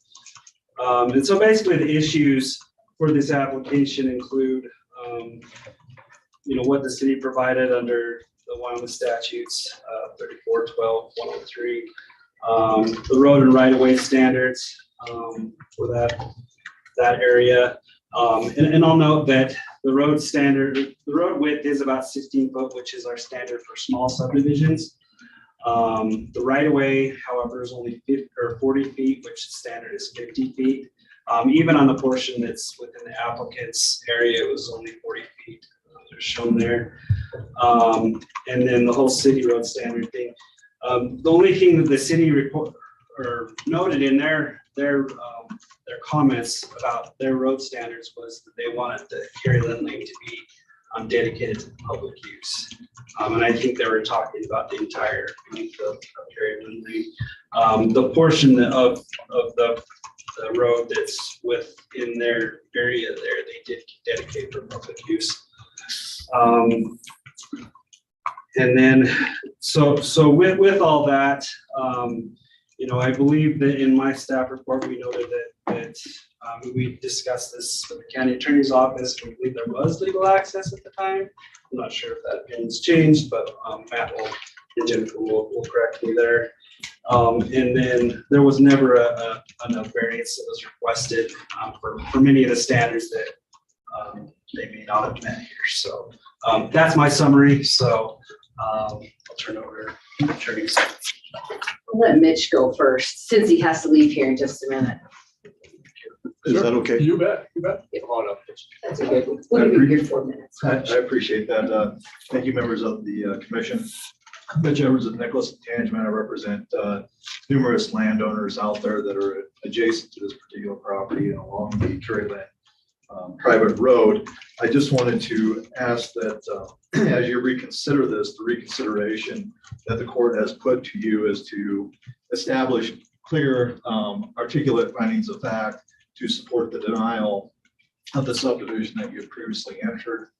And so basically the issues for this application include, what the city provided under the Wyoming statutes, 3412-103, the road and right of way standards for that area. And I'll note that the road width is about 16 foot, which is our standard for small subdivisions. The right of way, however, is only 40 feet, which the standard is 50 feet. Even on the portion that's within the applicant's area, it was only 40 feet. They're shown there. And then the whole city road standard thing. The only thing that the city report or noted in their comments about their road standards was that they wanted the Carry Lane lane to be dedicated to public use. And I think they were talking about the entire length of Carry Lane lane. The portion of the road that's within their area there, they did dedicate for public use. And then, so with all that, I believe that in my staff report, we noted that we discussed this with the county attorney's office. We believe there was legal access at the time. I'm not sure if that opinion's changed, but Matt and Jennifer will correct me there. And then there was never enough variance that was requested for many of the standards that they may not have met here. So that's my summary. So I'll turn over to the attorneys. I'll let Mitch go first, since he has to leave here in just a minute. Is that okay? You bet. Come on up. That's okay. We'll give you 4 minutes. I appreciate that. Thank you, members of the commission. Mitch Evers of Nicholas and Tangeman. I represent numerous landowners out there that are adjacent to this particular property and along the Carry Lane private road. I just wanted to ask that as you reconsider this, the reconsideration that the court has put to you is to establish clear, articulate findings of fact to support the denial of the subdivision that you had previously entered.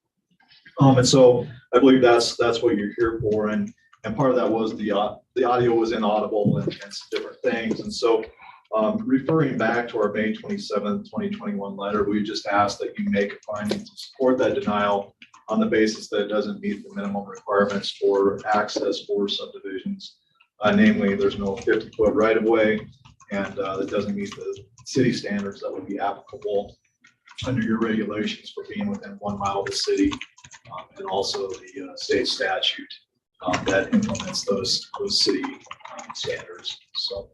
And so I believe that's what you're here for. And part of that was the audio was inaudible and some different things. And so referring back to our May 27th, 2021 letter, we just asked that you make a finding to support that denial on the basis that it doesn't meet the minimum requirements for access for subdivisions. Namely, there's no 50-foot right of way, and that doesn't meet the city standards that would be applicable under your regulations for being within 1 mile of the city, and also the state statute that implements those city standards. So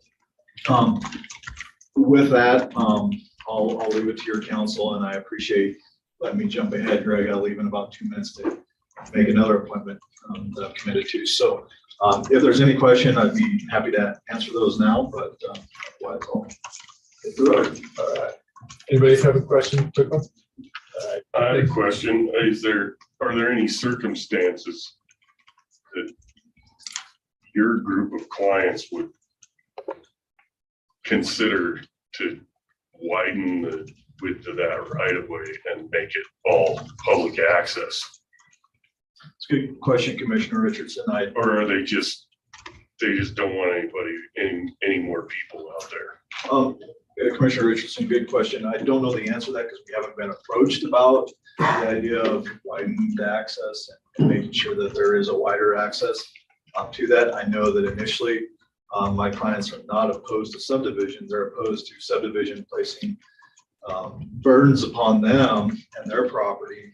with that, I'll leave it to your counsel, and I appreciate letting me jump ahead here. I gotta leave in about 2 minutes to make another appointment that I'm committed to. So if there's any question, I'd be happy to answer those now, but otherwise I'll get through it. All right. Anybody have a question? Quick one? All right. I have a question. Are there any circumstances that your group of clients would consider to widen the width of that right of way and make it all public access? It's a good question, Commissioner Richardson. Or are they just don't want any more people out there? Commissioner Richardson, good question. I don't know the answer to that because we haven't been approached about the idea of widening the access and making sure that there is a wider access to that. I know that initially my clients are not opposed to subdivision. They're opposed to subdivision placing burdens upon them and their property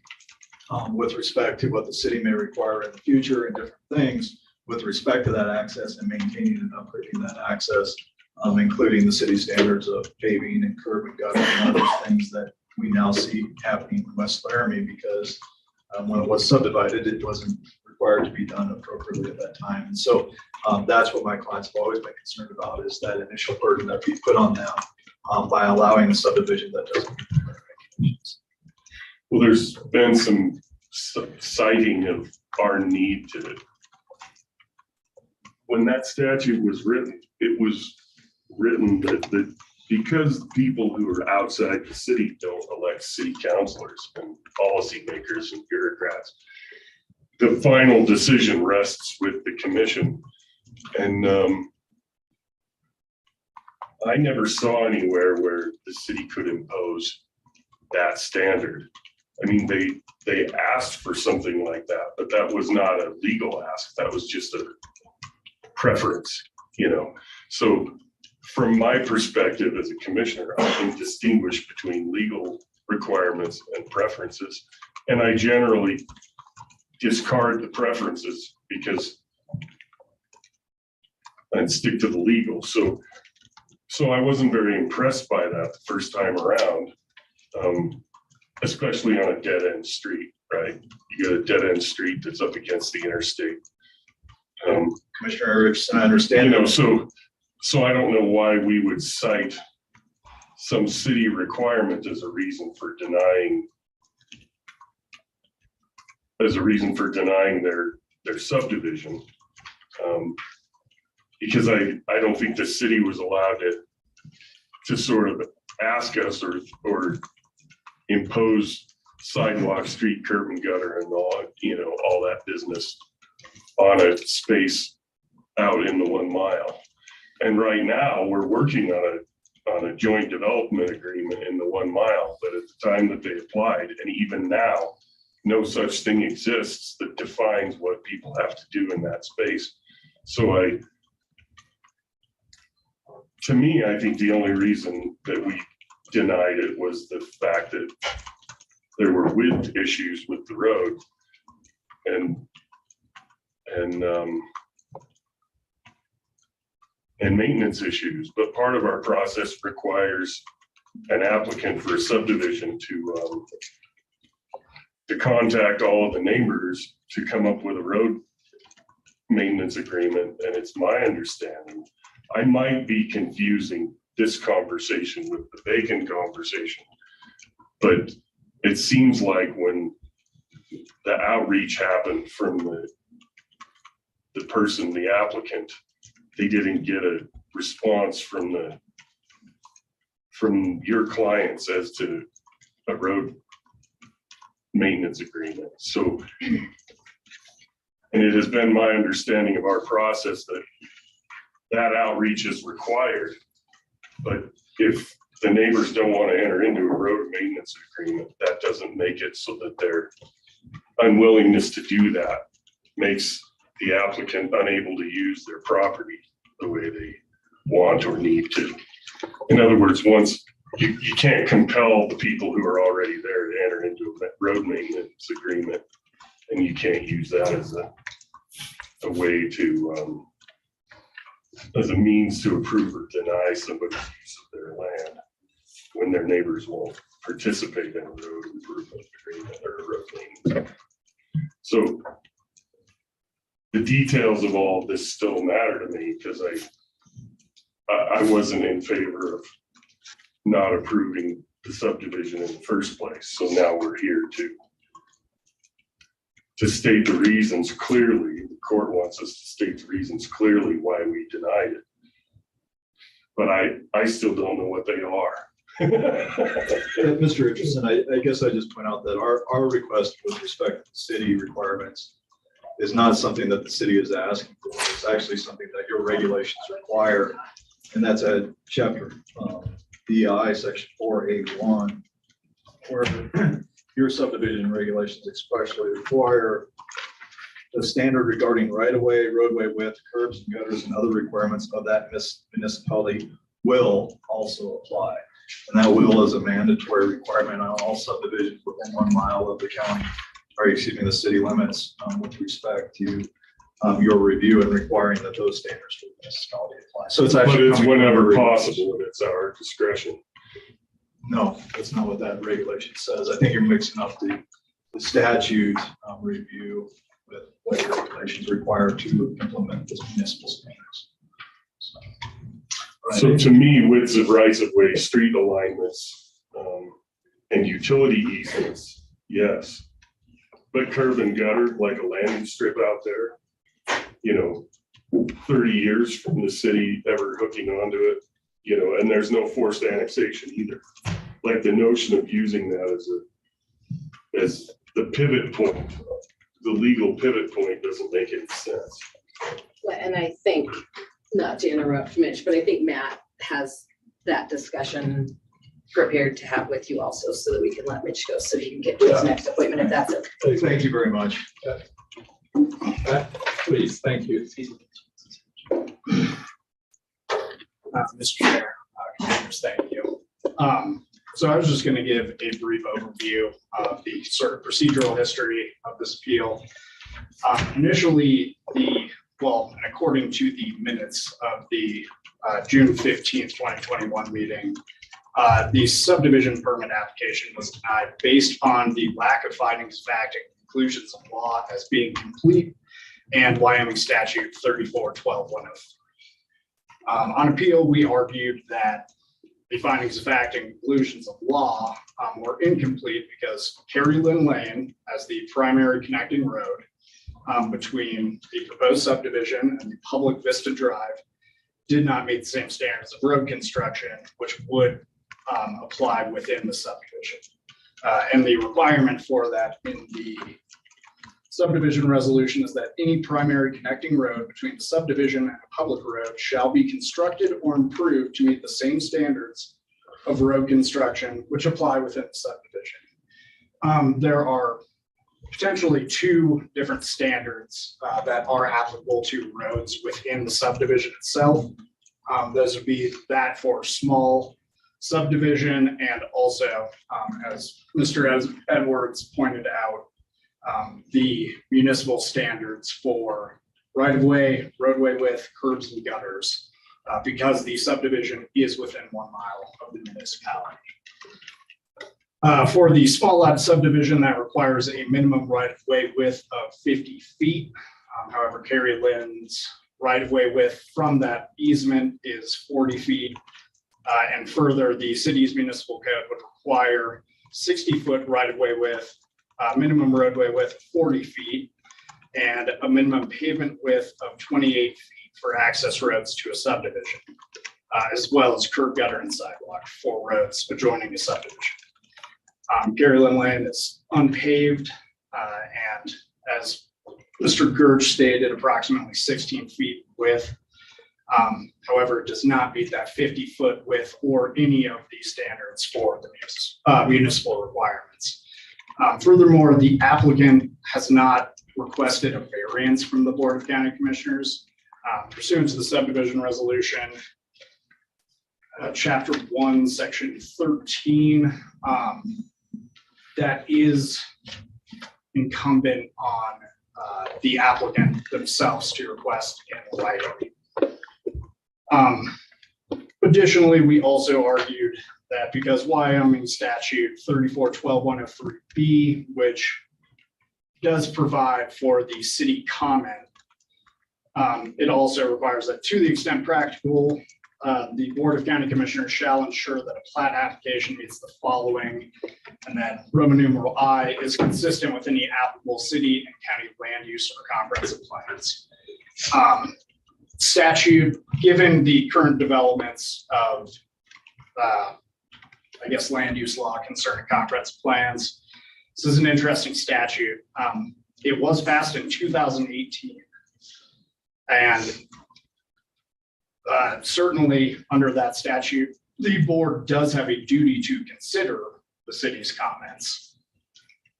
with respect to what the city may require in the future and different things with respect to that access and maintaining and upgrading that access, including the city standards of paving and curb and gutter and other things that we now see happening in West Laramie because when it was subdivided, it wasn't required to be done appropriately at that time. And so that's what my clients have always been concerned about is that initial burden that we put on them by allowing a subdivision that doesn't meet the regulations. Well, there's been some citing of our need to, when that statute was written, it was written that because people who are outside the city don't elect city councilors and policymakers and bureaucrats, the final decision rests with the commission. And I never saw anywhere where the city could impose that standard. I mean, they asked for something like that, but that was not a legal ask. That was just a preference, you know? So from my perspective as a commissioner, I can distinguish between legal requirements and preferences. And I generally discard the preferences because and stick to the legal. So I wasn't very impressed by that the first time around, especially on a dead end street, right? You got a dead end street that's up against the interstate. Commissioner Richardson, I understand. You know, so I don't know why we would cite some city requirement as a reason for denying their subdivision. Because I don't think the city was allowed to sort of ask us or impose sidewalk, street, curb and gutter and all, you know, all that business on a space out in the 1 mile. And right now we're working on a joint development agreement in the 1 mile, but at the time that they applied, and even now, no such thing exists that defines what people have to do in that space. So to me, I think the only reason that we denied it was the fact that there were width issues with the road and maintenance issues. But part of our process requires an applicant for a subdivision to contact all of the neighbors to come up with a road maintenance agreement. And it's my understanding, I might be confusing this conversation with the Bacon conversation, but it seems like when the outreach happened from the person, the applicant, they didn't get a response from your clients as to a road maintenance agreement. So, and it has been my understanding of our process that outreach is required, but if the neighbors don't want to enter into a road maintenance agreement, that doesn't make it so that their unwillingness to do that makes the applicant unable to use their property the way they want or need to. In other words, once you can't compel the people who are already there to enter into a road maintenance agreement, and you can't use that as a way to as a means to approve or deny somebody's use of their land when their neighbors won't participate in a road improvement agreement or a road maintenance. So the details of all of this still matter to me because I wasn't in favor of not approving the subdivision in the first place. So now we're here to state the reasons clearly. The court wants us to state the reasons clearly why we denied it. But I still don't know what they are. Mr. Richardson, I guess I just point out that our request with respect to city requirements is not something that the city is asking for. It's actually something that your regulations require. And that's at chapter BI section 4A1, where your subdivision regulations especially require the standard regarding right-of-way, roadway width, curbs and gutters and other requirements of that municipality will also apply. And that will is a mandatory requirement on all subdivisions within 1 mile of the county, or excuse me, the city limits with respect to your review and requiring that those standards for the municipality apply. So it's actually. But it's whenever possible and it's our discretion. No, that's not what that regulation says. I think you're mixing up the statute review with what your regulations require to implement this municipal standards. So to me, widths of rights of way, street alignments, and utility easements, yes. But curb and gutter, like a landing strip out there, 30 years from the city ever hooking onto it, you know, and there's no forced annexation either. Like the notion of using that as the pivot point, the legal pivot point doesn't make any sense. And I think, not to interrupt Mitch, but I think Matt has that discussion prepared to have with you also, so that we can let Mitch go, so he can get to his next appointment, if that's okay. Thank you very much. Please, thank you. Mr. Chair, Commissioners, thank you. So I was just going to give a brief overview of the sort of procedural history of this appeal. Initially, and according to the minutes of the June 15th, 2021 meeting, the subdivision permit application was denied based on the lack of findings of fact and conclusions of law as being complete and Wyoming statute 34-12-103. On appeal, we argued that the findings of fact and conclusions of law were incomplete because Carrie Lynn Lane, as the primary connecting road between the proposed subdivision and the public Vista Drive, did not meet the same standards of road construction, which would apply within the subdivision. And the requirement for that in the subdivision resolution is that any primary connecting road between the subdivision and a public road shall be constructed or improved to meet the same standards of road construction which apply within the subdivision. There are potentially two different standards that are applicable to roads within the subdivision itself. Those would be that for small subdivision, and also, as Mr. Edwards pointed out, the municipal standards for right-of-way, roadway width, curbs and gutters, because the subdivision is within 1 mile of the municipality. For the small lot subdivision, that requires a minimum right-of-way width of 50 feet. However, Carrie Lynn's right-of-way width from that easement is 40 feet. And further, the city's municipal code would require 60-foot right-of-way width, minimum roadway width of 40 feet, and a minimum pavement width of 28 feet for access roads to a subdivision, as well as curb, gutter, and sidewalk for roads adjoining a subdivision. Carrie Lynn Lane is unpaved, and as Mr. Gerge stated, approximately 16 feet width. However, it does not meet that 50-foot width or any of these standards for the municipal requirements. Furthermore, the applicant has not requested a variance from the Board of County Commissioners pursuant to the subdivision resolution, Chapter 1, Section 13. That is incumbent on the applicant themselves to request in writing. Additionally, we also argued that because Wyoming statute 34-12-103B, which does provide for the city comment, it also requires that to the extent practical, the Board of County Commissioners shall ensure that a plat application meets the following, and that Roman numeral I is consistent with any applicable city and county land use or comprehensive plans. Statute, given the current developments of, I guess, land use law concerning comprehensive plans, this is an interesting statute. It was passed in 2018. And certainly under that statute, the board does have a duty to consider the city's comments.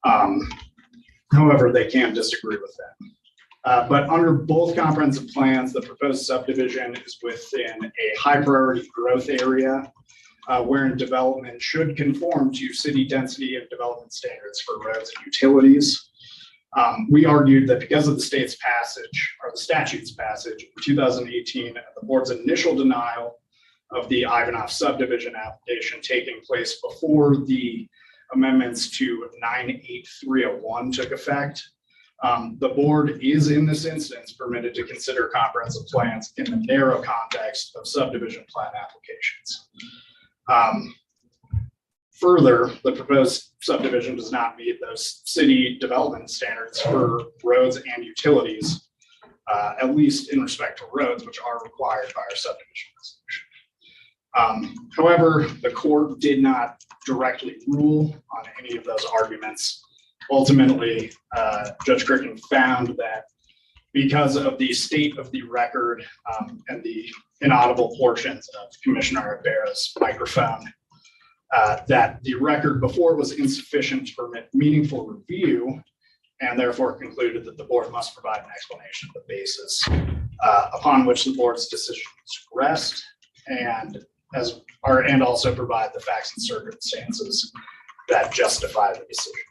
However, they can disagree with them. But under both comprehensive plans, the proposed subdivision is within a high priority growth area wherein development should conform to city density and development standards for roads and utilities. We argued that because of the state's passage, or the statute's passage in 2018, and the board's initial denial of the Ivanhoe subdivision application taking place before the amendments to 98301 took effect, the board is in this instance permitted to consider comprehensive plans in the narrow context of subdivision plan applications. Further, the proposed subdivision does not meet those city development standards for roads and utilities, at least in respect to roads, which are required by our subdivision resolution. However, the court did not directly rule on any of those arguments. Ultimately, Judge Cricken found that because of the state of the record and the inaudible portions of Commissioner Ibarra's microphone, that the record before was insufficient to permit meaningful review, and therefore concluded that the board must provide an explanation of the basis upon which the board's decisions rest, and also provide the facts and circumstances that justify the decision.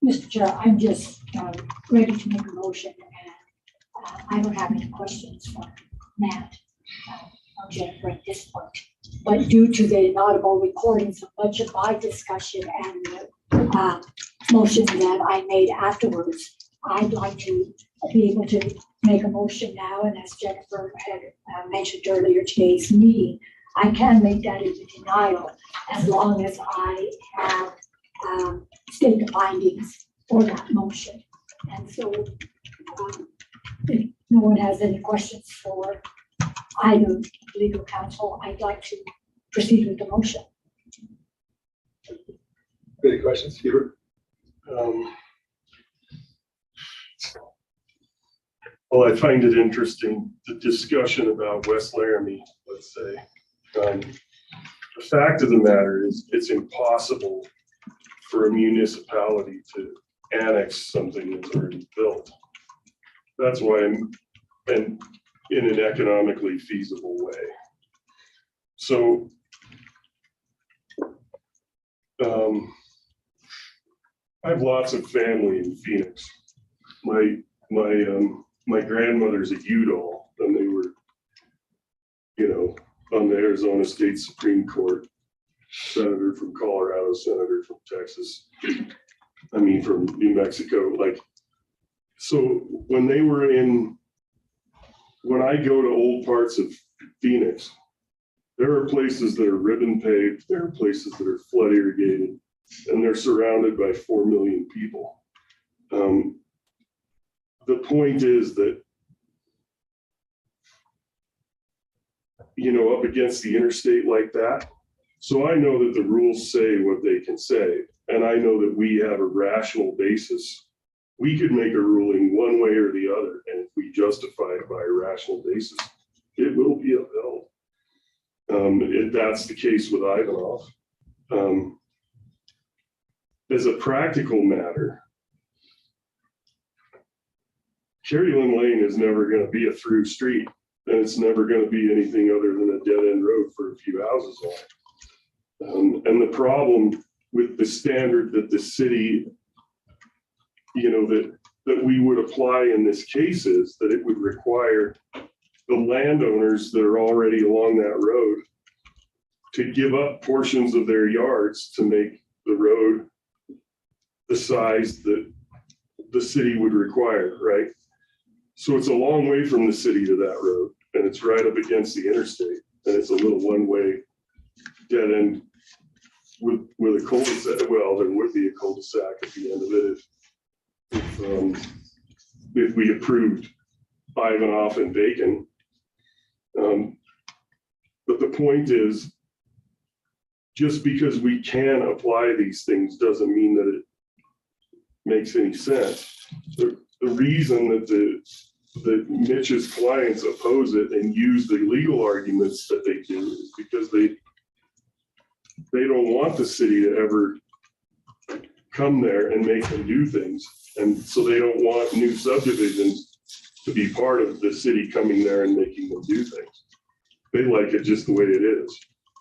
Mr. Chair, I'm just ready to make a motion, and I don't have any questions for Matt or Jennifer at this point. But due to the inaudible recordings of much of my discussion and the motion that I made afterwards, I'd like to be able to make a motion now. And as Jennifer had mentioned earlier today's meeting, I can make that into denial as long as I have state the findings for that motion. And so if no one has any questions for either legal counsel, I'd like to proceed with the motion. Any questions, Hubert? Well, I find it interesting, the discussion about West Laramie, let's say. The fact of the matter is it's impossible for a municipality to annex something that's already built. That's why and in an economically feasible way. So I have lots of family in Phoenix. My grandmother's at Udall, and they were, on the Arizona State Supreme Court, senator from Colorado, senator from Texas, from New Mexico. So when I go to old parts of Phoenix, there are places that are ribbon paved, there are places that are flood irrigated, and they're surrounded by 4 million people. The point is that, up against the interstate like that, so I know that the rules say what they can say, and I know that we have a rational basis. We could make a ruling one way or the other, and if we justify it by a rational basis, it will be upheld. That's the case with Ivanhoe. As a practical matter, Carolyn Lane is never going to be a through street, and it's never going to be anything other than a dead-end road for a few houses on it. And the problem with the standard that the city, that we would apply in this case is that it would require the landowners that are already along that road to give up portions of their yards to make the road the size that the city would require, right? So it's a long way from the city to that road, and it's right up against the interstate, and it's a little one-way dead end with a cul-de-sac. Well, there would be a cul-de-sac at the end of it if we approved Ivanhoe and Bacon. But the point is, just because we can apply these things doesn't mean that it makes any sense. The reason that Mitch's clients oppose it and use the legal arguments that they do is because they don't want the city to ever come there and make them do things. And so they don't want new subdivisions to be part of the city coming there and making them do things. They like it just the way it is.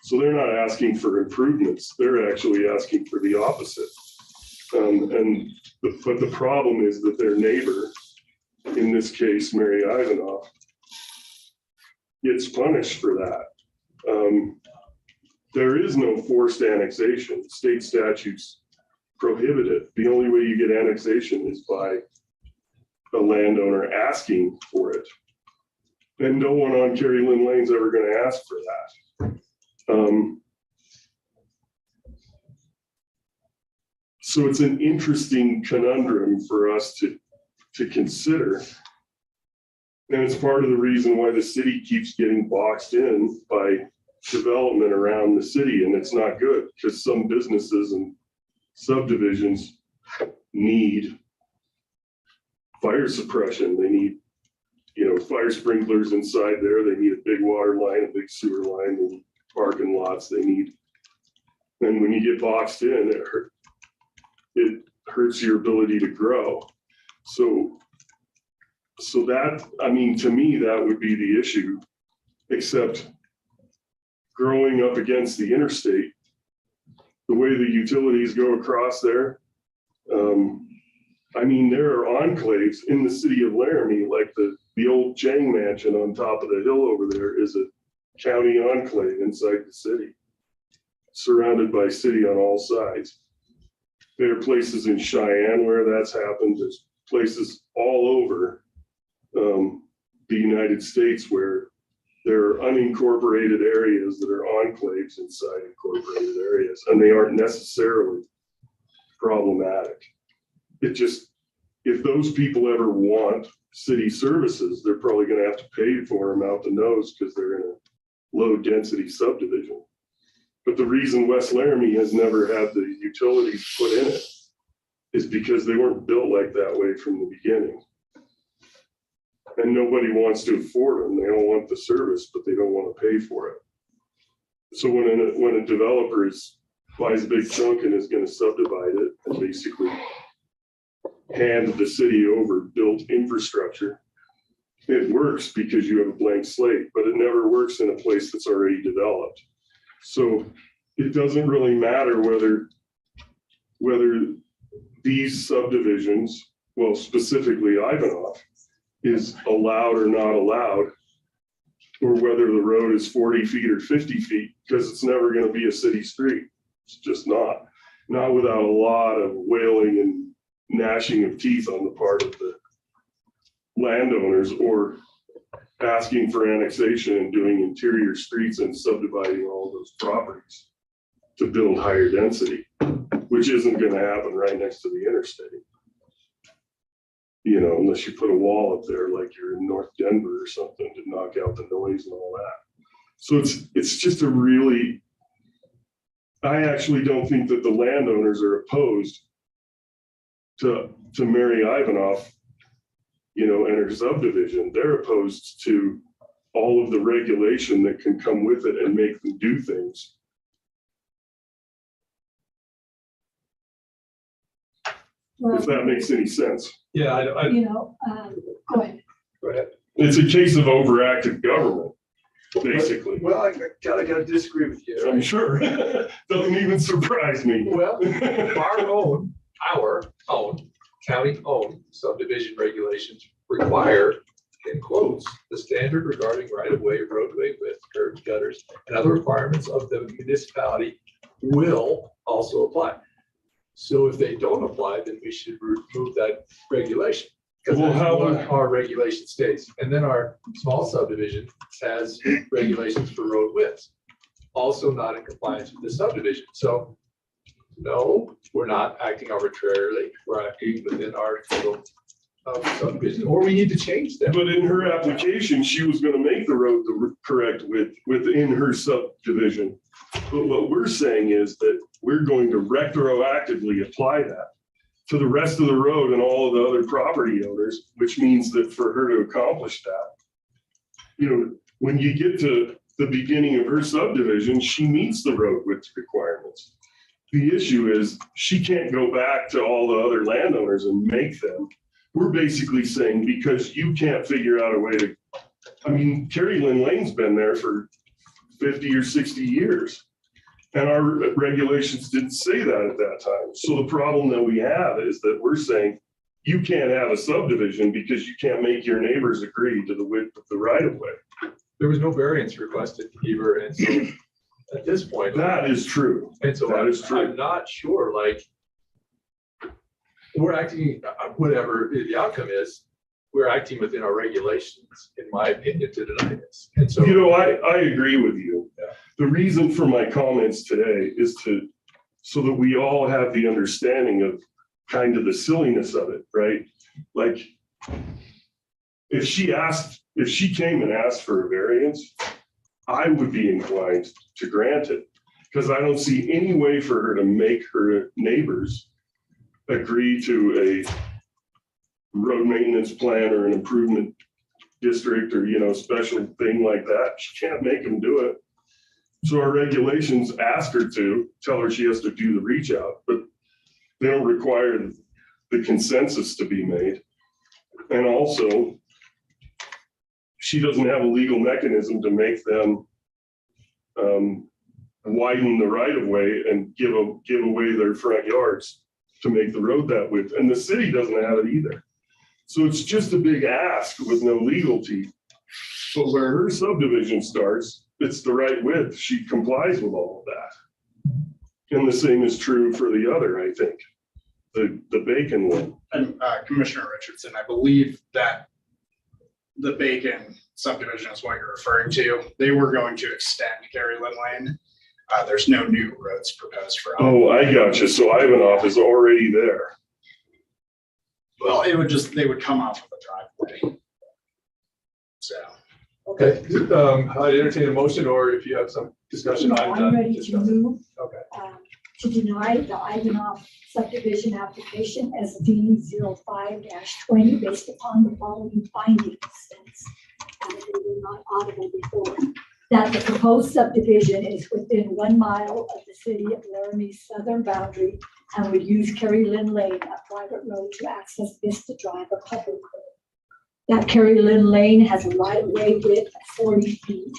So they're not asking for improvements. They're actually asking for the opposite. But the problem is that their neighbor, in this case, Mary Ivanhoe, gets punished for that. There is no forced annexation. State statutes prohibit it. The only way you get annexation is by a landowner asking for it. And no one on Carrie Lynn Lane's ever going to ask for that. So it's an interesting conundrum for us to consider. And it's part of the reason why the city keeps getting boxed in by development around the city, and it's not good, because some businesses and subdivisions need fire suppression. They need, fire sprinklers inside there. They need a big water line, a big sewer line, and parking lots they need. And when you get boxed in, it hurts your ability to grow. So that, to me, that would be the issue, except growing up against the interstate, the way the utilities go across there. There are enclaves in the city of Laramie, like the old Chang Mansion on top of the hill over there is a county enclave inside the city, surrounded by city on all sides. There are places in Cheyenne where that's happened. There's places all over the United States where there are unincorporated areas that are enclaves inside incorporated areas, and they aren't necessarily problematic. It just, if those people ever want city services, they're probably going to have to pay for them out the nose because they're in a low density subdivision. But the reason West Laramie has never had the utilities put in it is because they weren't built like that way from the beginning. And nobody wants to afford them. They don't want the service, but they don't want to pay for it. So when a developer buys a big chunk and is going to subdivide it and basically hand the city over built infrastructure, it works because you have a blank slate, but it never works in a place that's already developed. So it doesn't really matter whether these subdivisions, well, specifically Ivanhoff, is allowed or not allowed, or whether the road is 40 feet or 50 feet, because it's never going to be a city street. It's just not without a lot of wailing and gnashing of teeth on the part of the landowners, or asking for annexation and doing interior streets and subdividing all those properties to build higher density, which isn't going to happen right next to the interstate. Unless you put a wall up there like you're in North Denver or something to knock out the noise and all that. So it's just I actually don't think that the landowners are opposed to Mary Ivanhoff, and her subdivision. They're opposed to all of the regulation that can come with it and make them do things. If that makes any sense. Yeah, Go ahead. Go ahead. It's a case of overactive government, basically. Well, I gotta disagree with you. I'm sure. Doesn't even surprise me. Well, our own county-owned subdivision regulations require, in quotes, the standard regarding right-of-way, roadway width, curbs, gutters, and other requirements of the municipality will also apply. So if they don't apply, then we should remove that regulation. Because that's what our regulation states. And then our small subdivision has regulations for road widths, also not in compliance with the subdivision. So no, we're not acting arbitrarily. We're acting within our subdivision, or we need to change them. But in her application, she was going to make the road the correct width within her subdivision. But what we're saying is that we're going to retroactively apply that to the rest of the road and all of the other property owners, which means that for her to accomplish that, when you get to the beginning of her subdivision, she meets the road width requirements. The issue is she can't go back to all the other landowners and make them. We're basically saying, because you can't figure out a way to, Carrie Lynn Lane's been there for 50 or 60 years. And our regulations didn't say that at that time. So the problem that we have is that we're saying you can't have a subdivision because you can't make your neighbors agree to the width of the right of way. There was no variance requested either. And so at this point. That is true. And so that is true. I'm not sure, we're acting, whatever the outcome is, we're acting within our regulations, in my opinion, to deny this. And so, I agree with you. Yeah. The reason for my comments today is so that we all have the understanding of kind of the silliness of it, right? Like, if she asked if she came and asked for a variance, I would be inclined to grant it. Because I don't see any way for her to make her neighbors agree to a road maintenance plan or an improvement district or, special thing like that. She can't make them do it. So our regulations ask her to, tell her she has to do the reach out, but they don't require the consensus to be made. And also, she doesn't have a legal mechanism to make them widen the right of way and give away their front yards to make the road that width. And the city doesn't have it either. So it's just a big ask with no legal teeth. But where her subdivision starts, it's the right width. She complies with all of that. And the same is true for the other, I think, the Bacon one. And Commissioner Richardson, I believe that the Bacon subdivision is what you're referring to. They were going to extend Gary Lynn Lane. There's no new roads proposed for. Oh, I got you. So Ivanhoff is already there. Well, they would come off of the driveway. So. Okay, I entertain a motion, or if you have some discussion on. I'm ready to move. Okay. To deny the Ivanhoff subdivision application as D 05-20 based upon the following findings. Since they were not audible before. That the proposed subdivision is within 1 mile of the city of Laramie's southern boundary and would use Kerry Lynn Lane, a private road, to access Vista Drive, a public road. That Kerry Lynn Lane has a right-of-way width of 40 feet.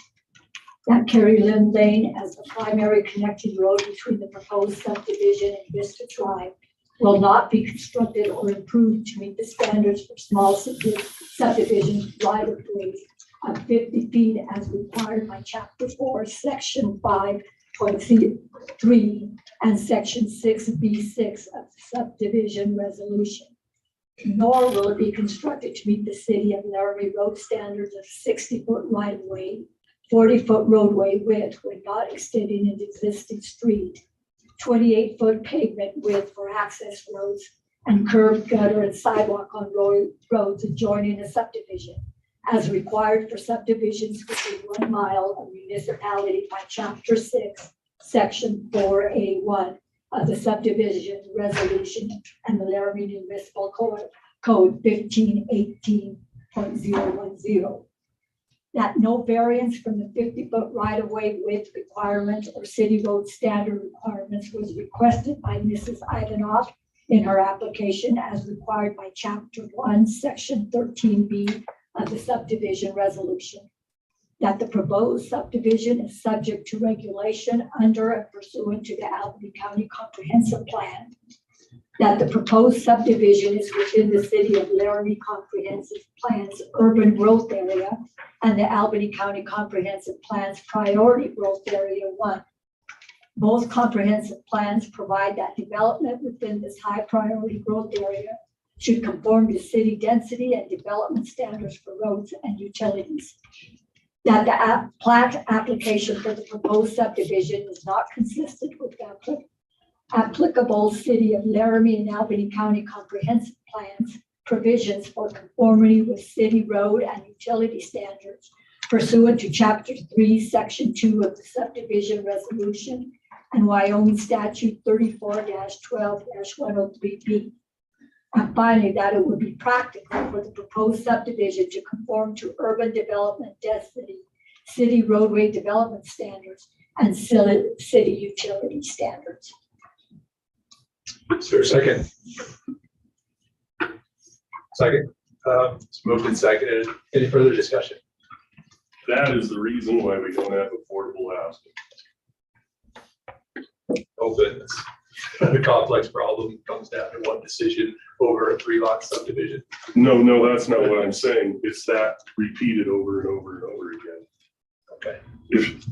That Kerry Lynn Lane as the primary connecting road between the proposed subdivision and Vista Drive will not be constructed or improved to meet the standards for small subdivision right-of-ways of 50 feet as required by Chapter 4, Section 5.3 and Section 6B6 of the subdivision resolution. Nor will it be constructed to meet the city of Laramie road standards of 60-foot right-of-way, 40-foot roadway width when not extending an existing street, 28-foot pavement width for access roads, and curved gutter and sidewalk on roads adjoining a subdivision, as required for subdivisions within 1 mile of municipality by Chapter 6, Section 4A1 of the subdivision resolution and the Laramie Municipal Code 1518.010. That no variance from the 50-foot right-of-way width requirement or city road standard requirements was requested by Mrs. Ivanhoff in her application as required by Chapter 1, Section 13B of the subdivision resolution. That the proposed subdivision is subject to regulation under and pursuant to the Albany County Comprehensive Plan. That the proposed subdivision is within the city of Laramie Comprehensive Plan's urban growth area and the Albany County Comprehensive Plan's priority growth area 1. Both comprehensive plans provide that development within this high priority growth area should conform to city density and development standards for roads and utilities. That the plat application for the proposed subdivision is not consistent with the applicable city of Laramie and Albany County Comprehensive Plans provisions for conformity with city road and utility standards pursuant to Chapter 3, Section 2 of the subdivision resolution and Wyoming Statute 34-12-103B. And finally, that it would be practical for the proposed subdivision to conform to urban development density, city roadway development standards, and city utility standards. Is there a second? Second. It's moved and seconded. Any further discussion? That is the reason why we don't have affordable housing. Oh goodness. The complex problem comes down to one decision over a 3-lot subdivision. No, that's not what I'm saying. It's that repeated over and over and over again. Okay. If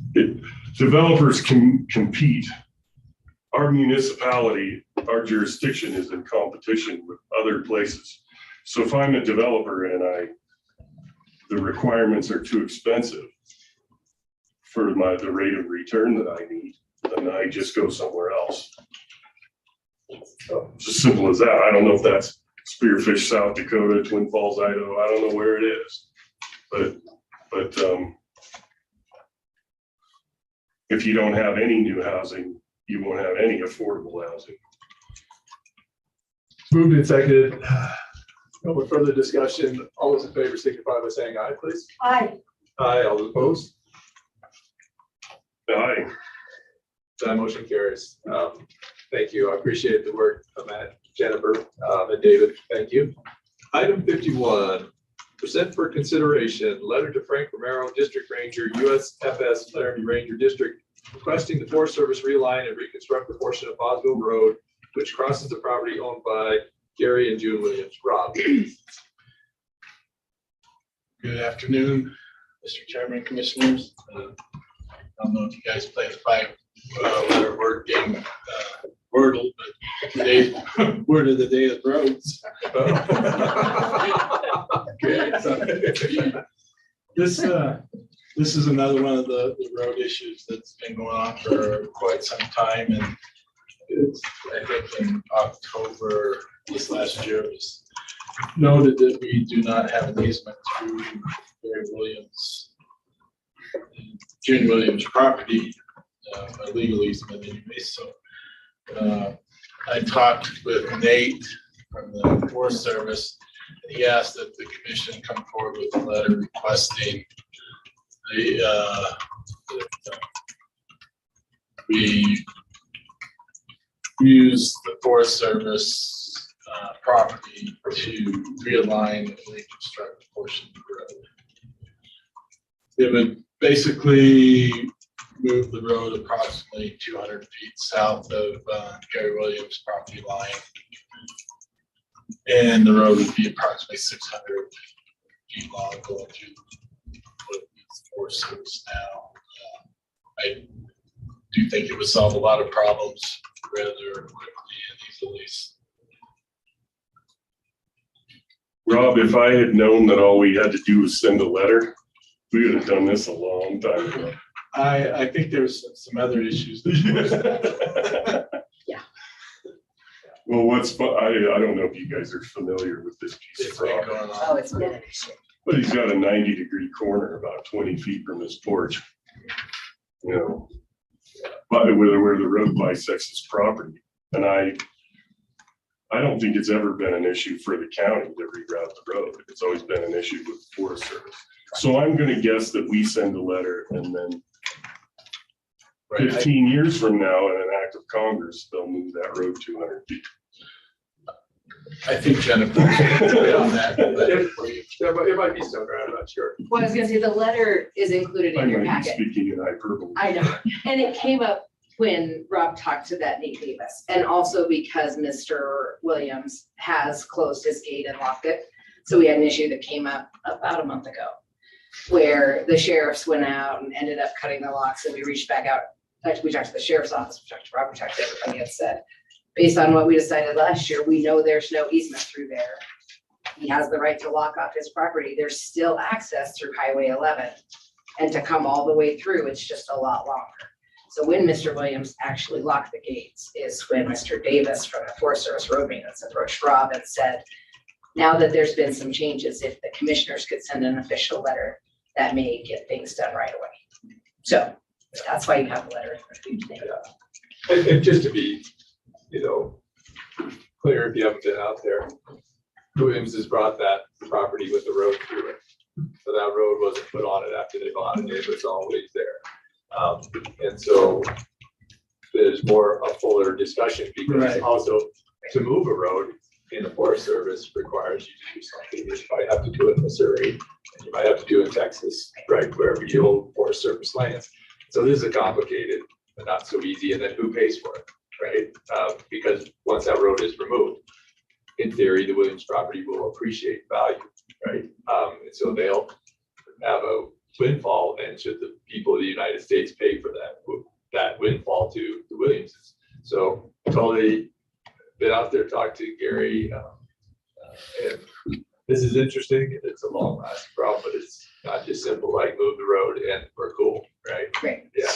developers can compete, our municipality, our jurisdiction is in competition with other places. So if I'm a developer and the requirements are too expensive for the rate of return that I need, then I just go somewhere else. So it's as simple as that. I don't know if that's Spearfish, South Dakota, Twin Falls, Idaho. I don't know where it is, but if you don't have any new housing, you won't have any affordable housing. Moved and seconded. No further discussion. All those in favor signify by saying aye, please. Aye. Aye, all those opposed? Aye. That motion carries. Thank you. I appreciate the work of Matt, Jennifer, and David. Thank you. Item 51, present for consideration, letter to Frank Romero, District Ranger, USFS Laramie Ranger District, requesting the Forest Service realign and reconstruct the portion of Boswell Road, which crosses the property owned by Gary and June Williams. Rob. Good afternoon, Mr. Chairman, Commissioners. I don't know if you guys play the five-letter word game, Wordle, but today's word of the day is roads. This is another one of the road issues that's been going on for quite some time, and it's, I think in October this last year, it was noted that we do not have an easement through Gary Williams, June Williams property, a legal easement anyway. So I talked with Nate from the Forest Service, and he asked that the commission come forward with a letter requesting we use the Forest Service property to realign and reconstruct a portion of the road. It would basically move the road approximately 200 feet south of Gary Williams' property line. And the road would be approximately 600 feet long going through the Forest Service now. I do think it would solve a lot of problems rather quickly and easily. Rob, if I had known that all we had to do was send a letter, we would have done this a long time ago. I think there's some other issues. Yeah. Well, I don't know if you guys are familiar with this piece of property. Oh, it's been an issue. But he's got a 90-degree corner about 20 feet from his porch. You know, but where the road bisects his property. And I don't think it's ever been an issue for the county to reroute the road. It's always been an issue with the Forest Service. So I'm gonna guess that we send a letter and then 15 years from now, in an act of Congress, they'll move that road 200 feet. I think Jennifer on that. It might be sooner, I'm not sure. Well, I was gonna say, the letter is included I in your might be packet. speaking in hyperbole. I know, and it came up when Rob talked to that Nate Davis, and also because Mr. Williams has closed his gate and locked it. So we had an issue that came up about a month ago, where the sheriffs went out and ended up cutting the locks, and we reached back out. We talked to the sheriff's office, we talked to Rob, we talked to everybody, and said, based on what we decided last year, we know there's no easement through there. He has the right to lock off his property. There's still access through Highway 11. And to come all the way through, it's just a lot longer. So when Mr. Williams actually locked the gates is when Mr. Davis from the Forest Service Road Maintenance approached Rob and said, now that there's been some changes, if the commissioners could send an official letter, that may get things done right away. So that's why you have a letter. And just to be, clear, if you haven't been out there, Williams has brought that property with the road through it. So that road wasn't put on it after they bought it, it was always there. And so there's a fuller discussion because also to move a road in the Forest Service requires you to do something that you might have to do in Missouri, and you might have to do in Texas, right, wherever you hold Forest Service lands. So this is a complicated, but not so easy, and then who pays for it, right? Because once that road is removed, in theory, the Williams property will appreciate value, right? And so they'll have a windfall, and should the people of the United States pay for that windfall to the Williamses? So totally been out there, talked to Gary, and this is interesting. It's a long lasting problem, but it's not just simple like move the road and we're cool, right? Right. Yeah.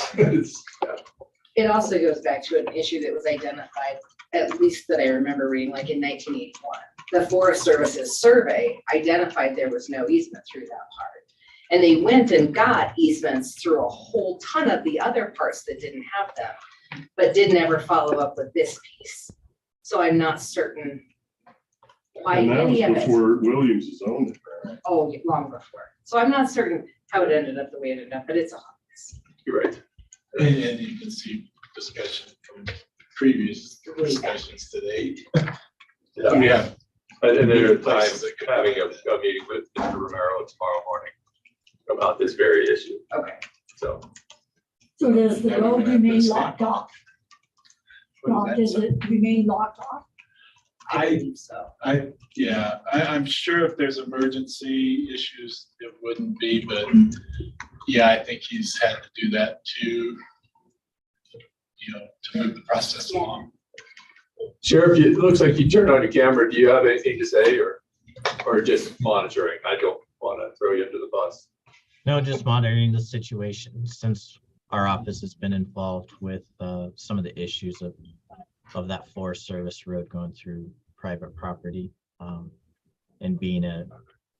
It also goes back to an issue that was identified, at least that I remember reading, like in 1981. The Forest Service's survey identified there was no easement through that part. And they went and got easements through a whole ton of the other parts that didn't have them, but did never follow up with this piece. So I'm not certain why And that was any of it. before Williams owned it. Oh, long before. So I'm not certain how it ended up the way it ended up, but it's a hot mess. You're right. And you can see discussion from previous discussions to date. Yeah. And there are times having a meeting with Mr. Romero tomorrow morning about this very issue. Okay. So. So does the road remain locked off? What Or is does it remain locked off? I'm sure if there's emergency issues, it wouldn't be, but yeah, I think he's had to do that to move the process along. Sheriff, it looks like you turned on your camera. Do you have anything to say or just monitoring? I don't want to throw you under the bus. No, just monitoring the situation since our office has been involved with some of the issues of that Forest Service road going through private property and being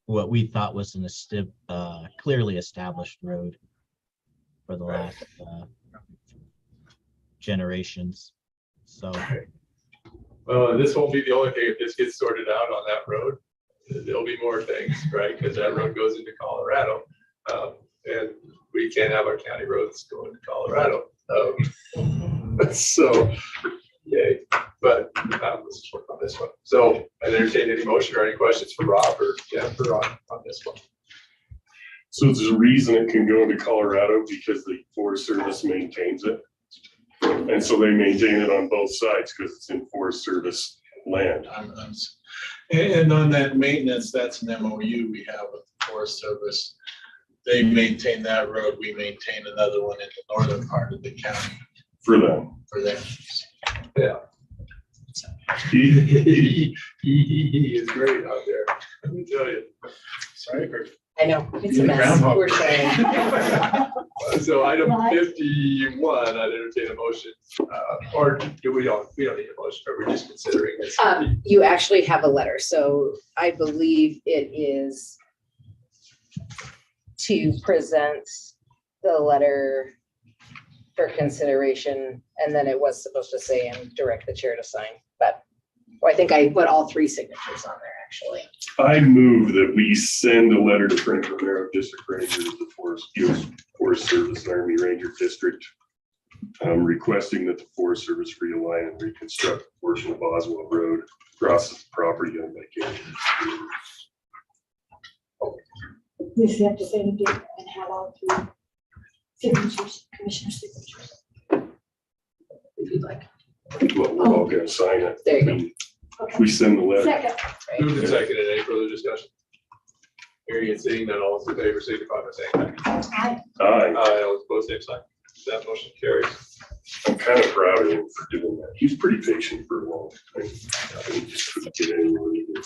what we thought was clearly established road for the last generations. So. Well, this won't be the only thing. If this gets sorted out on that road, there'll be more things, right? Because that road goes into Colorado. And we can't have our county roads going to Colorado. So, yay. But let's work on this one. So I entertain any motion or any questions for Rob or Jennifer on this one. So there's a reason it can go into Colorado because the Forest Service maintains it. And so they maintain it on both sides because it's in Forest Service land. And on that maintenance, that's an MOU we have with the Forest Service. They maintain that road, we maintain another one in the northern part of the county. For them. For them. Yeah. He is great out there, let me tell you. Sorry. I know, it's a mess. We're saying. So item 51, I'd entertain a motion, or do we don't need a motion, or we're just considering this? You actually have a letter, so I believe it is to present the letter for consideration, and then it was supposed to say and direct the chair to sign, but I think I put all 3 signatures on there, actually. I move that we send a letter to Frank Romero, District Ranger of the Forest Service and Army Ranger District, requesting that the Forest Service realign and reconstruct a portion of Boswell Road across the property owned by Kansas. We just have to say the date and have all 3 signatures, commissioner signatures. If you'd like. Well, we're all gonna sign it. There you go. Okay. We send the letter. Second. Moved and seconded. Any further discussion? Hearing and seeing none, all those in favor signify by saying aye. Aye. Aye. Aye, all opposed, same sign. That motion carries. I'm kind of proud of him for doing that. He's pretty patient for a long time. He just couldn't get anyone to even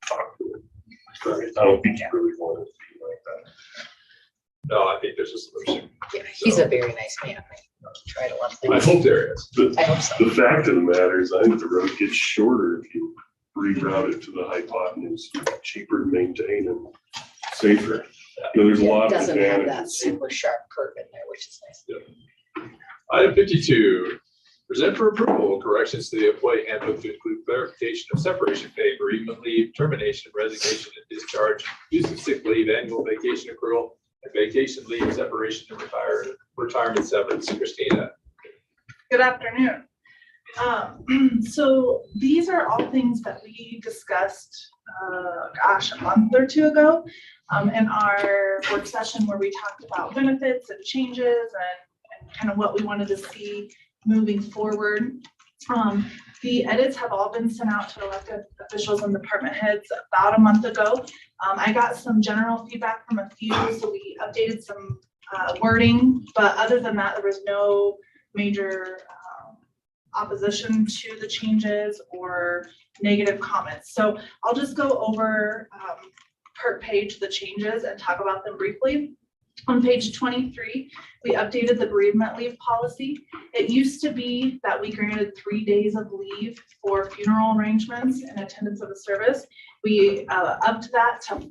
talk to him. I don't think he really wanted to be like that. No, I think there's a solution. Yeah, he's a very nice man. I try to love him. I hope there is. I hope so. The fact of the matter is, I think the road gets shorter if you reroute it to the hypotenuse, cheaper to maintain and safer. You know, there's a lot It of doesn't have that advantages. super sharp curve in there, which is nice. Item 52, present for approval corrections to the employee handbook to include clarification of separation pay, bereavement leave, termination, resignation and discharge, use of sick leave, annual vacation accrual, and vacation leave, separation and retirement severance. Christina. Good afternoon. So these are all things that we discussed, a month or 2 ago in our work session where we talked about benefits and changes and kind of what we wanted to see moving forward. The edits have all been sent out to elected officials and department heads about a month ago. I got some general feedback from a few, so we updated some wording, but other than that, there was no major opposition to the changes or negative comments. So I'll just go over per page the changes and talk about them briefly. On page 23, we updated the bereavement leave policy. It used to be that we granted 3 days of leave for funeral arrangements and attendance of the service. We upped that to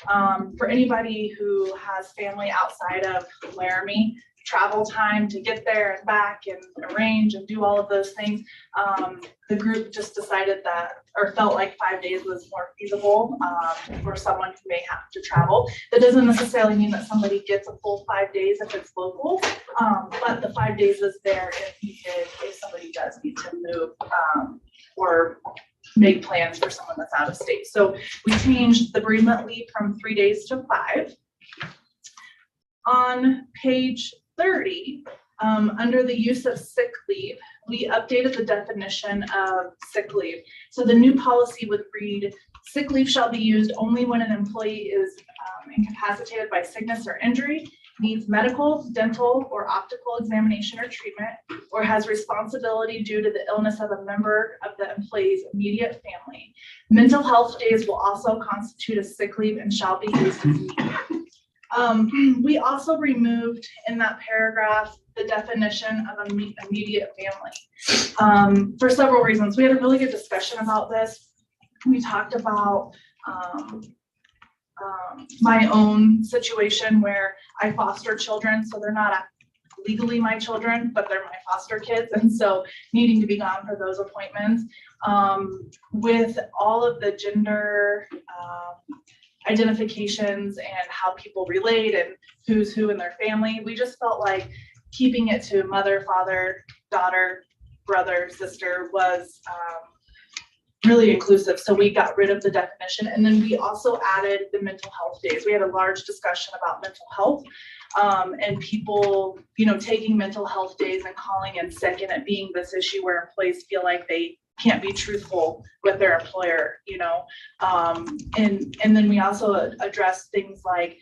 5. For anybody who has family outside of Laramie, travel time to get there and back and arrange and do all of those things. The group just decided that, or felt like 5 days was more feasible for someone who may have to travel. That doesn't necessarily mean that somebody gets a full 5 days if it's local, but the 5 days is there if somebody does need to move or make plans for someone that's out of state. So we changed the bereavement leave from 3 days to 5. On page 30, under the use of sick leave, we updated the definition of sick leave. So the new policy would read, sick leave shall be used only when an employee is incapacitated by sickness or injury, needs medical, dental, or optical examination or treatment, or has responsibility due to the illness of a member of the employee's immediate family. Mental health days will also constitute a sick leave and shall be used as needed. We also removed in that paragraph the definition of immediate family for several reasons. We had a really good discussion about this. We talked about my own situation where I foster children, so they're not legally my children, but they're my foster kids, and so needing to be gone for those appointments. With all of the gender identifications and how people relate and who's who in their family, we just felt like keeping it to mother, father, daughter, brother, sister was really inclusive. So we got rid of the definition, and then we also added the mental health days. We had a large discussion about mental health and people, taking mental health days and calling in sick, and it being this issue where employees feel like they can't be truthful with their employer, and then we also address things like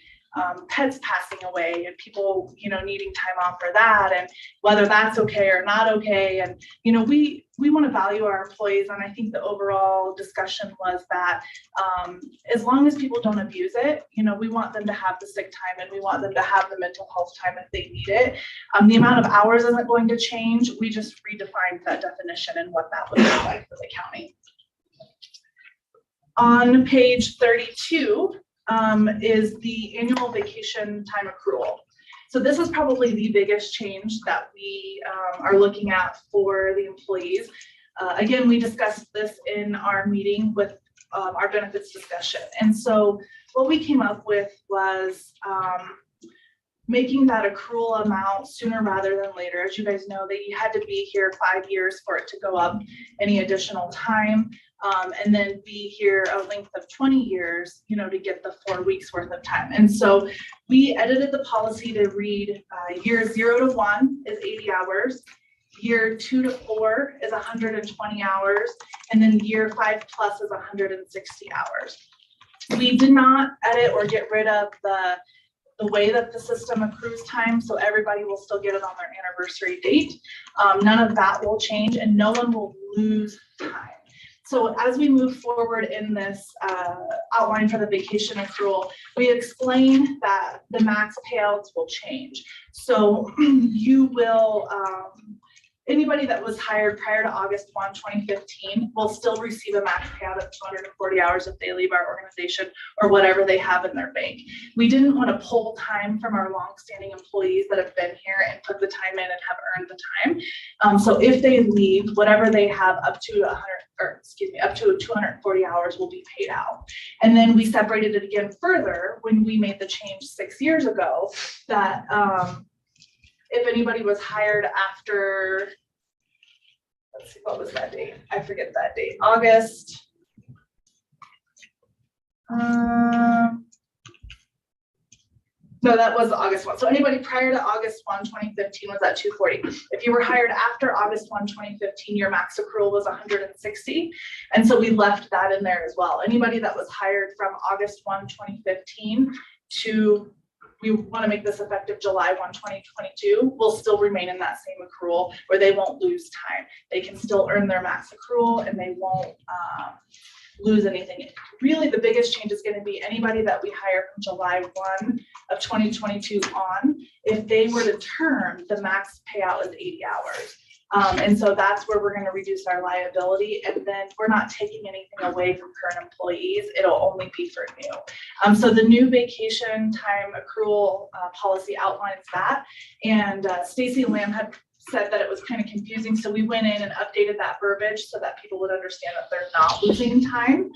pets passing away and people, needing time off for that, and whether that's okay or not okay. And, we want to value our employees. And I think the overall discussion was that as long as people don't abuse it, we want them to have the sick time and we want them to have the mental health time if they need it. The amount of hours isn't going to change. We just redefined that definition and what that would look like for the county. On page 32, is the annual vacation time accrual. So this is probably the biggest change that we are looking at for the employees. Again, we discussed this in our meeting with our benefits discussion. And so what we came up with was making that accrual amount sooner rather than later. As you guys know, that you had to be here 5 years for it to go up any additional time. And then be here a length of 20 years, to get the 4 weeks worth of time. And so we edited the policy to read year 0 to 1 is 80 hours, year 2 to 4 is 120 hours, and then year 5 plus is 160 hours. We did not edit or get rid of the way that the system accrues time, so everybody will still get it on their anniversary date. None of that will change, and no one will lose time. So as we move forward in this outline for the vacation accrual, we explain that the max payouts will change. So you will, anybody that was hired prior to August 1, 2015 will still receive a max payout of 240 hours if they leave our organization or whatever they have in their bank. We didn't want to pull time from our longstanding employees that have been here and put the time in and have earned the time. So if they leave, whatever they have up to 240 hours will be paid out. And then we separated it again further when we made the change 6 years ago that if anybody was hired after, let's see, what was that date? I forget that date. August. No, that was August 1. So anybody prior to August 1, 2015 was at 240. If you were hired after August 1, 2015, your max accrual was 160. And so we left that in there as well. Anybody that was hired from August 1, 2015 to, we want to make this effective July 1, 2022, will still remain in that same accrual where they won't lose time. They can still earn their max accrual and they won't lose anything. Really, the biggest change is gonna be anybody that we hire from July 1 of 2022 on. If they were to term, the max payout is 80 hours. And so that's where we're gonna reduce our liability, and then we're not taking anything away from current employees. It'll only be for new. So the new vacation time accrual policy outlines that, and Stacy Lamb had said that it was kind of confusing, so we went in and updated that verbiage so that people would understand that they're not losing time.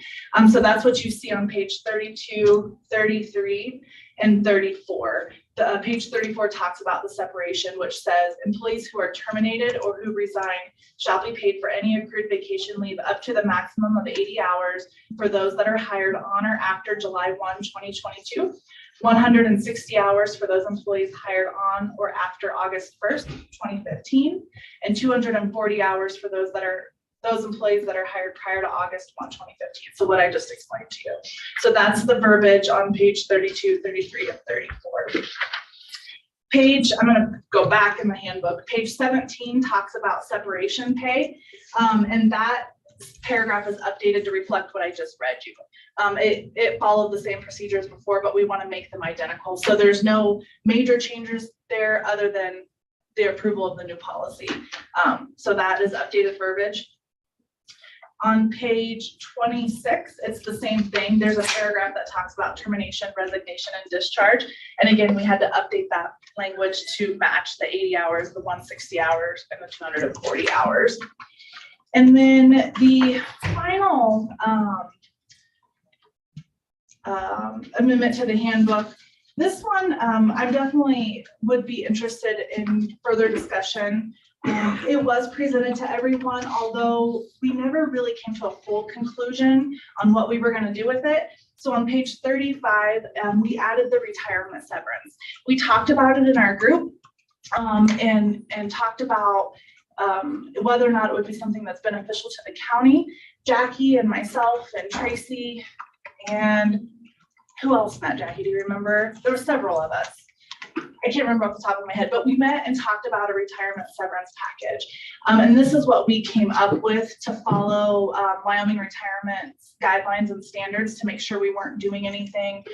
So that's what you see on page 32, 33, and 34. Page 34 talks about the separation, which says employees who are terminated or who resign shall be paid for any accrued vacation leave up to the maximum of 80 hours for those that are hired on or after July 1, 2022. 160 hours for those employees hired on or after August 1st, 2015, and 240 hours for those employees that are hired prior to August 1, 2015. So what I just explained to you. So that's the verbiage on page 32, 33, and 34. I'm gonna go back in the handbook. Page 17 talks about separation pay, and that paragraph is updated to reflect what I just read you. It followed the same procedures before, but we want to make them identical. So there's no major changes there other than the approval of the new policy. So that is updated verbiage. On page 26, it's the same thing. There's a paragraph that talks about termination, resignation, and discharge. And again, we had to update that language to match the 80 hours, the 160 hours, and the 240 hours. And then the final amendment to the handbook. This one, I definitely would be interested in further discussion. It was presented to everyone, although we never really came to a full conclusion on what we were going to do with it. So on page 35, we added the retirement severance. We talked about it in our group and talked about whether or not it would be something that's beneficial to the county. Jackie and myself and Tracy and who else met Jackie? Do you remember? There were several of us. I can't remember off the top of my head, but we met and talked about a retirement severance package. And this is what we came up with to follow Wyoming retirement guidelines and standards to make sure we weren't doing anything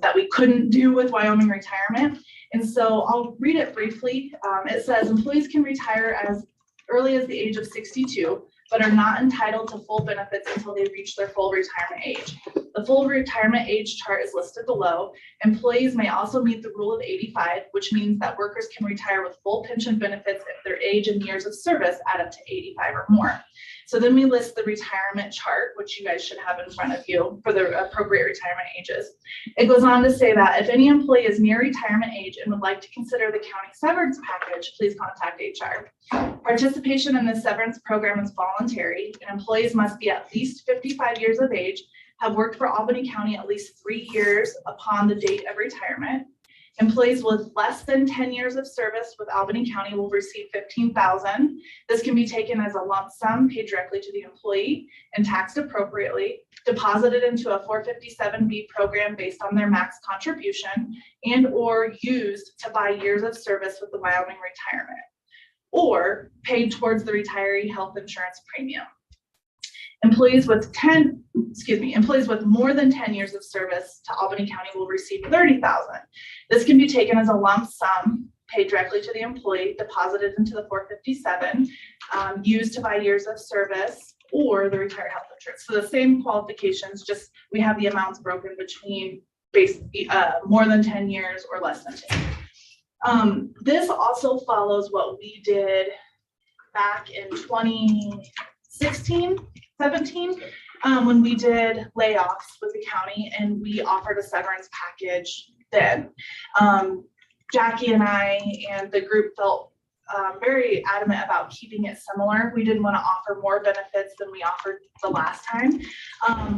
that we couldn't do with Wyoming retirement. And so I'll read it briefly. It says employees can retire as early as the age of 62, but are not entitled to full benefits until they reach their full retirement age. The full retirement age chart is listed below. Employees may also meet the rule of 85, which means that workers can retire with full pension benefits if their age and years of service add up to 85 or more. So then we list the retirement chart, which you guys should have in front of you for the appropriate retirement ages. It goes on to say that if any employee is near retirement age and would like to consider the county severance package, please contact HR. Participation in the severance program is voluntary, and employees must be at least 55 years of age, have worked for Albany County at least 3 years upon the date of retirement. Employees with less than 10 years of service with Albany County will receive $15,000. This can be taken as a lump sum paid directly to the employee and taxed appropriately, deposited into a 457B program based on their max contribution, and or used to buy years of service with the Wyoming retirement, or paid towards the retiree health insurance premium. Employees with more than 10 years of service to Albany County will receive $30,000. This can be taken as a lump sum paid directly to the employee, deposited into the 457, used to buy years of service, or the retired health insurance. So the same qualifications, just we have the amounts broken between more than 10 years or less than 10 years. This also follows what we did back in 2016, 17, when we did layoffs with the county and we offered a severance package then. Jackie and I and the group felt very adamant about keeping it similar. We didn't want to offer more benefits than we offered the last time.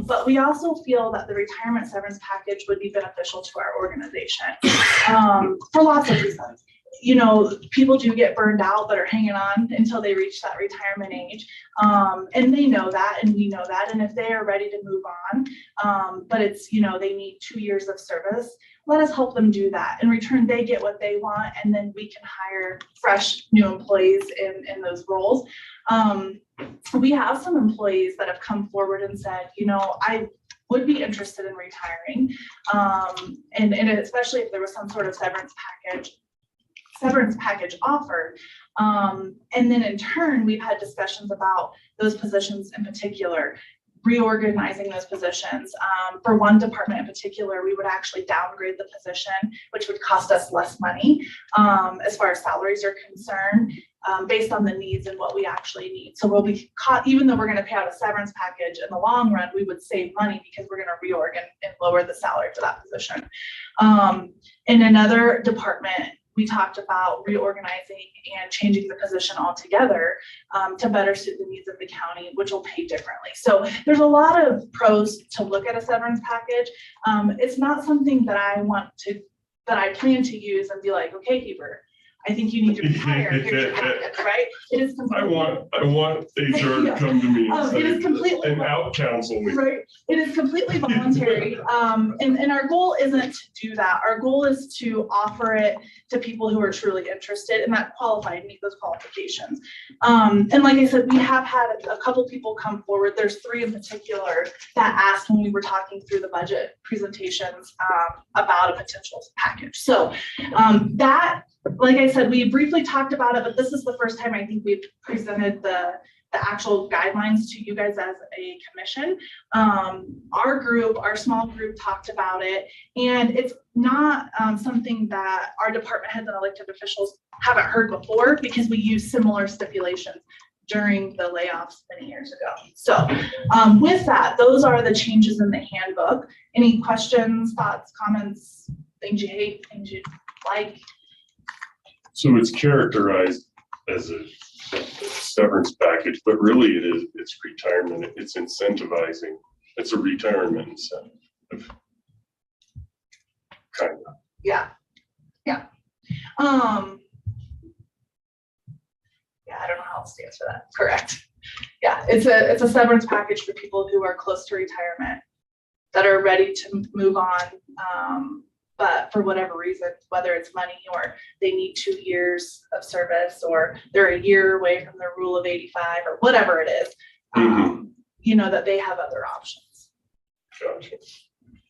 But we also feel that the retirement severance package would be beneficial to our organization for lots of reasons. You know, people do get burned out but are hanging on until they reach that retirement age. And they know that, and we know that. And if they are ready to move on, but it's, you know, they need 2 years of service, let us help them do that. In return, they get what they want, and then we can hire fresh new employees in those roles. We have some employees that have come forward and said, you know, I would be interested in retiring. And especially if there was some sort of severance package offered. And then in turn, we've had discussions about those positions in particular, reorganizing those positions. For one department in particular, we would actually downgrade the position, which would cost us less money as far as salaries are concerned, based on the needs and what we actually need. So we'll be caught, even though we're going to pay out a severance package in the long run, we would save money because we're going to reorg and lower the salary for that position. In another department, we talked about reorganizing and changing the position altogether to better suit the needs of the county, which will pay differently. So there's a lot of pros to look at a severance package. It's not something that I plan to use and be like, okay, Heber, I think you need to retire. Here's your package, right? It is completely. I want HR to come to me and it is completely and out counsel me. Right. It is completely voluntary. And our goal isn't to do that. Our goal is to offer it to people who are truly interested and that qualify and meet those qualifications. And like I said, we have had a couple people come forward. There's 3 in particular that asked when we were talking through the budget presentations about a potential package. So that, like I said, we briefly talked about it, but this is the first time I think we've presented the actual guidelines to you guys as a commission. Our small group talked about it, and it's not something that our department heads and elected officials haven't heard before because we use similar stipulations during the layoffs many years ago. So with that, those are the changes in the handbook. Any questions, thoughts, comments, things you hate, things you like? So it's characterized as a severance package, but really it's retirement. It's incentivizing. It's a retirement incentive. Kind of. Yeah. Yeah. Yeah, I don't know how else to answer that. Correct. Yeah, it's a severance package for people who are close to retirement that are ready to move on. But for whatever reason, whether it's money or they need 2 years of service or they're a year away from their rule of 85 or whatever it is, you know, that they have other options. Gotcha.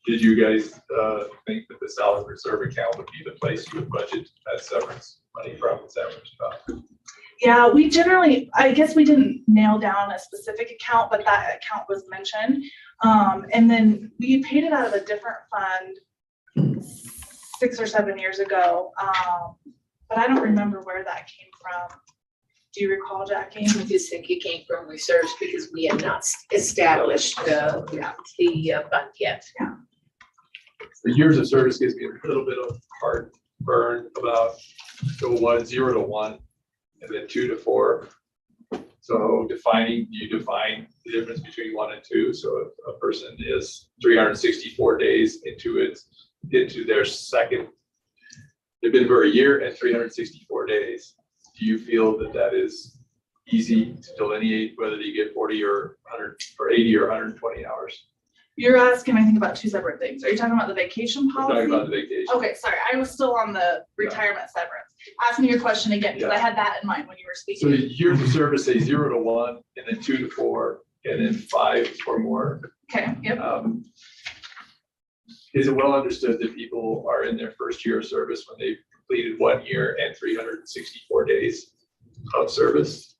Did you guys think that the salary reserve account would be the place you would budget that severance money from? Is that what you thought? Yeah, we generally, I guess we didn't nail down a specific account, but that account was mentioned. And then we paid it out of a different fund 6 or 7 years ago, but I don't remember where that came from. Do you recall, Jackie? I just think it came from reserves because we had not established the fund yet. Yeah. The years of service gives me a little bit of heartburn about 0 to 1 and then 2 to 4. So do you define the difference between 1 and 2? So if a person is 364 days into their second, they've been for a year and 364 days. Do you feel that that is easy to delineate whether you get 40 or 100 or 80 or 120 hours? You're asking, I think, about 2 separate things. Are you talking about the vacation policy? We're talking about the vacation. Okay, sorry, I was still on the retirement severance. Ask me your question again, because I had that in mind when you were So speaking. years of service say 0 to 1 and then 2 to 4 and then 5 or more. Okay, yep. Is it well understood that people are in their first year of service when they've completed 1 year and 364 days of service?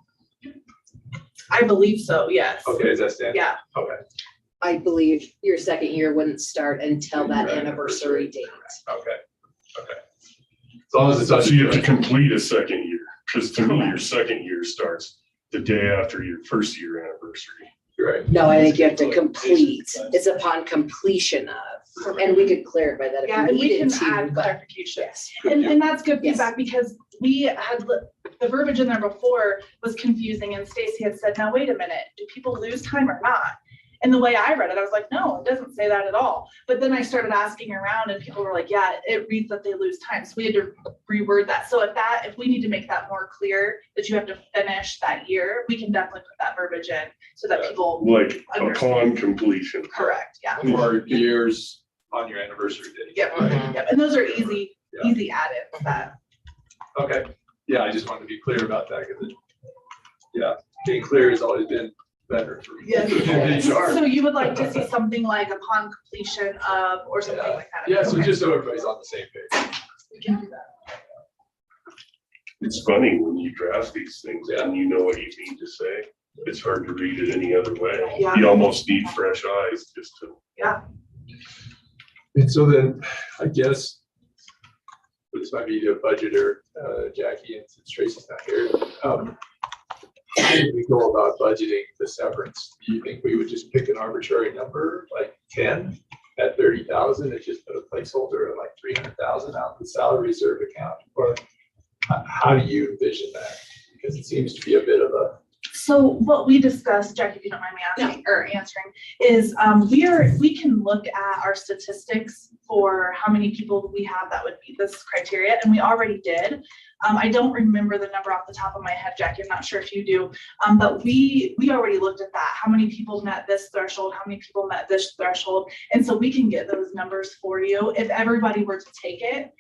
I believe so, yes. Okay, is that standard? Yeah. Okay. I believe your second year wouldn't start until that anniversary date. Okay. Okay. As long as it's So you have to understood. complete a second year, because to me, your second year starts the day after your first year anniversary. Right. No, I think you have to complete. It's upon completion of, and we could clarify that Yeah, if and we we needed can to, add but clarification. yes. And that's good Yes. feedback because we had, the verbiage in there before was confusing and Stacy had said, now wait a minute, do people lose time or not? And the way I read it, I was like, no, it doesn't say that at all. But then I started asking around and people were like, yeah, it reads that they lose time. So we had to reword that. So if we need to make that more clear that you have to finish that year, we can definitely put that verbiage in so that people Like understand. upon completion. Correct, yeah. Or years on your anniversary day. Yep, Right? yep, and those are easy, Yeah. easy add-ins that. Okay, yeah, I just wanted to be clear about that, because being clear has always been better for me. Yes. Sure. So you would like to see something like upon completion of, or something like that? Yeah, so Okay. just so everybody's on the same page. We can do that. It's funny when you draft these things and you know what you mean to say. It's hard to read it any other way. Yeah. You almost need fresh eyes just to. Yeah. And so then, I guess, this might be a budgeter, Jackie, and since Tracy's not here, how do we go about budgeting the severance? Do you think we would just pick an arbitrary number, like 10 at 30,000, and just put a placeholder of like 300,000 out of the salary reserve account? Or how do you envision that? Because it seems to be a bit of a. So what we discussed, Jackie, if you don't mind me asking or answering, is we can look at our statistics for how many people we have that would meet this criteria, and we already did. I don't remember the number off the top of my head, Jackie. I'm not sure if you do, but we already looked at that. How many people met this threshold? How many people met this threshold? And so we can get those numbers for you if everybody were to take it,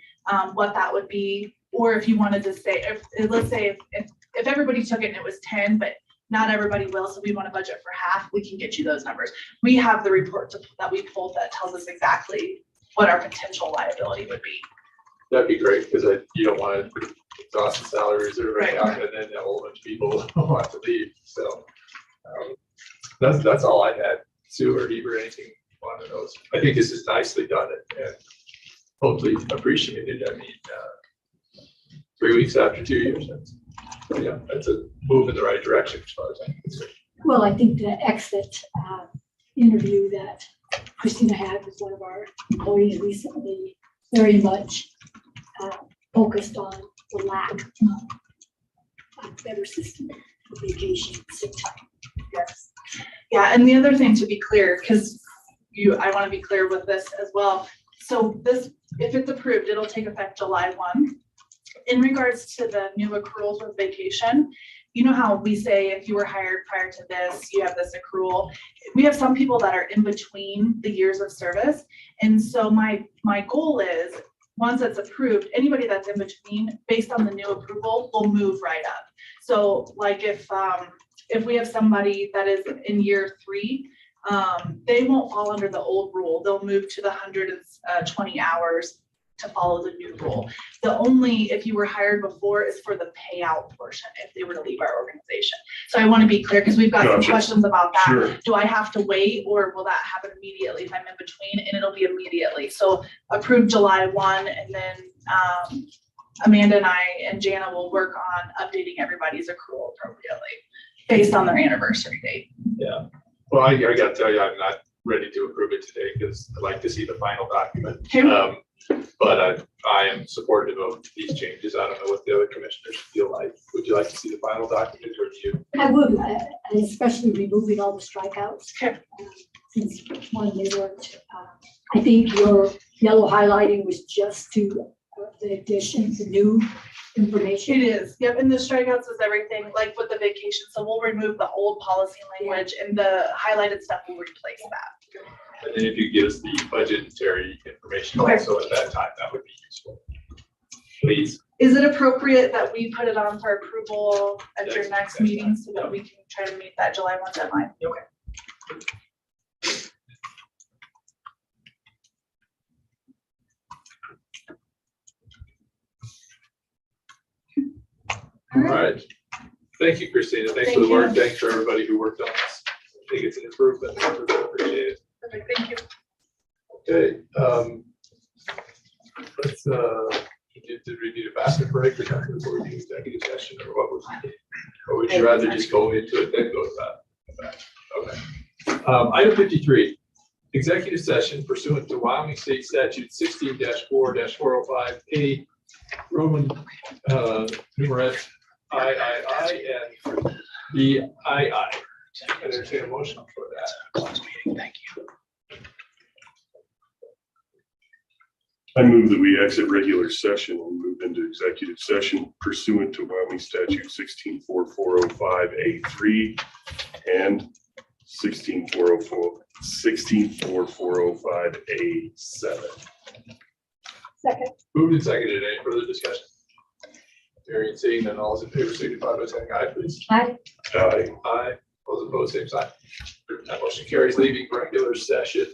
what that would be, or if you wanted to say, let's say if everybody took it and it was 10, but not everybody will, so we want to budget for half, we can get you those numbers. We have the report that we pulled that tells us exactly what our potential liability would be. That'd be great, because you don't want to exhaust the salary reserve Right. account and then a whole bunch of people want to leave. So that's all I had. Sue or Heber, anything on those? I think this is nicely done and hopefully appreciated. I mean, 3 weeks after 2 years, that's a move in the right direction as far as I'm concerned. Well, I think the exit interview that Christina had with one of our employees recently very much focused on the lack of a better system for vacation, sick time. Yes. Yeah, and the other thing to be clear, because I want to be clear with this as well. So this, if it's approved, it'll take effect July 1. In regards to the new accruals with vacation, you know how we say if you were hired prior to this, you have this accrual. We have some people that are in between the years of service. And so my goal is, once it's approved, anybody that's in between, based on the new approval, will move right up. So like if we have somebody that is in year 3, they won't fall under the old rule. They'll move to the 120 hours to follow the new rule. The only, if you were hired before, is for the payout portion if they were to leave our organization. So I want to be clear, because we've got some Gotcha. questions about that. Sure. Do I have to wait, or will that happen immediately if I'm in between? And it'll be immediately. So approved July 1, and then Amanda and I and Jana will work on updating everybody's accrual appropriately based on their anniversary date. Yeah. Well, I got to tell you, I'm not ready to approve it today because I'd like to see the final document. Okay. But I am supportive of these changes. I don't know what the other commissioners feel like. Would you like to see the final document, or do you? I would, especially removing all the strikeouts. Since one, they weren't, I think your yellow highlighting was just to the addition, the new information. It is, yep, and the strikeouts is everything, like with the vacation, so we'll remove the old policy language and the highlighted stuff will replace that. And then if you give us the budgetary information Okay. also at that time, that would be useful. Please. Is it appropriate that we put it on for approval at your next meeting so that we can try to meet that July 1 deadline? Okay. All right. Thank you, Christina. Thanks for Thank the work. you. Thanks for everybody who worked on this. I think it's an improvement. I appreciate it. Perfect, thank you. Okay, let's, did we need a basket break or something before we do executive session, or what was, or would you rather just go into it, then go to that? Okay. Item 53, executive session pursuant to Wyoming State Statute 16-4-405A, Roman, numerat III and the II. I entertain a motion for that. Thank you. I move that we exit regular session and move into executive session pursuant to Wyoming Statute 16-4-405A3 and 16-4-405A 164405A7. Second. Moved and seconded. Any further discussion? Hearing and seeing none, all those in favor signify by saying aye, please. Aye. Aye. Aye. Those opposed, same sign. That motion carries, leaving regular session.